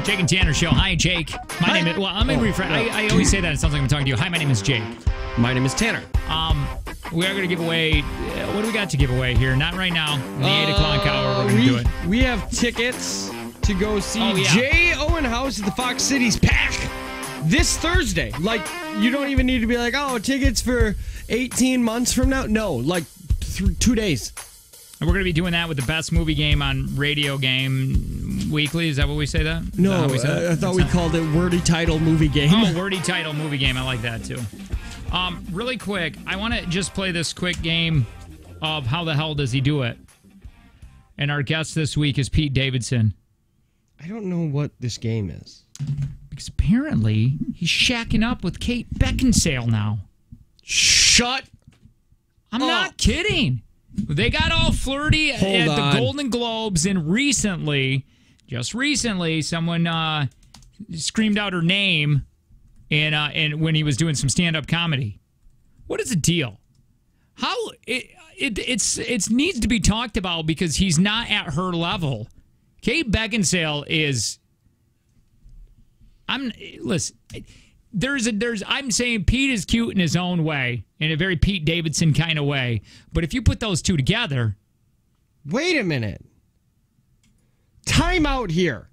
Jake and Tanner Show. Hi, Jake. My name is... Well, I'm going to rephrase. I always say that. It sounds like I'm talking to you. Hi, my name is Jake. My name is Tanner. We are going to give away... what do we got to give away here? Not right now. In the 8 o'clock hour, we're going to do it. We have tickets to go see Jay Owen House at the Fox Cities Pack this Thursday. Like, you don't even need to be like, oh, tickets for 18 months from now. No, like 2 days. And we're going to be doing that with the best movie game on Radio Game Weekly. Is that what we say that? No, I thought we called it Wordy Title Movie Game. Oh, Wordy Title Movie Game. I like that, too. Really quick, I want to just play this quick game of How the Hell Does He Do It? And our guest this week is Pete Davidson. I don't know what this game is. Because apparently he's shacking up with Kate Beckinsale now. Shut I'm not kidding. They got all flirty at the Golden Globes, and just recently, someone screamed out her name and when he was doing some stand-up comedy. What is the deal? How it needs to be talked about because he's not at her level. Kate Beckinsale is. I'm saying Pete is cute in his own way, in a very Pete Davidson kind of way. But if you put those two together... Wait a minute. Time out here.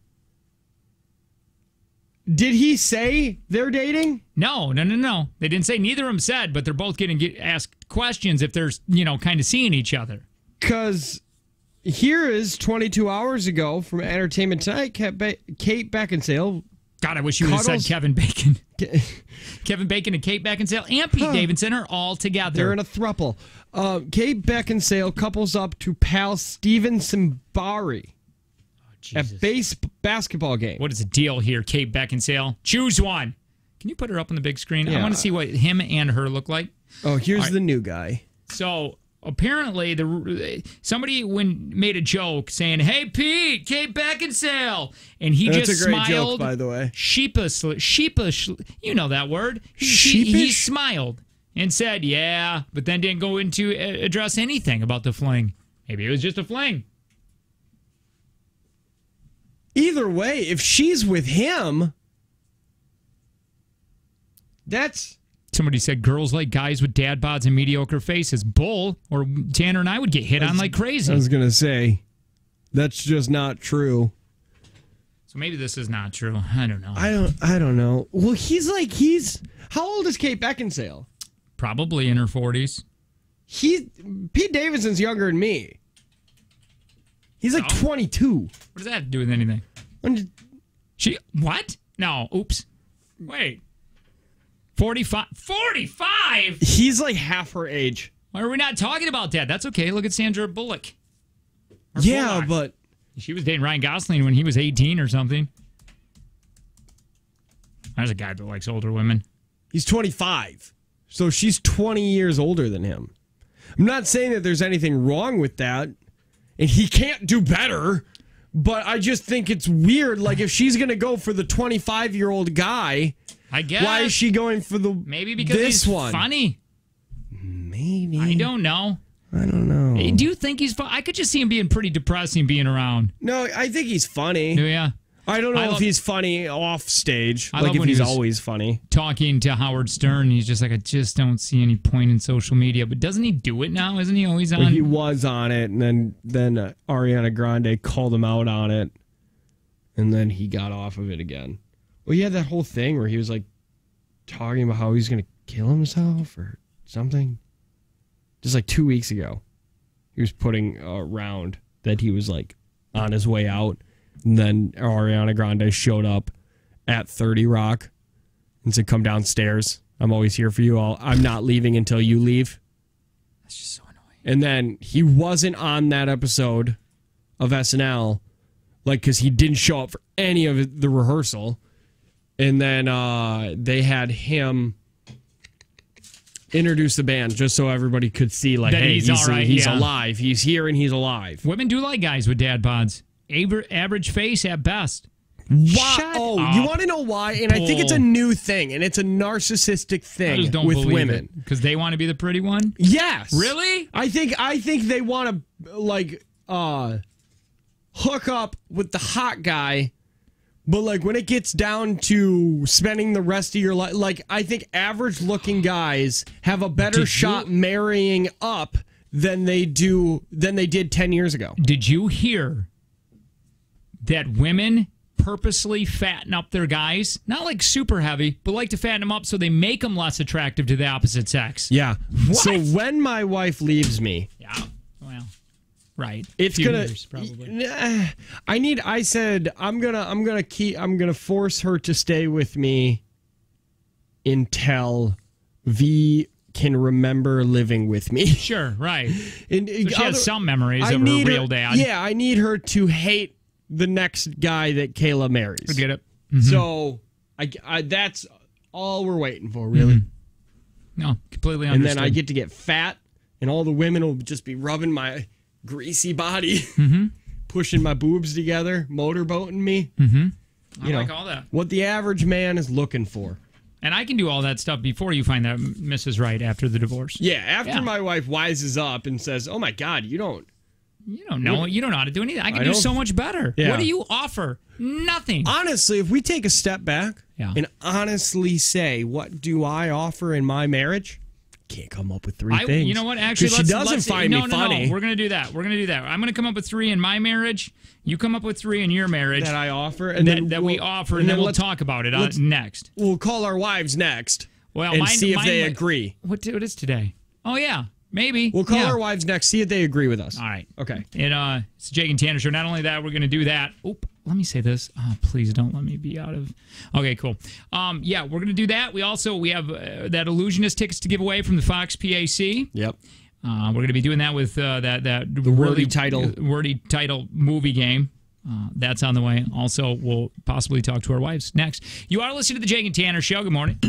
Did he say they're dating? No. They didn't say. Neither of them said, but they're both getting asked questions if they're, kind of seeing each other. Because here is 22 hours ago from Entertainment Tonight, Kate Beckinsale... God, I wish you would have said Kevin Bacon. Kevin Bacon and Kate Beckinsale and Pete Davidson are all together. They're in a throuple. Kate Beckinsale couples up to pal Steven Simbari at basketball game. What is the deal here, Kate Beckinsale? Choose one. Can you put her up on the big screen? Yeah. I want to see what him and her look like. Oh, here's the new guy. So... apparently, somebody made a joke saying, "Hey, Pete, Kate Beckinsale," and he That's just a great smiled. Joke, by the way, sheepish. You know that word. He smiled and said, "Yeah," but then didn't go into address anything about the fling. Maybe it was just a fling. Either way, if she's with him, that's. Somebody said girls like guys with dad bods and mediocre faces. Bull, or Tanner and I would get hit on like crazy. I was going to say, that's just not true. So maybe this is not true. I don't know. I don't know. Well, how old is Kate Beckinsale? Probably in her 40s. Pete Davidson's younger than me. He's like 22. What does that have to do with anything? What? No, oops. Wait. 45? 45? He's like half her age. Why are we not talking about that? That's okay. Look at Sandra Bullock. But... she was dating Ryan Gosling when he was 18 or something. There's a guy that likes older women. He's 25. So she's 20 years older than him. I'm not saying that there's anything wrong with that. And he can't do better. But I just think it's weird. Like, if she's going to go for the 25-year-old guy... I guess. Why is she going for maybe because he's funny? Maybe. I don't know. Do you think he's funny? I could just see him being pretty depressing being around. No, I think he's funny. Yeah. I don't know if he's funny off stage. Like if he's always funny. Talking to Howard Stern, he's just like, I just don't see any point in social media. But doesn't he do it now? Isn't he always on? Well, he was on it, and then Ariana Grande called him out on it, and then he got off of it again. Well, he had that whole thing where he was like talking about how he's going to kill himself or something. Just like 2 weeks ago, he was putting around that he was like on his way out. And then Ariana Grande showed up at 30 Rock and said, "Come downstairs. I'm always here for you all. I'm not leaving until you leave." That's just so annoying. And then he wasn't on that episode of SNL, like, because he didn't show up for any of the rehearsal. And then they had him introduce the band just so everybody could see, like, hey, he's all right, he's alive. He's here and he's alive. Women do like guys with dad bods. Average face at best. Wow. You want to know why? And I think it's a new thing, and it's a narcissistic thing with women. Because they want to be the pretty one? Yes. Really? I think they want to, like, hook up with the hot guy, But like when it gets down to spending the rest of your life, like I think average looking guys have a better shot marrying up than they did 10 years ago. Did you hear that women purposely fatten up their guys? Not like super heavy, but like to fatten them up so they make them less attractive to the opposite sex. Yeah. What? So when my wife leaves me, well, right, it's few gonna. years, probably. I said I'm gonna force her to stay with me until V can remember living with me. Sure, right. And so she has some memories of her real dad. Yeah, I need her to hate the next guy that Kayla marries. I get it. So I that's all we're waiting for, really. No, completely and understood. then I get to get fat, and all the women will just be rubbing my greasy body, pushing my boobs together, motorboating me. I like all that. What the average man is looking for. And I can do all that stuff before you find that Mrs. Right after the divorce. Yeah, after my wife wises up and says, "Oh my God, you don't know, you don't know how to do anything. I can do so much better. Yeah. What do you offer? Nothing." Honestly, if we take a step back and honestly say, what do I offer in my marriage? Can't come up with three things. You know what? Actually, she doesn't find me funny. No, we're going to do that. I'm going to come up with 3 in my marriage. You come up with 3 in your marriage. That I offer. And we offer, and then we'll talk about it next. We'll call our wives next and see if they agree. What is today? Oh, yeah. Maybe. We'll call our wives next, see if they agree with us. All right. Okay. And it's Jake and Tanner Show. Not only that, we're going to do that. Oop, let me say this. Oh, please don't let me be out of... Okay, cool. Yeah, we're going to do that. We have that Illusionist tickets to give away from the Fox PAC. Yep. We're going to be doing that with the wordy title movie game. That's on the way. Also, we'll possibly talk to our wives next. You are listening to the Jake and Tanner Show. Good morning.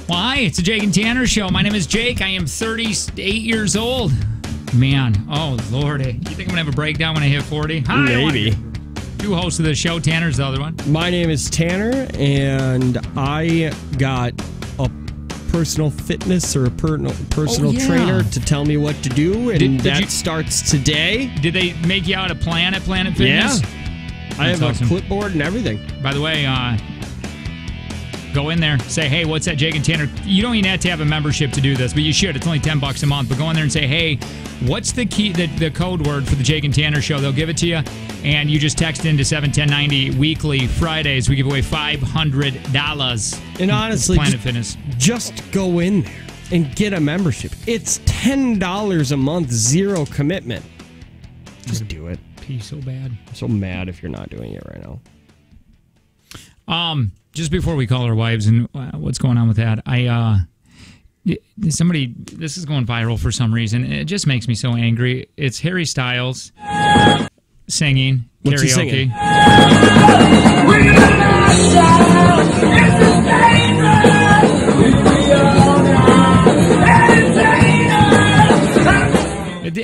Well, hi, it's the Jake and Tanner Show. My name is Jake. I am 38 years old. Man, oh, Lordy. You think I'm going to have a breakdown when I hit 40? Hi, maybe. Two hosts of the show. Tanner's the other one. My name is Tanner, and I got a personal fitness or a personal trainer to tell me what to do, and that starts today. Did they make you out a plan at Planet Fitness? Yeah. I have a clipboard and everything. By the way, go in there, say, hey, what's that, Jake and Tanner? You don't even have to have a membership to do this, but you should. It's only $10 a month. But go in there and say, hey, what's the key, the code word for the Jake and Tanner Show? They'll give it to you, and you just text into 71090 weekly Fridays. We give away $500. And honestly, Planet Fitness. Just go in there and get a membership. It's $10 a month, zero commitment. Just do it. Pee so bad. I'm so mad if you're not doing it right now. Just before we call our wives and what's going on with that, this is going viral for some reason. It just makes me so angry. It's Harry Styles singing What's karaoke. he singing?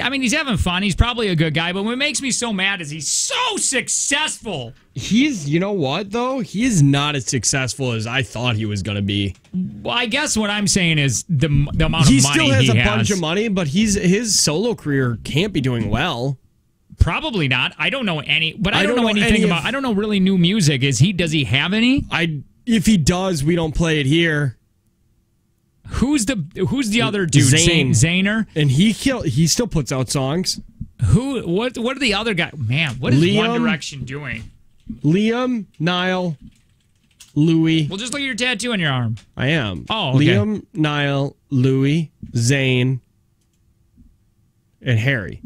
I mean, he's having fun. He's probably a good guy, but what makes me so mad is he's so successful. You know what, though? He is not as successful as I thought he was going to be. Well, I guess what I'm saying is the amount of money he still has a bunch of money, but his solo career can't be doing well. Probably not. I don't know any, but I don't know anything about. I don't know really new music. Does he have any? If he does, we don't play it here. Who's the other dude? Zaner? And he still puts out songs. What are the other guys? Man, what is One Direction doing? Liam, Niall, Louis. Well, just look at your tattoo on your arm. I am. Oh, okay. Liam, Niall, Louis, Zayn, and Harry.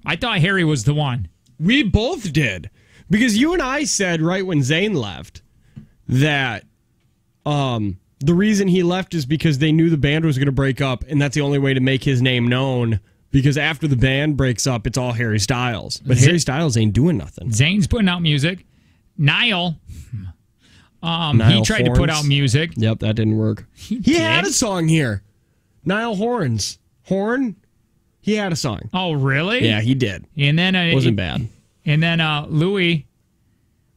I thought Harry was the one. We both did. Because you and I said right when Zayn left that the reason he left is because they knew the band was going to break up, and that's the only way to make his name known. Because after the band breaks up, it's all Harry Styles. But Harry Styles ain't doing nothing. Zayn's putting out music. Niall, he tried to put out music. Yep, that didn't work. He had a song here. Niall Horn. He had a song. Oh, really? Yeah, he did. And then wasn't bad. And then Louis.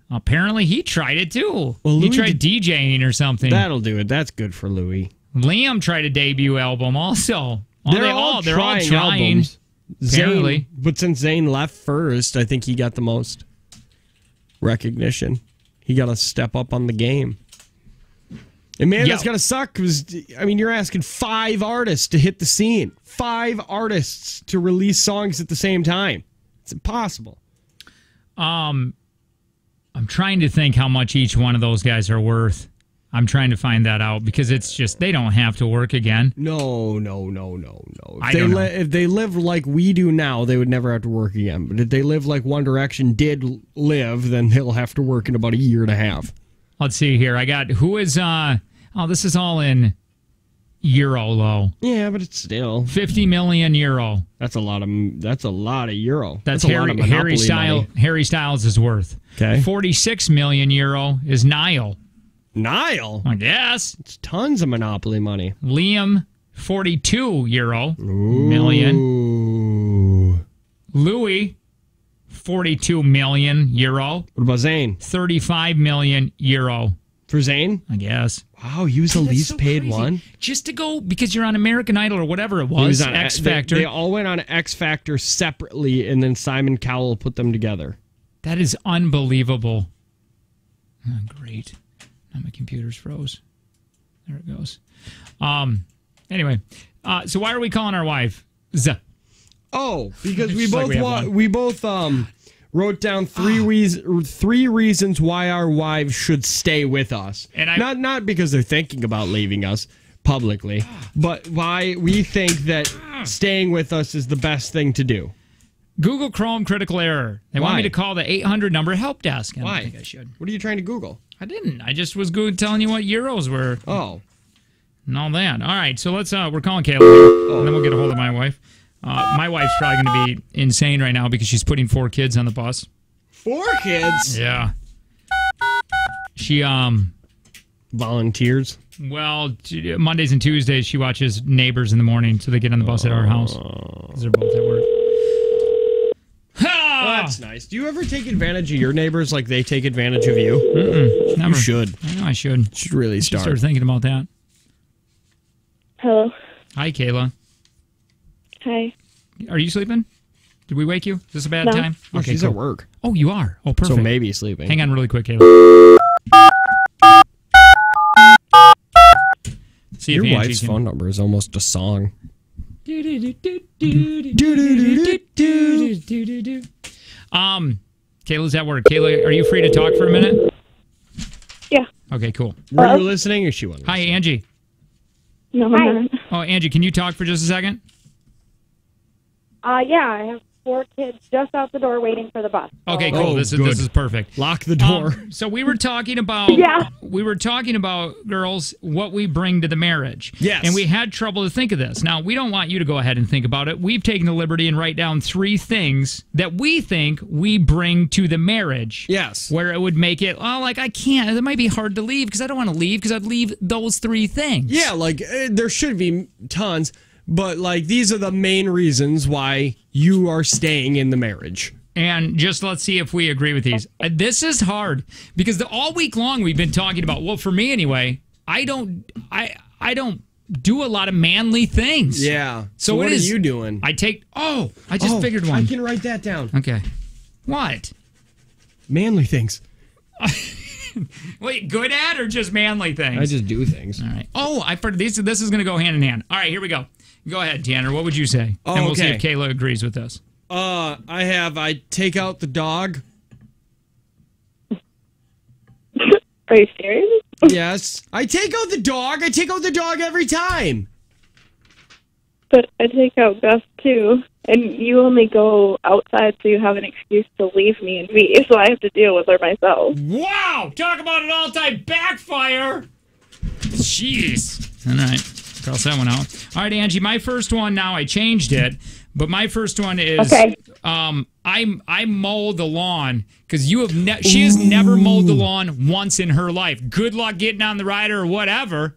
Apparently, he tried it too. Well, he tried DJing or something. That'll do it. That's good for Louis. Liam tried a debut album also. They're all trying albums. Apparently. But since Zayn left first, I think he got the most recognition. He got to step up on the game. And man, that's got to suck because, I mean, you're asking 5 artists to hit the scene. 5 artists to release songs at the same time. It's impossible. I'm trying to think how much each one of those guys are worth. I'm trying to find that out because it's just, they don't have to work again. No. If they live like we do now, they would never have to work again. But if they live like One Direction did live, then they'll have to work in about a year and a half. Let's see here. I got, who is, this is all in euro, though. Yeah, but it's still 50 million euro. That's a lot of euro. That's Harry Styles. Harry Styles is worth. Okay. 46 million euro is Niall. Niall? I guess. It's tons of Monopoly money. Liam, 42 euro million. Louis, 42 million euro. What about Zayn? 35 million euro. For Zayn? I guess. Wow, he was the least paid one. Just to go, because you're on American Idol or whatever it was, on X Factor. They all went on X Factor separately, and then Simon Cowell put them together. That is unbelievable. Oh, great. Now my computer's froze. There it goes. Anyway, so why are we calling our wife? Oh, because we both wrote down 3 reasons why our wives should stay with us. And not because they're thinking about leaving us publicly, but why we think that staying with us is the best thing to do. Google Chrome critical error. They want me to call the 800 number help desk. I don't think I should. What are you trying to Google? I didn't. I just was telling you what euros were. Oh. And all that. All right, so let's, we're calling Kayla here, and then we'll get a hold of my wife. My wife's probably going to be insane right now because she's putting 4 kids on the bus. 4 kids? Yeah. She, Volunteers. Well, Mondays and Tuesdays she watches Neighbors in the morning, so they get on the bus at our house because they're both at work. That's nice. Do you ever take advantage of your neighbors like they take advantage of you? Never. You should. I know I should. You should really Start thinking about that. Hello. Hi, Kayla. Hi. Are you sleeping? Did we wake you? Is this a bad No. time? Oh, she's cool. at work. Oh, you are? Oh, perfect. So maybe sleeping. Hang on really quick, Kayla. See if Your Angie wife's can- phone number is almost a song. Kayla's at work. Kayla, are you free to talk for a minute? Yeah. Okay, cool. Were you listening or she wasn't? Hi, Angie. No, I'm not. Oh, Angie, can you talk for just a second? Yeah, I have 4 kids just out the door waiting for the bus. Okay, cool. This is perfect. Lock the door. So we were talking about girls, what we bring to the marriage. Yes. And we had trouble to think of this. Now, we don't want you to go ahead and think about it. We've taken the liberty and write down 3 things that we think we bring to the marriage. Yes. Where it would make it, I can't. It might be hard to leave because I don't want to leave because I'd leave those 3 things. Yeah, there should be tons, but these are the main reasons why you are staying in the marriage. And just let's see if we agree with these. This is hard because all week long we've been talking about. Well, for me anyway, I don't do a lot of manly things. Yeah. So what it is, are you doing? I just figured one. I can write that down. Okay. What? Manly things. Wait, good at or just manly things? I just do things. All right. Oh, I've heard this is going to go hand in hand. All right, here we go. Go ahead, Tanner. What would you say? And we'll see if Kayla agrees with us. I take out the dog. Are you serious? Yes. I take out the dog. I take out the dog every time. But I take out Gus too, and you only go outside so you have an excuse to leave me and me, so I have to deal with her myself. Wow! Talk about an all-time backfire! Jeez. All right. Cross that one out. All right, Angie, my first one now, I changed it, but my first one is I mow the lawn because she has never mowed the lawn once in her life. Good luck getting on the rider or whatever.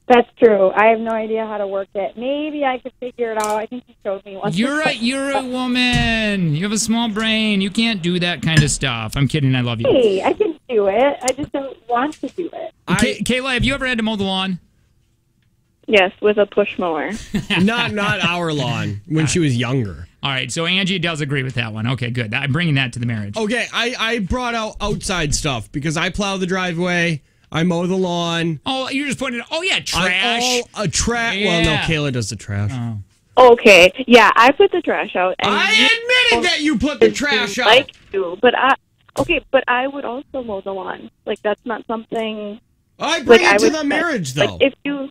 That's true. I have no idea how to work it. Maybe I could figure it out. I think you showed me once. You're a woman. You have a small brain. You can't do that kind of stuff. I'm kidding. I love you. Hey, I can do it. I just don't want to do it. Kayla, have you ever had to mow the lawn? Yes, with a push mower. Not our lawn when she was younger. All right, so Angie does agree with that one. Okay, good. I'm bringing that to the marriage. Okay, I brought out outside stuff because I plow the driveway. I mow the lawn. Oh, you're just putting it. Oh, yeah, trash. Trash. Yeah. Well, no, Kayla does the trash. Okay, yeah, I put the trash out. And I admitted that you put the trash out. Like you, but I would also mow the lawn. That's not something. I bring it to the marriage, though. If you.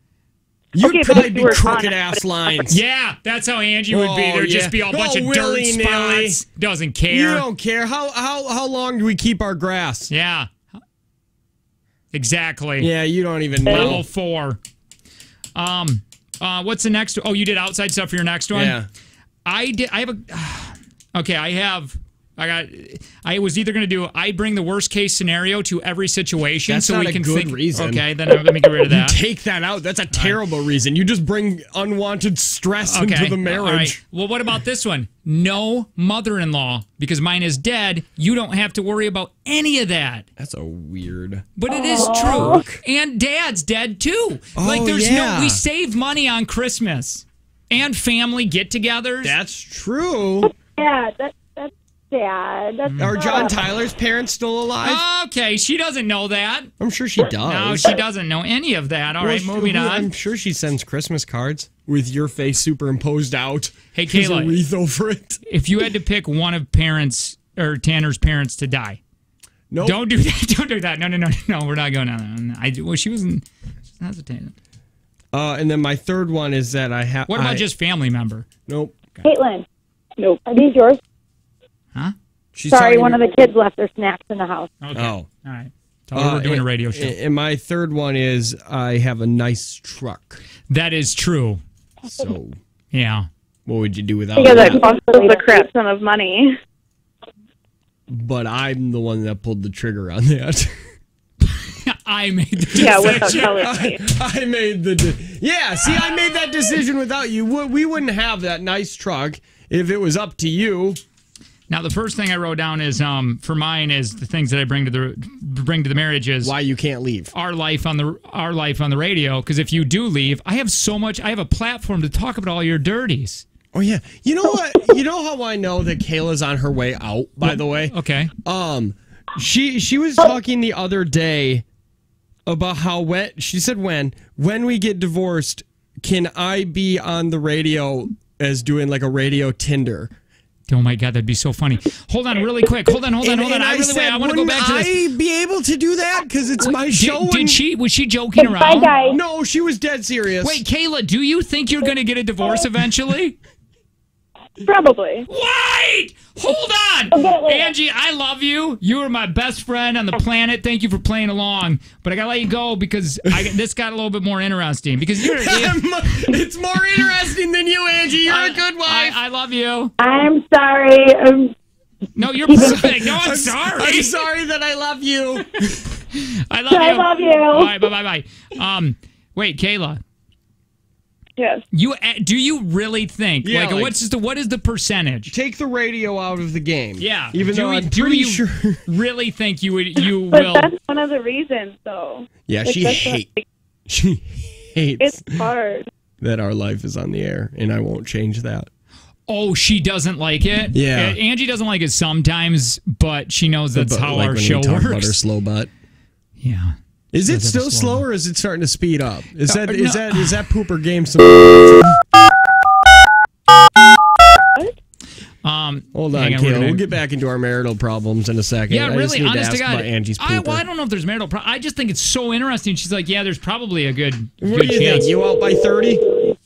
You'd probably be crooked ass lines. Yeah, that's how Angie would be. There'd just be a bunch of dirt spots. Doesn't care. You don't care. How long do we keep our grass? Yeah. Exactly. Yeah, you don't even know. Level 4. What's the next? Oh, you did outside stuff for your next one? Yeah. I was either going to do, I bring the worst case scenario to every situation. That's so not we can a good think, reason. Okay, then let me get rid of that. You take that out. That's a terrible reason. You just bring unwanted stress into the marriage. All right. Well, what about this one? No mother-in-law. Because mine is dead. You don't have to worry about any of that. That's a weird. But it is true. And dad's dead too. We save money on Christmas. And family get-togethers. That's true. Yeah, that's Dad. Are John Tyler's parents still alive? Okay, she doesn't know that. I'm sure she does. No, she doesn't know any of that. All right, moving on. I'm sure she sends Christmas cards with your face superimposed out. Hey, There's Kayla. a wreath over it. If you had to pick one of parents or Tanner's parents to die, nope. Don't do that. Don't do that. No. We're not going on. She wasn't hesitating. And then my third one is that I have. What about just family member? Nope. Caitlin. Nope. Are these yours? Huh? Sorry, one of the kids left their snacks in the house. Okay. Oh. All right. We're doing a radio show. And my third one is I have a nice truck. That is true. So. Yeah. What would you do without Because that? it costs us a crap ton of money. But I'm the one that pulled the trigger on that. I made the decision. Yeah, without telling me. I made see, I made that decision without you. We wouldn't have that nice truck if it was up to you. Now, the first thing I wrote down is for mine is the things that I bring to the marriage is why you can't leave our life on the radio. Because if you do leave, I have a platform to talk about all your dirties. Oh yeah, you know what? You know how I know that Kayla's on her way out. By the way, okay. She was talking the other day about how she said when we get divorced, can I be on the radio as doing like a radio Tinder? Oh my God, that'd be so funny. Hold on, really quick. Hold on. I want to go back to this. I be able to do that because it's my show. Was she joking around? Bye, guys. No, she was dead serious. Wait, Kayla, do you think you're going to get a divorce eventually? Probably. Wait! Hold on! Angie, I love you. You are my best friend on the planet. Thank you for playing along. But I got to let you go because this got a little bit more interesting. Because it's more interesting than you, Angie. You're a good wife. I love you. I'm sorry. No, you're perfect. No, I'm sorry. I'm sorry that I love you. I love you. I love you. All right, bye. Wait, Kayla. Yes. Do you really think? Yeah, what is the percentage? Take the radio out of the game. Yeah. Even though I'm do pretty you sure. really think you will? But that's one of the reasons, though. Yeah, she hates. It's hard that our life is on the air, and I won't change that. Oh, she doesn't like it. Yeah, Angie doesn't like it sometimes, but she knows that's how our show works. About her slow butt. Yeah. Is it still slow or is it starting to speed up? Is that pooper game? Hold on, Kayla. We'll get back into our marital problems in a second. Yeah, really, I just need honest to to ask God. about Angie's pooper. I don't know if there's marital problem. I just think it's so interesting. She's like, yeah, there's probably a good What do you chance. think? You out by 30?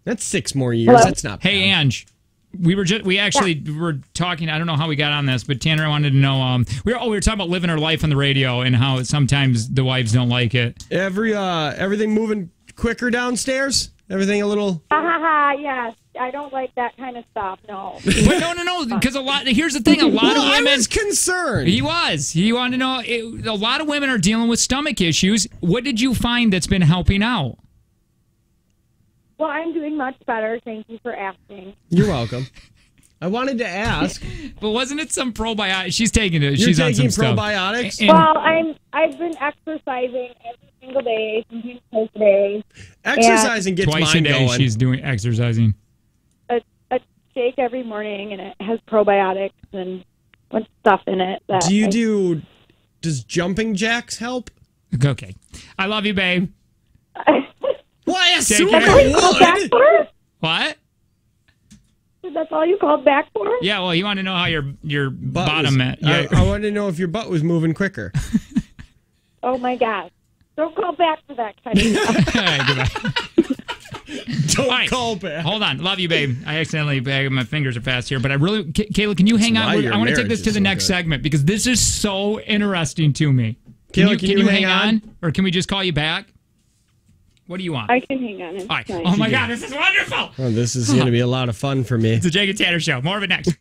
That's 6 more years. Hello? That's not bad. Hey, Ange. We were talking. I don't know how we got on this, but Tanner wanted to know. We were talking about living our life on the radio and how sometimes the wives don't like it. Everything moving quicker downstairs. Everything a little. Yes, I don't like that kind of stuff. No. But no. Because here's the thing. A lot of women. I was concerned. He wanted to know. A lot of women are dealing with stomach issues. What did you find that's been helping out? Well, I'm doing much better. Thank you for asking. You're welcome. I wanted to ask, but wasn't it some probiotics? She's taking it. You're She's taking on some probiotics. Stuff. Well, I've been exercising every single day, sometimes twice a day. Exercising gets twice mine a day. going. She's doing exercising. A shake every morning, and it has probiotics and stuff in it. Does jumping jacks help? Okay, I love you, babe. Well, I assume it would. What? That's all you called back for? Yeah, well, you want to know how your bottom met. I wanted to know if your butt was moving quicker. Oh, my God. Don't call back for that kind of stuff. All right, goodbye. Don't call back. Hold on. Love you, babe. I accidentally, my fingers are fast here, but I really, Kayla, can you hang on? I want to take this to the next segment because this is so interesting to me. Kayla, can you hang on? Or can we just call you back? What do you want? I can hang on. All right. Oh, my God. This is wonderful. Oh, this is going to be a lot of fun for me. It's a Jake and Tanner show. More of it next.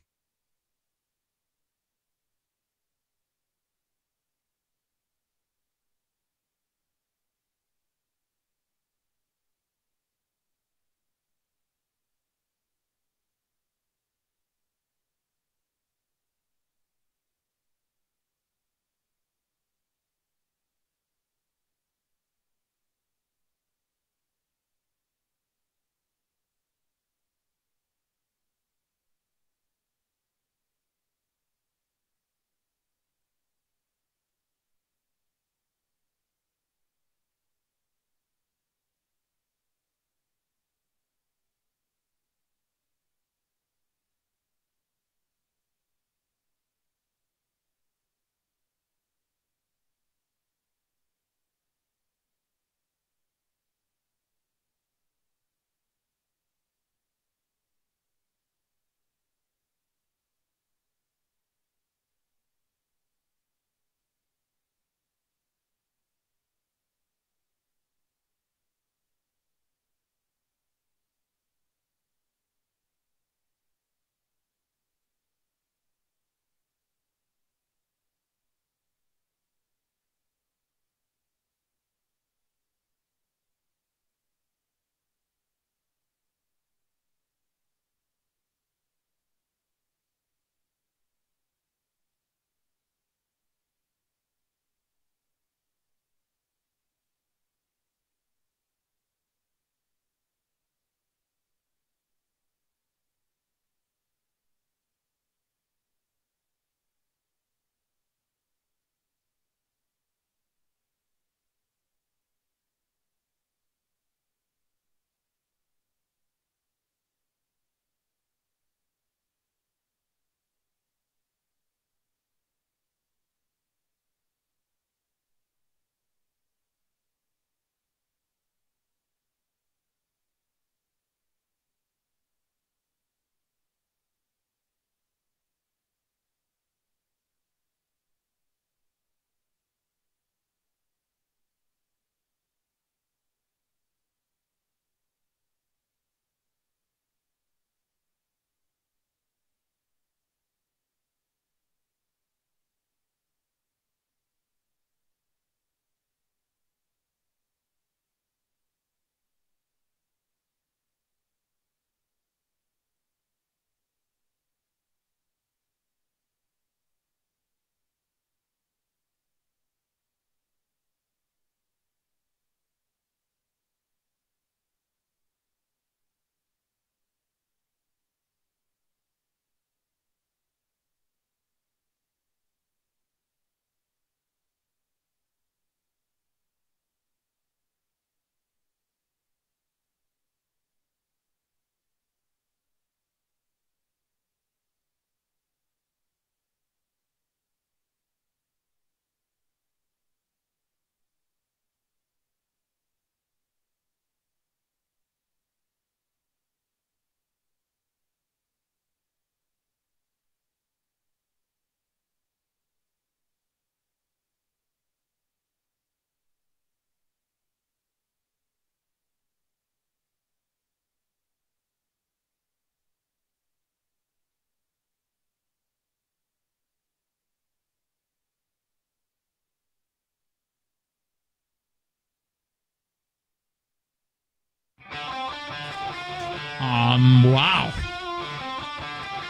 Wow.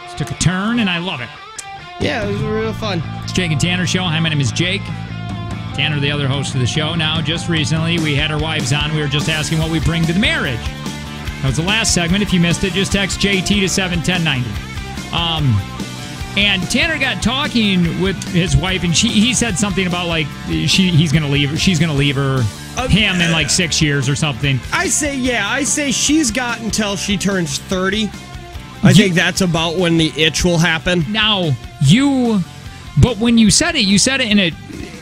This took a turn, and I love it. Yeah, it was real fun. It's Jake and Tanner Show. Hi, my name is Jake. Tanner, the other host of the show. Now, just recently, we had our wives on. We were just asking what we bring to the marriage. That was the last segment. If you missed it, just text JT to 71090. And Tanner got talking with his wife, and he said something about, like, he's going to leave her. She's going to leave her, him in, like, 6 years or something. I say she's got until she turns 30. I think that's about when the itch will happen. Now, but when you said it in a...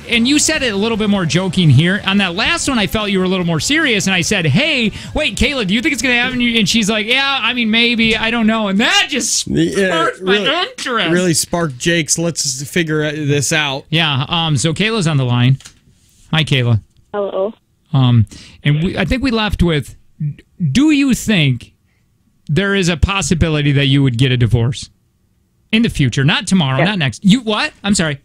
And you said it a little bit more joking here. On that last one, I felt you were a little more serious, and I said, hey, wait, Kayla, do you think it's going to happen? And she's like, yeah, I mean, maybe. I don't know. And that just sparked my interest. Really sparked Jake's. Let's figure this out. Yeah, so Kayla's on the line. Hi, Kayla. Hello. And I think we left with, do you think there is a possibility that you would get a divorce in the future? Not tomorrow, not next. You what? I'm sorry.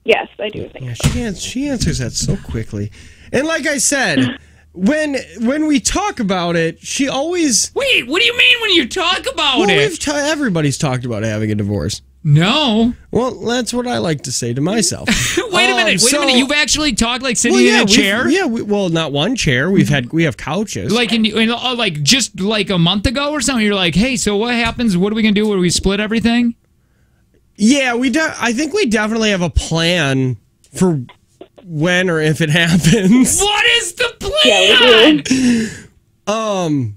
Yes, I do think. Yeah, she answers that so quickly. And like I said, when we talk about it, she always... Wait, what do you mean when you talk about it? Everybody's talked about having a divorce. No. Well, that's what I like to say to myself. Wait a minute. You've actually talked like sitting in a chair? Well, not one chair. We have couches. Like like just like a month ago or something, you're like, hey, so what happens? What are we going to do? Will we split everything? Yeah, I think we definitely have a plan for when or if it happens. What is the plan?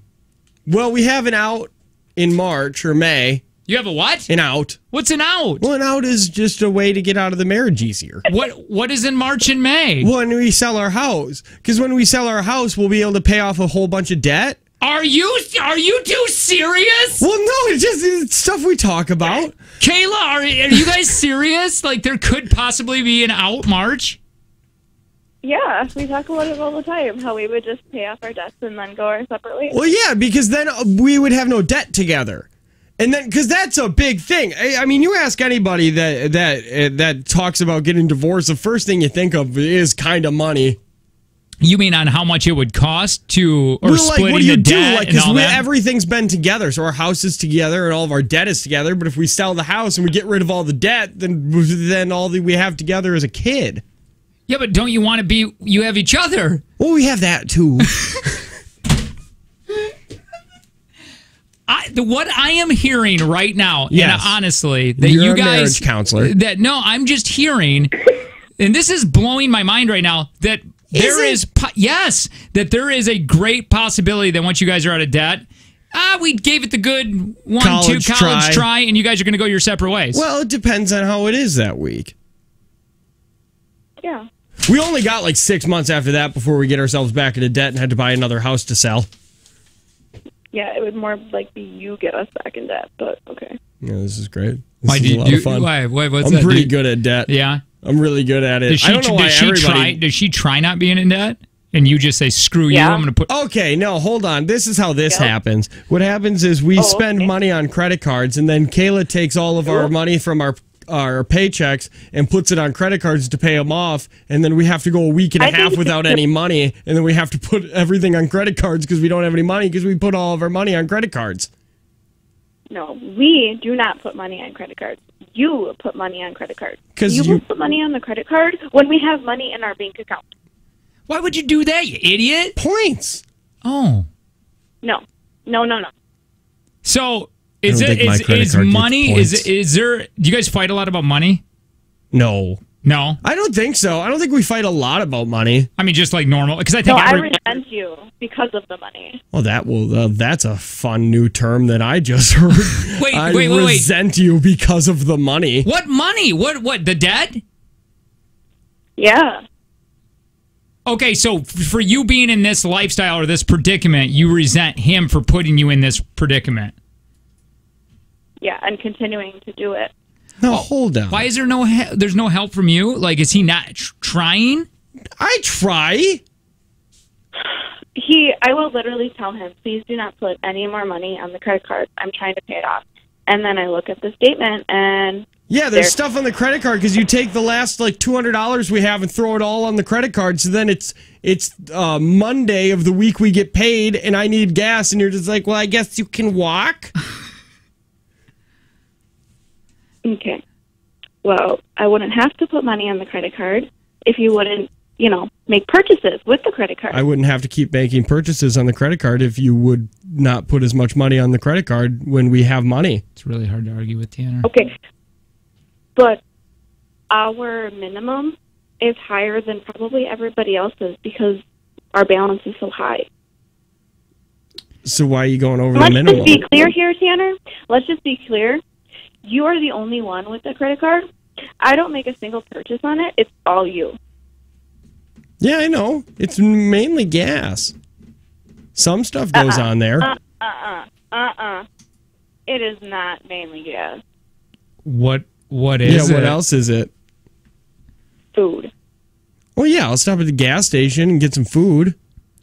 Well, we have an out in March or May. You have a what? An out. What's an out? Well, an out is just a way to get out of the marriage easier. What is in March and May? When we sell our house. Because when we sell our house, we'll be able to pay off a whole bunch of debt. Are you too serious? Well, no, it's stuff we talk about. Kayla, are you guys serious? Like, there could possibly be an out March? Yeah, we talk about it all the time, how we would just pay off our debts and then go our separate ways. Well, yeah, because then we would have no debt together. And then, because that's a big thing. I mean, you ask anybody that talks about getting divorced, the first thing you think of is kind of money. You mean on how much it would cost to, or splitting the debt and all that? Everything's been together, so our house is together and all of our debt is together. But if we sell the house and we get rid of all the debt, then all that we have together is a kid. Yeah, but don't you want to be? You have each other. Well, we have that too. What I am hearing right now, yes. And honestly, that You're you a guys, marriage counselor. I'm just hearing, and this is blowing my mind right now, that there is a great possibility that once you guys are out of debt, we gave it the good college try, and you guys are going to go your separate ways. Well, it depends on how it is that week. Yeah. We only got like 6 months after that before we get ourselves back into debt and had to buy another house to sell. Yeah, it would more like be you get us back in debt, but okay. Yeah, this is great. This is a lot of fun. I'm pretty good at debt. Yeah? I'm really good at it. I don't know why everybody... Does she try not being in debt? And you just say, screw you, I'm going to put... Okay, no, hold on. This is how this happens. What happens is we spend money on credit cards, and then Kayla takes all of our money from our paychecks and puts it on credit cards to pay them off, and then we have to go a week and a half without any money, and then we have to put everything on credit cards because we don't have any money because we put all of our money on credit cards. No, we do not put money on credit cards. You put money on credit cards. You will put money on the credit card when we have money in our bank account. Why would you do that, you idiot? Points. Oh. No. So... Is money? Is there? Do you guys fight a lot about money? No. I don't think so. I don't think we fight a lot about money. I mean, just like normal. Because I think I resent you because of the money. Well, that's a fun new term that I just heard. Wait. I resent you because of the money. What money? What? The debt? Yeah. Okay, so for you being in this lifestyle or this predicament, you resent him for putting you in this predicament. Yeah, and continuing to do it. No, hold on. Why is there there's no help from you? Like, is he not trying? I try. I will literally tell him, please do not put any more money on the credit card. I'm trying to pay it off. And then I look at the statement, and Yeah, there's stuff on the credit card because you take the last like $200 we have and throw it all on the credit card. So then it's Monday of the week we get paid, and I need gas, and you're just like, well, I guess you can walk. Okay. Well, I wouldn't have to put money on the credit card if you wouldn't, make purchases with the credit card. I wouldn't have to keep making purchases on the credit card if you would not put as much money on the credit card when we have money. It's really hard to argue with Tanner. Okay. But our minimum is higher than probably everybody else's because our balance is so high. So why are you going over the Let's minimum? just be clear here, Tanner. Let's just be clear. You are the only one with the credit card. I don't make a single purchase on it. It's all you. Yeah, I know. It's mainly gas. Some stuff goes on there. It is not mainly gas. What is it? What else is it? Food. Well, yeah, I'll stop at the gas station and get some food.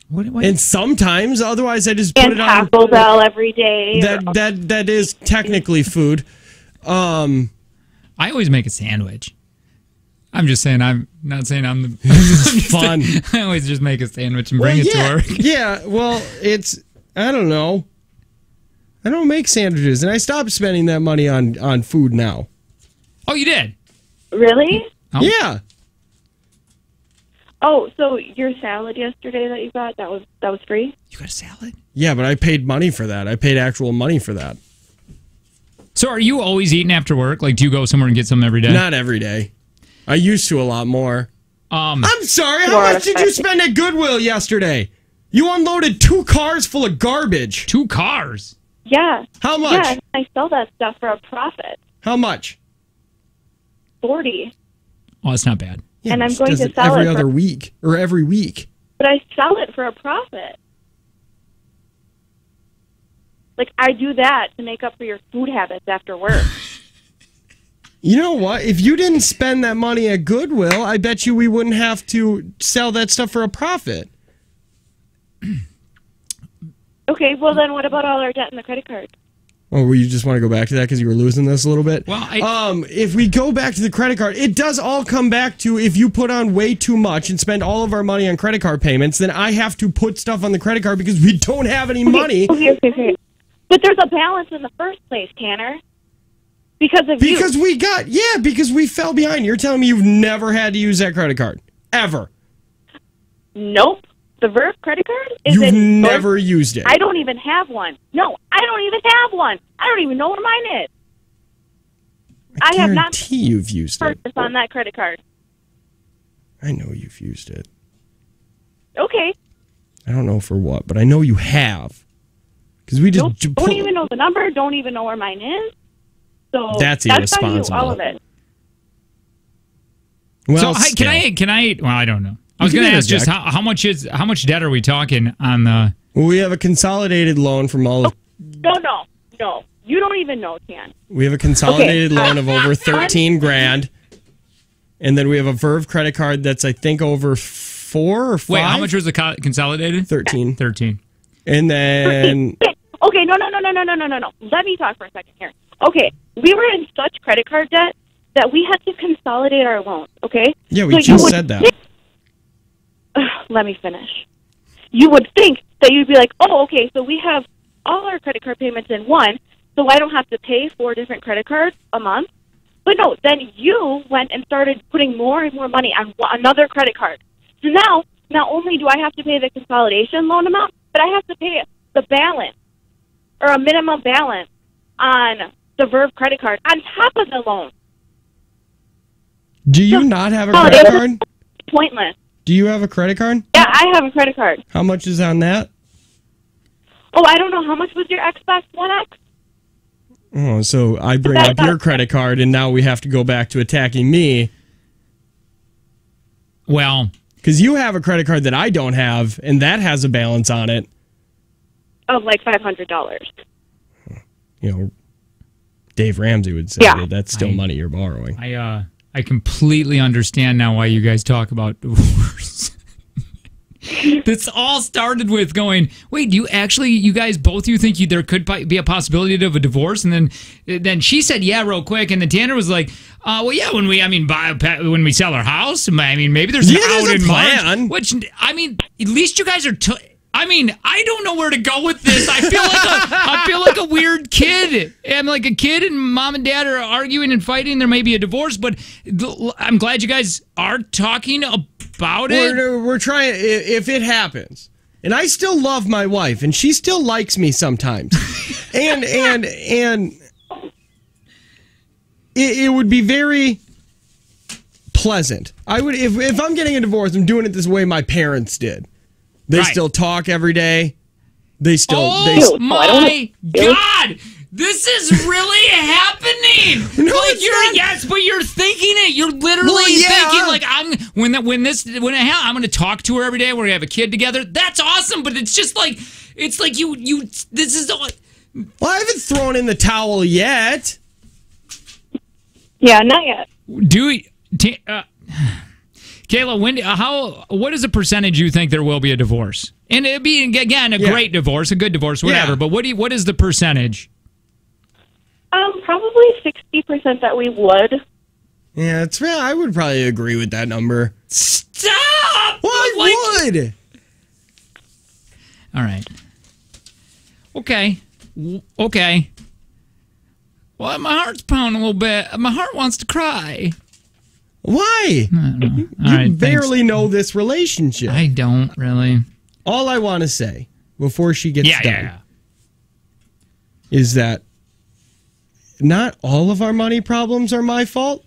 What? And sometimes, otherwise, I just put And it on. Taco Bell every day. That is technically food. I always make a sandwich. I'm just saying. I'm not saying I'm the fun. I always just make a sandwich and bring it to work. Yeah, well, I don't know. I don't make sandwiches, and I stopped spending that money on food now. Oh, you did? Really? Oh. Yeah. Oh, so your salad yesterday that you got, that was free? You got a salad? Yeah, but I paid money for that. I paid actual money for that. So are you always eating after work? Like, do you go somewhere and get something every day? Not every day. I used to a lot more. I'm sorry, how much did you spend at Goodwill yesterday? You unloaded 2 cars full of garbage. 2 cars? Yeah. How much? Yeah, and I sell that stuff for a profit. How much? $40. Oh, that's not bad. Yeah, and I'm she going does to it sell every it other week or every week. But I sell it for a profit. Like, I do that to make up for your food habits after work. You know what? If you didn't spend that money at Goodwill, I bet you we wouldn't have to sell that stuff for a profit. Okay, well then what about all our debt in the credit card? Oh, well, you just want to go back to that because you were losing this a little bit? Well, if we go back to the credit card, it does all come back to if you put on way too much and spend all of our money on credit card payments, then I have to put stuff on the credit card because we don't have any money. Okay. But there's a balance in the first place, Tanner. Because we fell behind. You're telling me you've never had to use that credit card? Ever? Nope. The Verve credit card? You've never used it? I don't even have one. No, I don't even have one. I don't even know where mine is. I have not guarantee you've used it. purchased on that credit card. I know you've used it. Okay. I don't know for what, but I know you have. Because we just don't even know the number. Don't even know where mine is. So that's irresponsible. irresponsible. All of it. Well, so can I? Well, I don't know. I was going to ask just how much debt are we talking on the? Well, we have a consolidated loan from all of. No. You don't even know, Tan. We have a consolidated loan of over $13,000, and then we have a Verve credit card that's I think over 4 or 5. Wait, how much was the consolidated? 13. And then. Okay, no. Let me talk for a second here. Okay, we were in such credit card debt that we had to consolidate our loans, okay? Yeah, we just said that. Let me finish. You would think that you'd be like, oh, okay, so we have all our credit card payments in one, so I don't have to pay 4 different credit cards a month. But no, then you went and started putting more and more money on another credit card. So now, not only do I have to pay the consolidation loan amount, but I have to pay the balance or a minimum balance on the Verve credit card on top of the loan. Do you not have a credit card? Pointless. Do you have a credit card? Yeah, I have a credit card. How much is on that? Oh, I don't know. How much was your Xbox One X? Oh, so I bring up your credit card, and now we have to go back to attacking me. Well, because you have a credit card that I don't have, and that has a balance on it. Of like $500. You know, Dave Ramsey would say that that's still money you're borrowing. I completely understand now why you guys talk about divorce. This all started with going, wait, you guys, both you think there could be a possibility of a divorce? And then she said, yeah, real quick. And then Tanner was like, well, yeah, when we sell our house, I mean, maybe there's an out in plan. Which, I mean, at least you guys are, I don't know where to go with this. I feel like a weird kid. I'm like a kid and mom and dad are arguing and fighting. There may be a divorce, but I'm glad you guys are talking about it. We're trying, if it happens, and I still love my wife, and she still likes me sometimes, and it would be very pleasant. I would, if I'm getting a divorce, I'm doing it this way my parents did. They still talk every day. They still. My God! This is really happening. But you're thinking it. You're literally thinking like I'm when it happens, I'm going to talk to her every day. We're going to have a kid together. That's awesome. But it's just like you. This is. Well, I haven't thrown in the towel yet. Yeah, not yet. Kayla, what is the percentage you think there will be a divorce? And it'd be, again, a great divorce, a good divorce, whatever. But what is the percentage? Probably 60% that we would. Yeah, I would probably agree with that number. Stop! Well, I would. All right. Okay. Well, my heart's pounding a little bit. My heart wants to cry. Why? I don't know. You barely know this relationship. I don't really. All I want to say before she gets done is that not all of our money problems are my fault,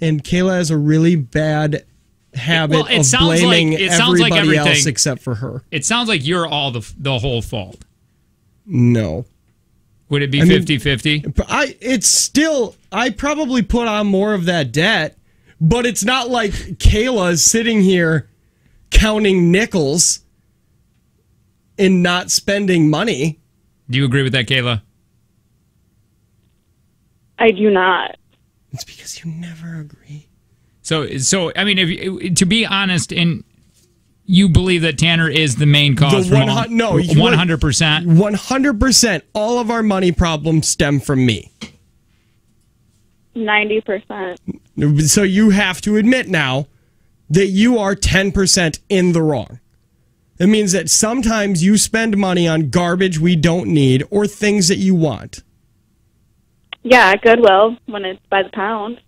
and Kayla has a really bad habit of blaming everybody else except for her. It sounds like you're all the whole fault. No. Would it be 50-50? I probably put on more of that debt, but it's not like Kayla's sitting here counting nickels and not spending money. Do you agree with that, Kayla? I do not. It's because you never agree. So I mean, to be honest, and you believe that Tanner is the main cause. 100%. 100%. All of our money problems stem from me. 90%. So you have to admit now that you are 10% in the wrong. It means that sometimes you spend money on garbage we don't need or things that you want. Yeah, at Goodwill when it's by the pound.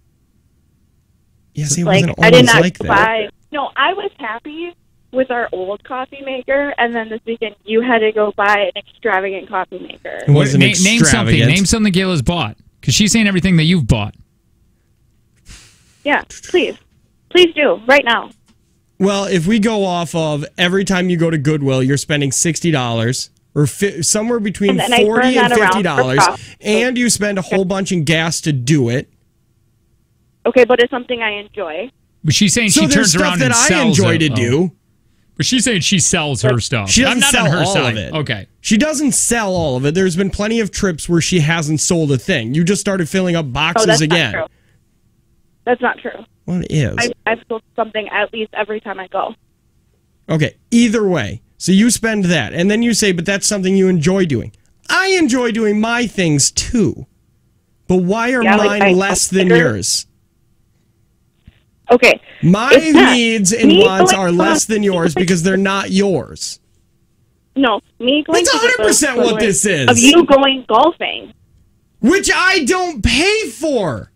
Yes, it wasn't always I did not like that. buy. No, I was happy with our old coffee maker, and then this weekend you had to go buy an extravagant coffee maker. It wasn't extravagant. Name something Kayla's bought, because she's saying everything that you've bought. Yeah, please do right now. Well, if we go off of every time you go to Goodwill, you're spending $60 or somewhere between $40 and $50, and you spend a whole bunch in gas to do it. Okay, but it's something I enjoy. But she's saying she turns around and sells I enjoy to do. But she's saying she sells her stuff. She doesn't I'm not sell on her all side. of it. Okay. She doesn't sell all of it. There's been plenty of trips where she hasn't sold a thing. You just started filling up boxes again. Not true. That's not true. Well, it is. I've sold something at least every time I go. Okay, either way. So you spend that, and then you say, but that's something you enjoy doing. I enjoy doing my things, too. But why are mine less than yours? Okay. My needs and wants are less than yours because they're not yours. No, me going That's 100% what this is. Of you going golfing. Which I don't pay for.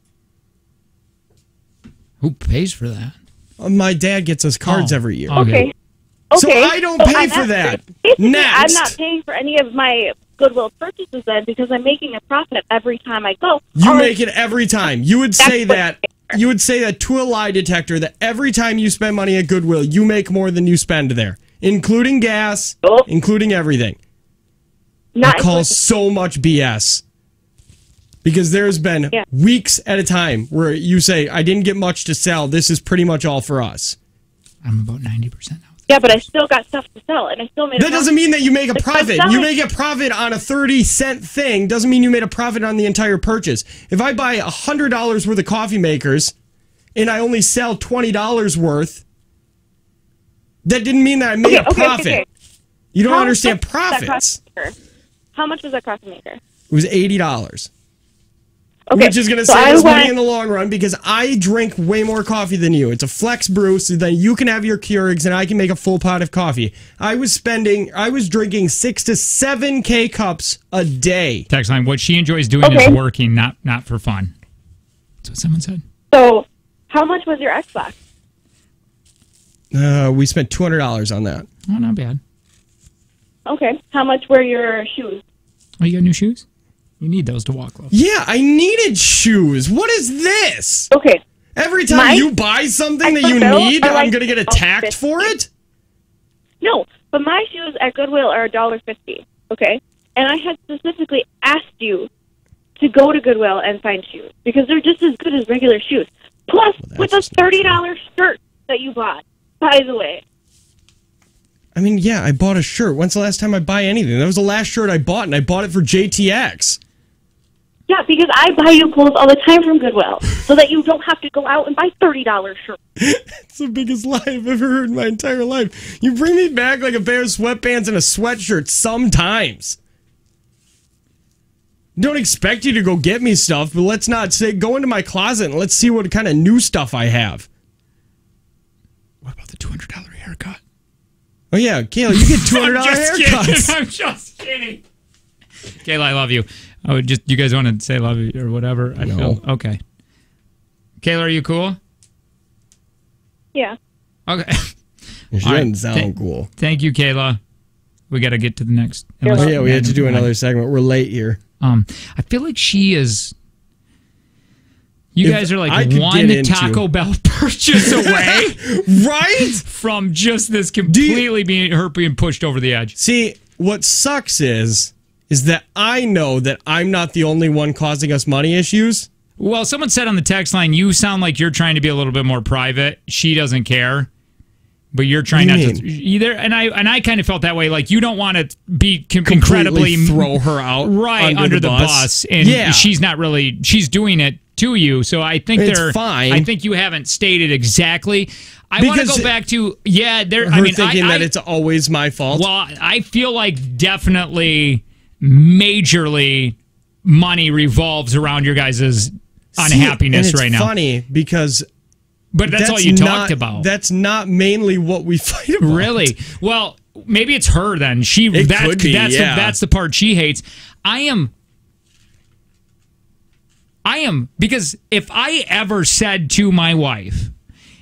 Who pays for that? My dad gets us cards every year. Okay. So I don't pay for that. Next. I'm not paying for any of my Goodwill purchases then because I'm making a profit every time I go. You make it every time. You would say that. You would say that to a lie detector that every time you spend money at Goodwill, you make more than you spend there, including gas, including everything. I call so much BS. Because there's been weeks at a time where you say, I didn't get much to sell. This is pretty much all for us. I'm about 90% now. Yeah, but I still got stuff to sell, and I still made a That doesn't mean that you make a profit. You make a profit on a 30-cent thing. Doesn't mean you made a profit on the entire purchase. If I buy $100 worth of coffee makers and I only sell $20 worth, That didn't mean that I made a profit. Okay. You don't How understand much does that profits. cost a maker? How much does that cost a maker? It was $80. Okay, Which is going to so save us I money went- in the long run because I drink way more coffee than you. It's a flex brew, so then you can have your Keurigs and I can make a full pot of coffee. I was drinking 6 to 7 K-cups a day. Text line, what she enjoys doing is working, not for fun. That's what someone said. So, how much was your Xbox? We spent $200 on that. Oh, not bad. Okay. How much were your shoes? Oh, you got new shoes? You need those to walk low. Yeah, I needed shoes. What is this? Okay. Every time you buy something that you need, I'm going to get attacked for it? No, but my shoes at Goodwill are $1.50, okay? And I had specifically asked you to go to Goodwill and find shoes because they're just as good as regular shoes. Plus, with a $30 shirt that you bought, by the way. I mean, yeah, I bought a shirt. When's the last time I buy anything? That was the last shirt I bought, and I bought it for JTX. Yeah, because I buy you clothes all the time from Goodwill so that you don't have to go out and buy $30 shirts. It's the biggest lie I've ever heard in my entire life. You bring me back like a pair of sweatpants and a sweatshirt sometimes. Don't expect you to go get me stuff, but let's not say go into my closet and let's see what kind of new stuff I have. What about the $200 haircut? Oh yeah, Kayla, you get $200 haircuts. I'm just kidding. Kayla, I love you. You guys want to say love you or whatever? I feel okay. Kayla, are you cool? Yeah. Okay. She doesn't sound cool. Thank you, Kayla. We got to get to the next. Oh, yeah, we had to do another segment. We're late here. I feel like she is. You guys are like one Taco Bell purchase away, right? From just this completely being pushed over the edge. See, what sucks is that I know that I'm not the only one causing us money issues. Well, someone said on the text line, you sound like you're trying to be a little bit more private. She doesn't care, but you're trying not to either. And I kind of felt that way. Like you don't want to be incredibly throw her out under the bus, and she's not really. She's doing it to you, so I think it's fine. I think you haven't stated exactly. I want to go back to thinking that it's always my fault. Well, I feel like definitely, majorly, money revolves around your guys' unhappiness right now. It's funny because, but that's all you talked about. That's not mainly what we fight about. Really? Well, maybe it's her then. That's the part she hates. I am, because if I ever said to my wife,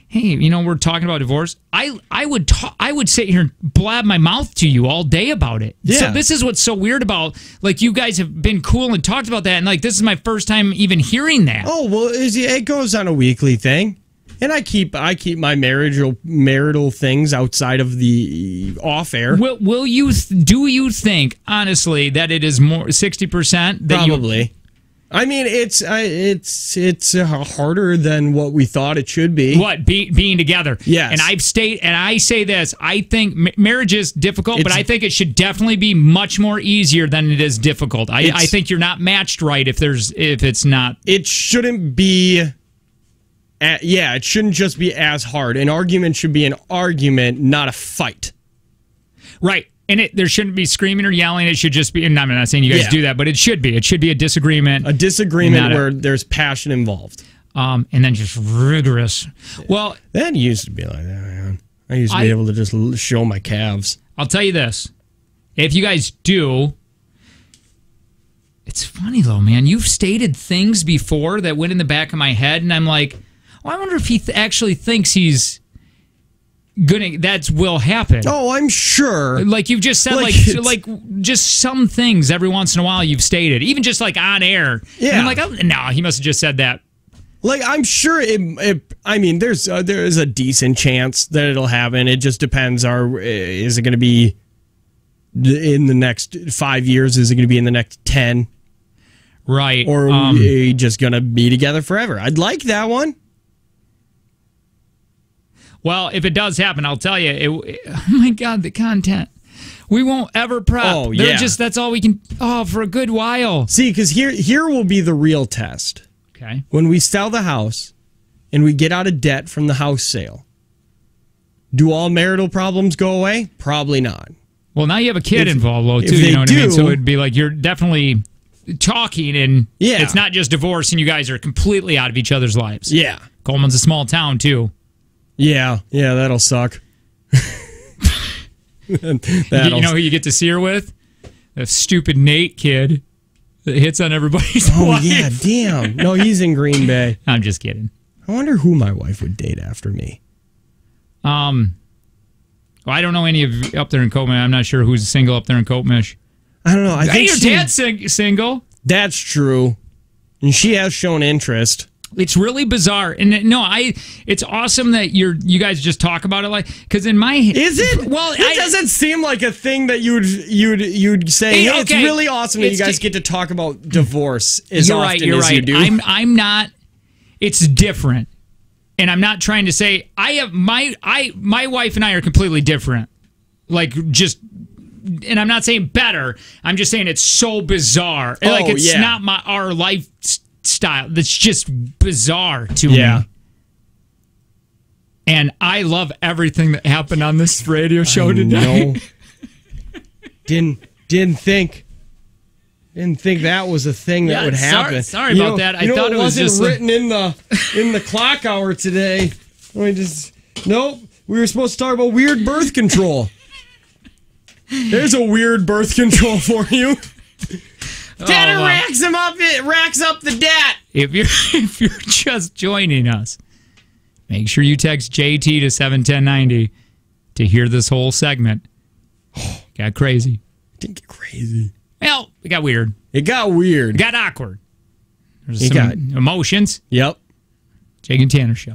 hey, we're talking about divorce, I would sit here and blab my mouth to you all day about it. Yeah. So this is what's so weird about, like, you guys have been cool and talked about that, and like this is my first time even hearing that. Oh, well, it goes on a weekly thing. And I keep my marital things outside of the off air. Do you think honestly that it is more 60%? Probably. I mean, it's harder than what we thought it should be. What, being together? Yes. And I say this. I think marriage is difficult, but I think it should definitely be much more easier than it is difficult. I think you're not matched right if it's not. It shouldn't be. It shouldn't just be as hard. An argument should be an argument, not a fight. Right. And there shouldn't be screaming or yelling. It should just be, and I'm not saying you guys do that, but it should be. It should be a disagreement. A disagreement where there's passion involved. And then just rigorous. Well, that used to be like that, man. I used to be able to just show my calves. I'll tell you this. If you guys do, it's funny though, man. You've stated things before that went in the back of my head, and I'm like, I wonder if he actually thinks he's that will happen. Oh, I'm sure. Like you've just said, like just some things every once in a while you've stated, even just like on air. Yeah. And I'm like, no, he must have just said that. Like I'm sure there's a decent chance that it'll happen. It just depends. Is it going to be in the next 5 years? Is it going to be in the next 10? Right. Or are we just going to be together forever? I'd like that one. Well, if it does happen, I'll tell you. Oh my God, the content. We won't ever prep. Oh, yeah. That's all we can. Oh, for a good while. See, because here will be the real test. Okay. When we sell the house and we get out of debt from the house sale, Do all marital problems go away? Probably not. Well, now you have a kid involved, though, if too. they You know what I mean? do- So it'd be like you're definitely talking, and Yeah. it's not just divorce, and you guys are completely out of each other's lives. Yeah. Coleman's a small town, too. Yeah, that'll suck. You know who you get to see her with? The stupid Nate kid that hits on everybody's wife. Yeah, damn. No, he's in Green Bay. I'm just kidding. I wonder who my wife would date after me. Well, I don't know any of you up there in Coatmish. I'm not sure who's single up there in Coatmish. I don't know. I think your dad's single. That's true. And she has shown interest. It's really bizarre, and it's awesome that you guys just talk about it because in my Is it? Well, it doesn't seem like a thing that you'd say. Hey, it's really awesome that you guys get to talk about divorce as often as you do. I'm not. It's different, and I'm not trying to say I have my wife and I are completely different. And I'm not saying better. I'm just saying it's so bizarre. It's not our lifestyle. That's just bizarre to me. And I love everything that happened on this radio show today. Didn't think that was a thing that would happen. Sorry about that. I thought it was wasn't just written in the clock hour today. Nope. We were supposed to talk about weird birth control. There's a weird birth control for you. Dad racks him up. It racks up the debt. If you're just joining us, make sure you text JT to 71090 to hear this whole segment. Got crazy. Didn't get crazy. Well, it got weird. It got weird. It got awkward. There's some emotions. Yep. Jake and Tanner Show.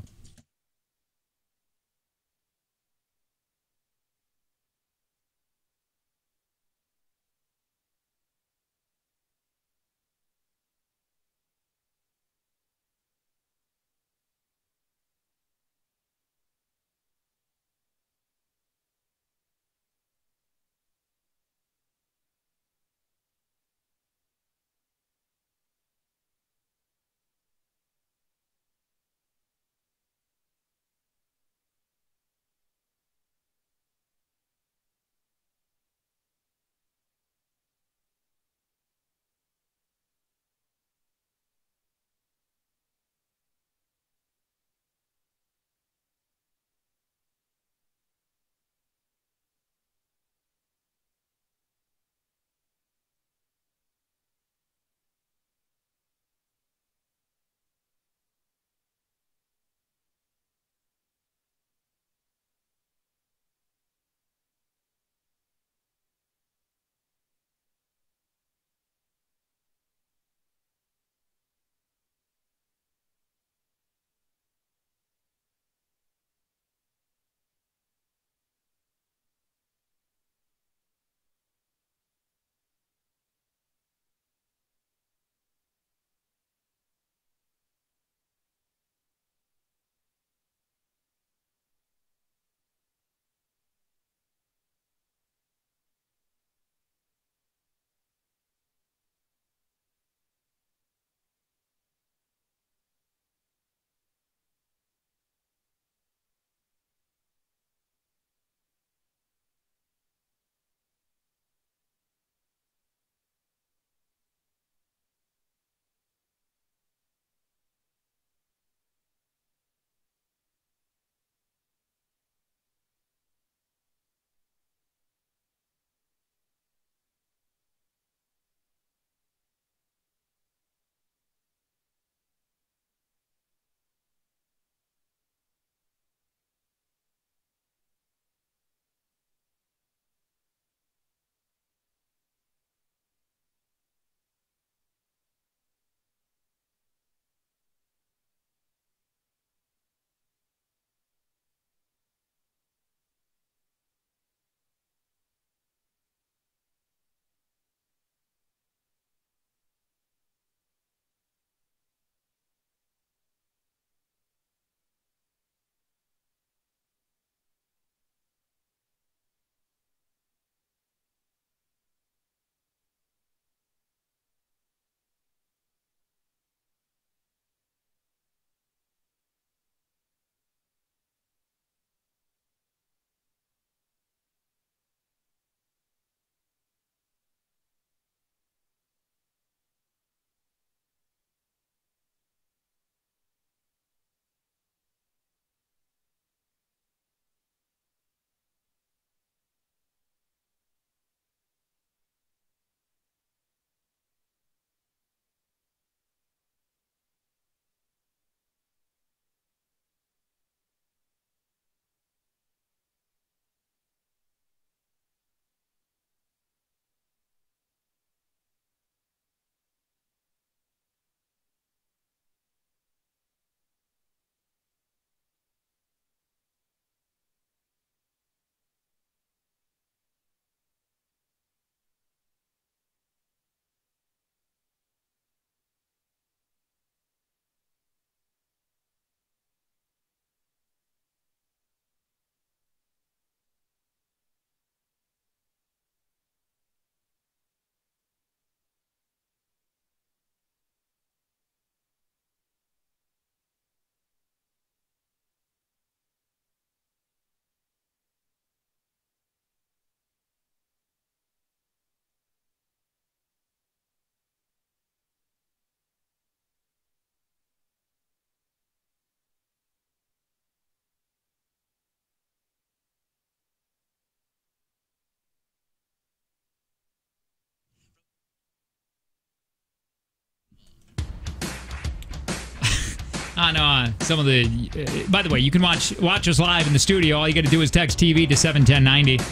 on some of the... by the way, you can watch us live in the studio. All you got to do is text TV to 71090.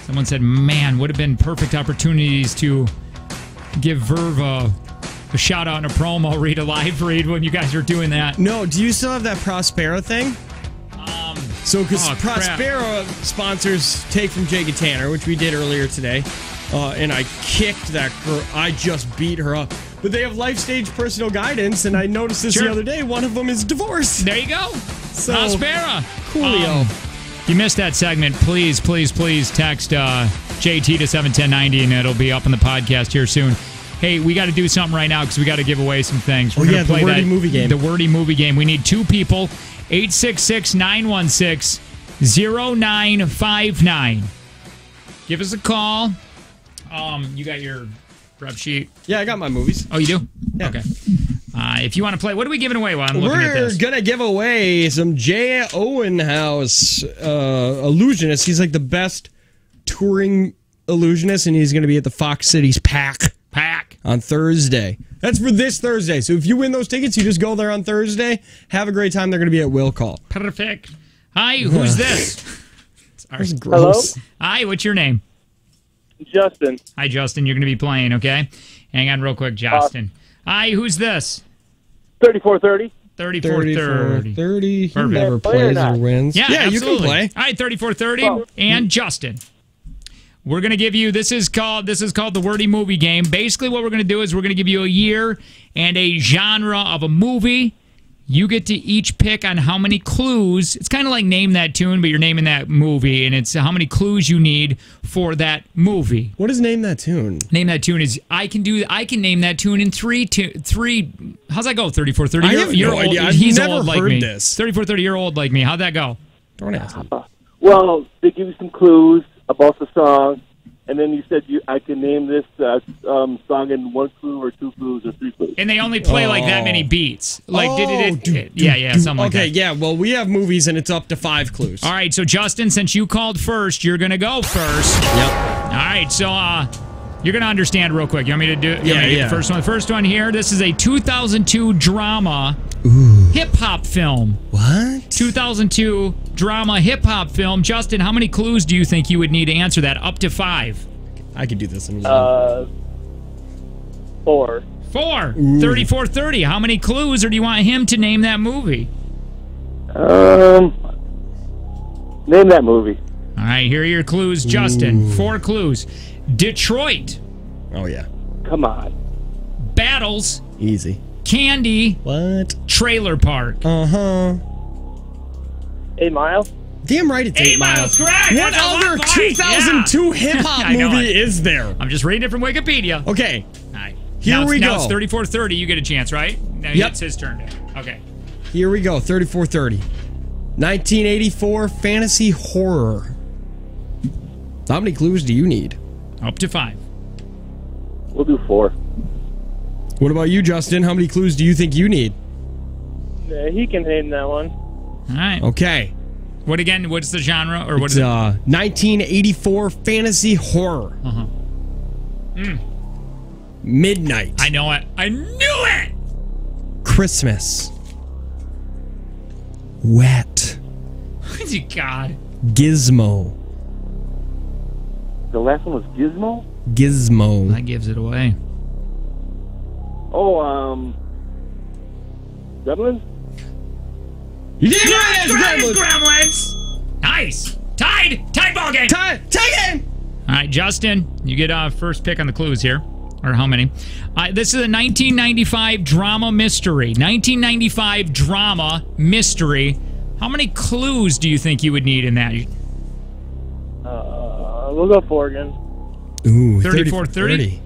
Someone said, man, would have been perfect opportunities to give Verve a shout-out and a promo read, a live read when you guys are doing that. No, do you still have that Prospera thing? So, because Prospera crap. sponsors Take from Jake and Tanner, which we did earlier today, and I kicked that girl. I just beat her up. But they have life stage personal guidance, and I noticed this the other day. One of them is divorce. There you go. So, Prospera. Coolio. If you missed that segment, please text JT to 71090, and it'll be up on the podcast here soon. Hey, we got to do something right now because we got to give away some things. We're gonna play the wordy movie game. The wordy movie game. We need 2 people. 866-916-0959. Give us a call. You got your rep sheet? Yeah, I got my movies. Oh, you do? Yeah. Okay. If you want to play, what are we giving away while I'm looking at this? We're going to give away some Jay Owenhouse illusionist. He's like the best touring illusionist, and he's going to be at the Fox Cities Pack on Thursday. That's for this Thursday. So if you win those tickets, you just go there on Thursday. Have a great time. They're going to be at Will Call. Perfect. Hi, who's this? That's gross. Hello? Hi, what's your name? Justin. Hi, Justin. You're going to be playing, okay? Hang on real quick, Justin. Hi, who's this? 3430. 3430. He never plays or wins. Yeah, you can play. All right, 3430 and Justin. We're going to give you, this is called the Wordy Movie Game. Basically what we're going to do is we're going to give you a year and a genre of a movie. You get to each pick on how many clues. It's kind of like Name That Tune, but you're naming that movie, and it's how many clues you need for that movie. What is Name That Tune? Name That Tune is, I can name that tune in three. How's that go, 3430? I have no idea. I've never heard this. 3430, you're old like me. How'd that go? Don't ask me. Well, they give you some clues about the song, and then you said I can name this song in 1 clue or 2 clues or 3 clues. And they only play like that many beats. Like something like that. Okay, yeah, well, we have movies, and it's up to 5 clues. All right, so Justin, since you called first, you're going to go first. Yep. All right, so you're going to understand real quick. You want me to do the first one? The first one here, this is a 2002 drama hip-hop film. What? 2002 drama hip-hop film. Justin, how many clues do you think you would need to answer that? Up to 5. I could do this. 4. 3430. How many clues, or do you want him to name that movie? Name that movie. All right, here are your clues, Justin. 4 clues. Detroit. Oh, yeah. Come on. Battles. Easy. Candy. What? Trailer Park. Uh-huh. 8 Mile. Damn right it's 8 Miles. Correct. What other 2002 hip-hop movie is there? I'm just reading it from Wikipedia. Okay. All right. Here we go. Now it's 3430. You get a chance, right? Now it's his turn. Okay. Here we go. 3430. 1984 fantasy horror. How many clues do you need? Up to 5. We'll do 4. What about you, Justin? How many clues do you think you need? Yeah, he can name that one. All right. Okay. What again? What's the genre? Or what it's is it? 1984 fantasy horror. Midnight. I know it. I knew it! Christmas. Wet. God. Gizmo. The last one was Gizmo? Gizmo. That gives it away. Oh, Gremlins? You did it! Gremlins! Nice! Tied ball game! Tie game! All right, Justin, you get first pick on the clues here. Or how many? This is a 1995 drama mystery. 1995 drama mystery. How many clues do you think you would need in that? We'll go 4 again. Ooh, 3430?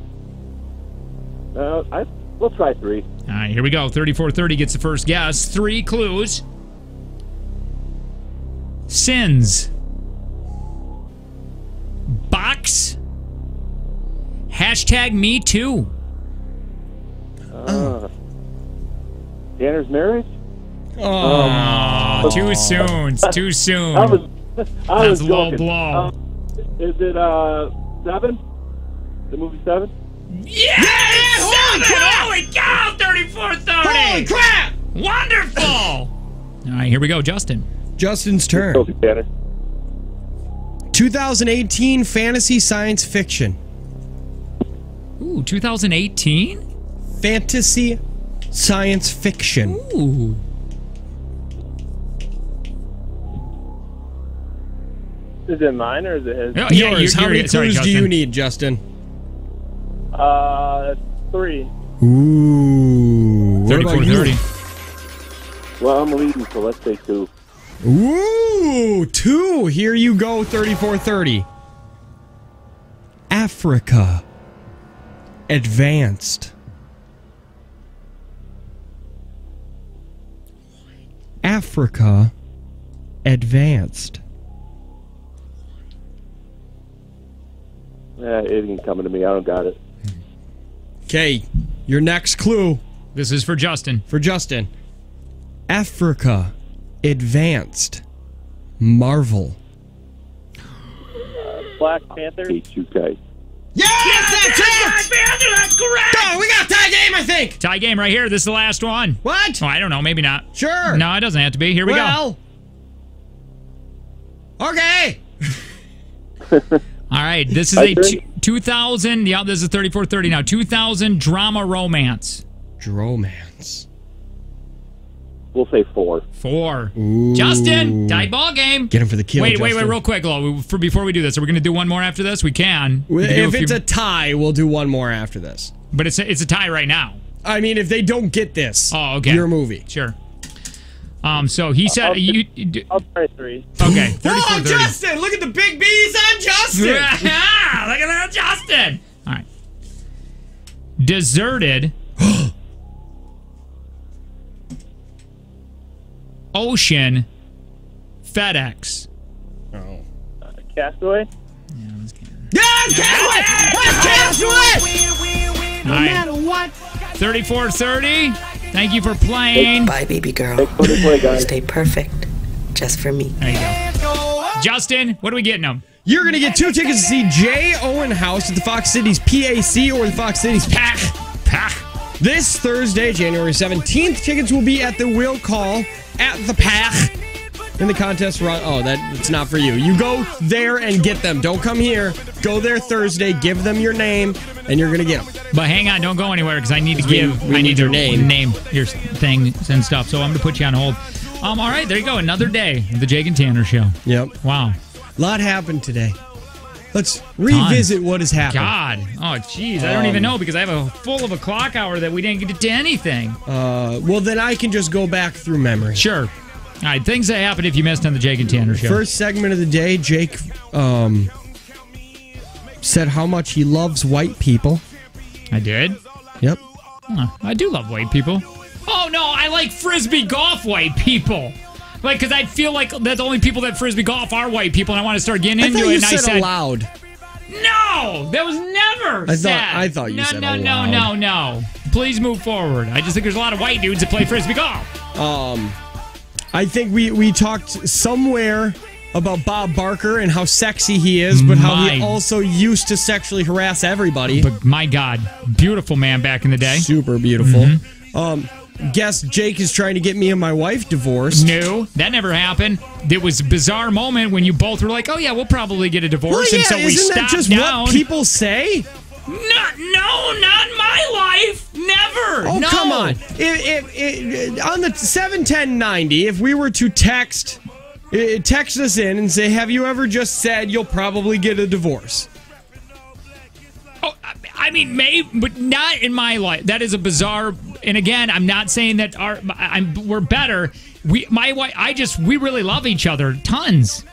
We'll try 3. All right, here we go. 3430 gets the first guess. 3 clues. Sins. Box. Hashtag Me Too. Tanner's marriage? Oh, too soon. It's too soon. I was That's a low joking. blow. Is it 7? The movie 7? Yeah! 7! Holy cow! 3430! Holy crap! Wonderful! All right, here we go, Justin. Justin's turn. 2018 fantasy science fiction. Ooh, 2018? Fantasy science fiction. Ooh. Is it mine or is it his? Oh, yeah, Yours. How many clues do you need, Justin? 3. Ooh. What about you? 34-30. Well, I'm leading, so let's say 2. Ooh, 2. Here you go, 34-30. Africa. Advanced. Africa. Advanced. It ain't coming to me. I don't got it. Okay, your next clue. This is for Justin. For Justin. Africa. Advanced. Marvel. Black Panther. H2K. Yes, that's it! That's correct! Oh, we got a tie game, I think. Tie game right here. This is the last one. What? Oh, I don't know. Maybe not. Sure. No, it doesn't have to be. Here we go. Okay. All right. This is a 2000. Yeah, this is 34-30 now. 2000 drama romance. Dromance. We'll say 4. 4. Ooh. Justin, tied ball game. Get him for the kill. Wait, Justin. real quick, before we do this, are we going to do one more after this? We can. If it's a tie, we'll do one more after this. But it's a tie right now. I mean, if they don't get this, your movie. Sure. So he said I'll try 3. Okay. 34-30. Oh, Justin! Look at the big B's on Justin. Look at that, Justin. All right. Deserted. Ocean. FedEx. Oh. Castaway. Yeah, Castaway! Castaway! No matter what. 34-30. Thank you for playing. Bye, baby girl. Stay perfect. Just for me. There you go. Justin, what are we getting them? You're going to get 2 tickets to see Jay Owen House at the Fox Cities PAC or the Fox Cities PAC. This Thursday, January 17th, tickets will be at the Will Call at the PAC. In the contest run. Oh, that's not for you. You go there and get them. Don't come here. Go there Thursday. Give them your name, and you're gonna get them. But hang on, don't go anywhere because I need to give. I need your name, your things and stuff. So I'm gonna put you on hold. All right, there you go. Another day of the Jake and Tanner Show. Yep. Wow. A lot happened today. Let's revisit what has happened. God. Oh, jeez. I don't even know because I have a full of a clock hour that we didn't get to anything. Well, then I can just go back through memory. Sure. All right, things that happened if you missed on the Jake and Tanner Show. First segment of the day, Jake said how much he loves white people. I did? Yep. I do love white people. Oh, no, I like Frisbee golf white people. Like, because I feel like that the only people that Frisbee golf are white people, and I want to start getting into it. And I said aloud. No, that was never said. I thought you said aloud. No. Please move forward. I just think there's a lot of white dudes that play Frisbee golf. I think we talked somewhere about Bob Barker and how sexy he is, but how he also used to sexually harass everybody. But my God, beautiful man back in the day. Super beautiful. Guess Jake is trying to get me and my wife divorced. No, that never happened. It was a bizarre moment when you both were like, oh yeah, we'll probably get a divorce. Well, yeah, and so we isn't stopped that just down. what people say? No, not in my life. Never. Oh, no. come on. On the 71090, if we were to text us in and say, have you ever just said you'll probably get a divorce? Oh, I mean, maybe, but not in my life. That is a bizarre. And again, I'm not saying that we're better. We really love each other tons.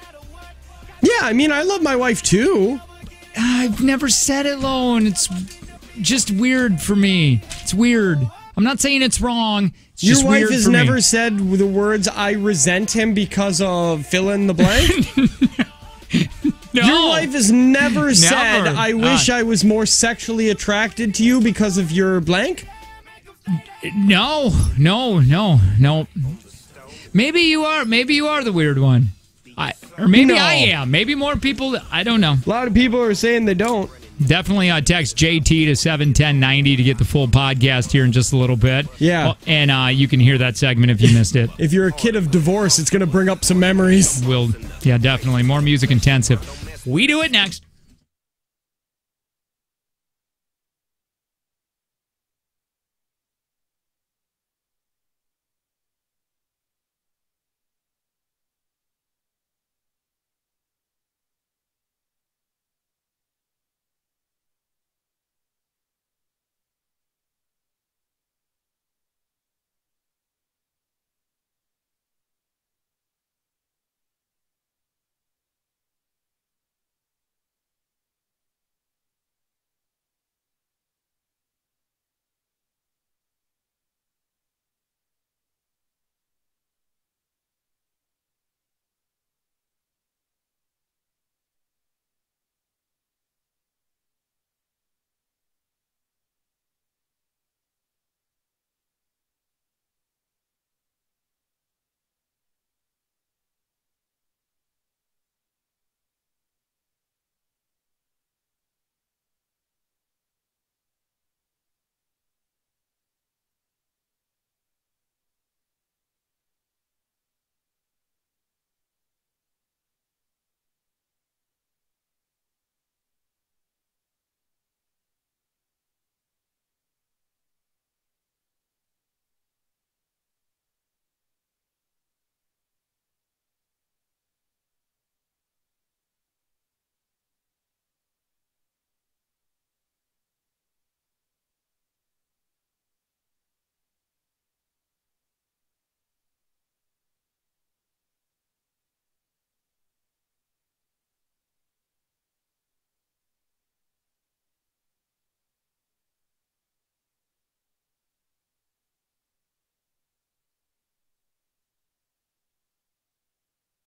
Yeah, I mean, I love my wife too. I've never said it, Lone. It's just weird for me. It's weird. I'm not saying it's wrong. It's just weird for me. Your wife has never said the words, I resent him because of fill in the blank? No. Your wife has never said, I wish I was more sexually attracted to you because of your blank? No. Maybe you are the weird one. Or maybe I am. Maybe more people. I don't know. A lot of people are saying they don't. Definitely text JT to 71090 to get the full podcast here in just a little bit. Yeah. Well, and you can hear that segment if you missed it. If you're a kid of divorce, it's going to bring up some memories. Yeah, definitely. More music intensive. We do it next.